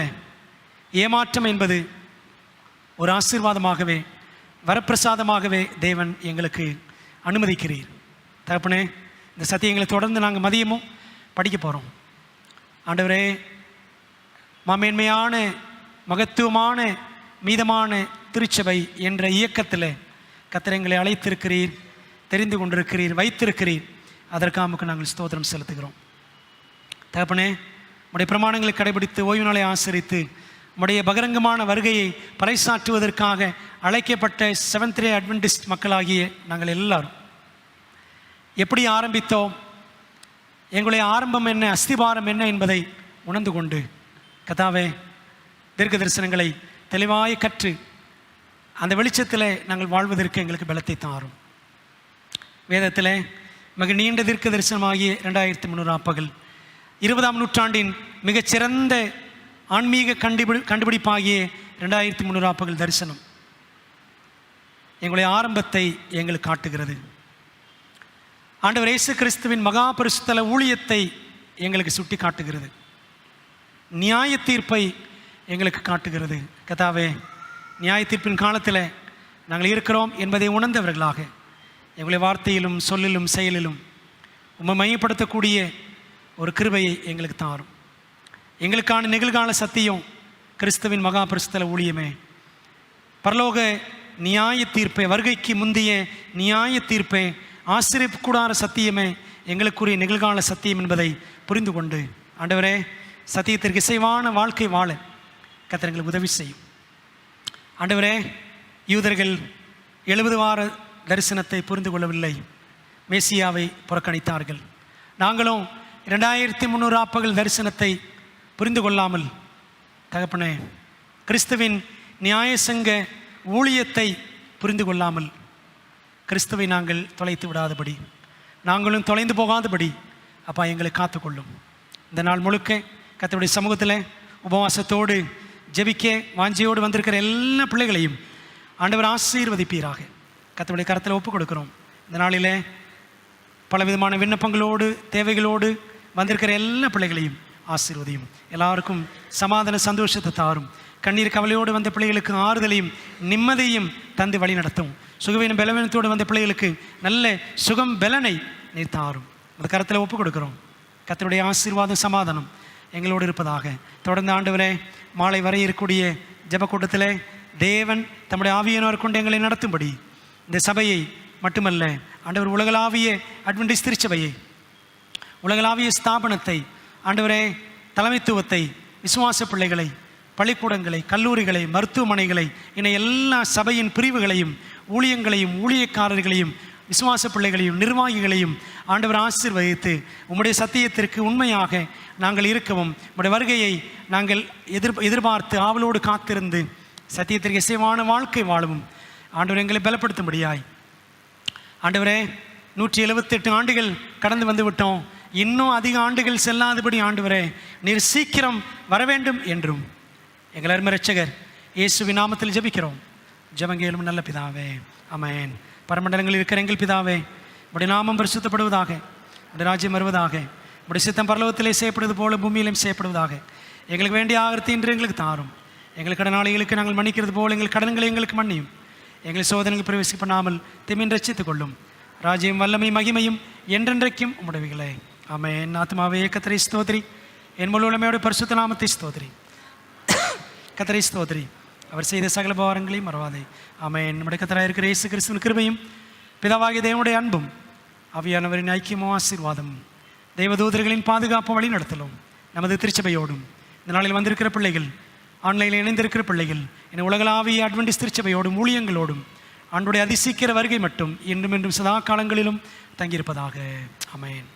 ஏமாற்றம் என்பது ஒரு ஆசீர்வாதமாகவே, வரப்பிரசாதமாகவே தேவன் எங்களுக்கு அனுமதிக்கிறீர். தகப்பனே, இந்த சத்தியங்களை தொடர்ந்து நாங்கள் மதியமும் படிக்க போகிறோம். ஆண்டவரே, மேன்மையான மகத்துவமான மீதமான திருச்சபை என்ற இயக்கத்தில் கர்த்தர் எங்களை அழைத்திருக்கிறீர், தெரிந்து கொண்டிருக்கிறீர், வைத்திருக்கிறீர். அதற்காக நாங்கள் ஸ்தோத்திரம் செலுத்துகிறோம். தகப்பனே, உடைய பிரமாணங்களை கடைபிடித்து ஓய்வு நாளை ஆசரித்து உடைய பகிரங்கமான வருகையை பறைசாற்றுவதற்காக அழைக்கப்பட்ட செவன்த் டே அட்வென்டிஸ்ட் மக்களாகிய நாங்கள் எல்லாரும் எப்படி ஆரம்பித்தோம், எங்களுடைய ஆரம்பம் என்ன, அஸ்திபாரம் என்ன என்பதை உணர்ந்து கொண்டு கர்த்தாவே, தீர்க்க தரிசனங்களை தெளிவாய் கற்று அந்த வெளிச்சத்தில் நாங்கள் வாழ்வதற்கு எங்களுக்கு பலத்தை தாரும். வேதத்தில் மிக நீண்ட தீர்க்க தரிசனமாகிய 2300 பகல், 20ஆம் நூற்றாண்டின் மிகச்சிறந்த ஆன்மீக கண்டுபிடிப்பாகிய 2300 பகல் தரிசனம் எங்களுடைய ஆரம்பத்தை எங்களுக்கு காட்டுகிறது. ஆண்டவர் இயேசு கிறிஸ்துவின் மகா பரிசுத்த ஊழியத்தை எங்களுக்கு சுட்டி காட்டுகிறது. நியாய தீர்ப்பை எங்களுக்கு காட்டுகிறது. கர்த்தாவே, நியாய தீர்ப்பின் காலத்தில் நாங்கள் இருக்கிறோம் என்பதை உணர்ந்தவர்களாக எங்களுடைய வார்த்தையிலும் சொல்லிலும் செயலிலும் உம்மை மையப்படுத்தக்கூடிய ஒரு கிருபையை எங்களுக்கு தாரும். எங்களுக்கான நிகழ்கால சத்தியம் கிறிஸ்துவின் மகா பரிசுத்த ஊழியமே, பரலோக நியாய தீர்ப்பை, வருகைக்கு முந்தைய நியாய தீர்ப்பை, ஆசிரியப்பு கூடார சத்தியமே எங்களுக்குரிய நிகழ்கால சத்தியம் என்பதை புரிந்து கொண்டு ஆண்டவரே, சத்தியத்திற்கு இசைவான வாழ்க்கை வாழ கர்த்தர் எங்களுக்கு உதவி செய்யும். ஆண்டவரே, யூதர்கள் 70 வார தரிசனத்தை புரிந்து கொள்ளவில்லை, மேசியாவை புறக்கணித்தார்கள். நாங்களும் 2300 பகல் தரிசனத்தை புரிந்து கொள்ளாமல் தகப்பனே, கிறிஸ்துவின் நியாயசங்க ஊழியத்தை புரிந்து கொள்ளாமல் கிறிஸ்துவை நாங்கள் தொலைத்து விடாதபடி, நாங்களும் தொலைந்து போகாதபடி அப்பா எங்களை காத்துக்கொள்ளும். இந்த நாள் முழுக்க கர்த்தருடைய சமூகத்தில் உபவாசத்தோடு ஜெபிக்க வாஞ்சியோடு வந்திருக்கிற எல்லா பிள்ளைகளையும் ஆண்டவர் ஆசீர்வதிப்பீராக. கர்த்தருடைய கரத்தில் ஒப்புக் கொடுக்கிறோம். இந்த நாளில் பலவிதமான விண்ணப்பங்களோடு தேவைகளோடு வந்திருக்கிற எல்லா பிள்ளைகளையும் ஆசீர்வதியும். எல்லாருக்கும் சமாதான சந்தோஷத்தை தாரும். கண்ணீர் கவலையோடு வந்த பிள்ளைகளுக்கு ஆறுதலையும் நிம்மதியும் தந்து வழி நடத்தும். சுகவீனம் பலவீனத்தோடு வந்த பிள்ளைகளுக்கு நல்ல சுகம் பலனை நீர் தாரும். அந்த கரத்தில் ஒப்புக் கொடுக்கிறோம். கர்த்தருடைய ஆசீர்வாதம் சமாதானம் எங்களோடு இருப்பதாக. தொடர்ந்து ஆண்டவரே, மாலை வரை இருக்கக்கூடிய ஜெபக்கூட்டத்தில் தேவன் தம்முடைய ஆவியானவர் கொண்டு எங்களை நடத்தும்படி இந்த சபையை மட்டுமல்ல ஆண்டவர், உலகளாவிய அட்வென்டிஸ்ட் திருச்சபையை, உலகளாவிய ஸ்தாபனத்தை ஆண்டவரே, தலைமைத்துவத்தை, விசுவாச பிள்ளைகளை, பள்ளிக்கூடங்களை, கல்லூரிகளை, மருத்துவமனைகளை, இன்னும் எல்லா சபையின் பிரிவுகளையும், ஊழியங்களையும், ஊழியக்காரர்களையும், விசுவாச பிள்ளைகளையும், நிர்வாகிகளையும் ஆண்டவர் ஆசீர்வதித்து உம்முடைய சத்தியத்திற்கு உண்மையாக நாங்கள் இருக்கவும், உம்முடைய வருகையை நாங்கள் எதிர்பார்த்து ஆவலோடு காத்திருந்து சத்தியத்திற்கு இசைவான வாழ்க்கை வாழவும் ஆண்டவர் எங்களை பலப்படுத்தும்படியாய். ஆண்டவரே, 178 ஆண்டுகள் கடந்து வந்து விட்டோம். இன்னும் அதிக ஆண்டுகள் செல்லாதபடி ஆண்டவரே, நீர் சீக்கிரம் வர வேண்டும் என்றும் எங்கள் அருமை இரட்சகர் இயேசுவின் நாமத்தில் ஜெபிக்கிறோம். ஜெபங்கேளும் நல்ல பிதாவே, ஆமென். பரமண்டலங்களில் இருக்கிற எங்கள் பிதாவே, உடைய நாமம் பரிசுத்தப்படுவதாக, உடைய ராஜ்யம் வருவதாக, உடைய சித்தம் பரலோகத்திலே செய்யப்படுவது போல பூமியிலும் செய்யப்படுவதாக. எங்களுக்கு வேண்டிய ஆகத்தை இன்று எங்களுக்கு தாரும். எங்கள் கடனாளிகளுக்கு நாங்கள் மன்னிக்கிறது போல் எங்கள் கடன்களை எங்களுக்கு மன்னியும். எங்கள் சோதனைகள் பிரவேசிக்க பண்ணாமல் தீமையை ரட்சித்துக் கொள்ளும். ராஜ்யம் வல்லமை மகிமையும் என்றென்றைக்கும் உம்முடையவைகளே. ஆமென். ஆத்துமாவே கர்த்தரை ஸ்தோத்திரி, என் முழு உலமையோட பரிசுத்த நாமத்தை ஸ்தோத்திரி. கர்த்தரை ஸ்தோத்திரி, அவர் செய்த சகல பாவங்களையும் மறவாதே. ஆமென். நம்முடைய கர்த்தராக இருக்கிற இயேசு கிறிஸ்துவின் கிருபையும் பிதாவாகிய தேவனுடைய அன்பும் ஆவியானவரின் ஐக்கியமும் ஆசீர்வாதமும் தேவதூதர்களின் பாதுகாப்பு வழி நடத்தலும் நமது திருச்சபையோடும் இந்த நாளில் வந்திருக்கிற பிள்ளைகள், ஆன்லைனில் இணைந்திருக்கிற பிள்ளைகள், என உலகளாவிய அட்வென்டிஸ்ட் திருச்சபையோடும் ஊழியங்களோடும் ஆண்டுடைய அதிசீக்கிர வருகை மட்டும் இன்றும் என்றும் சதா காலங்களிலும் தங்கியிருப்பதாக. ஆமென்.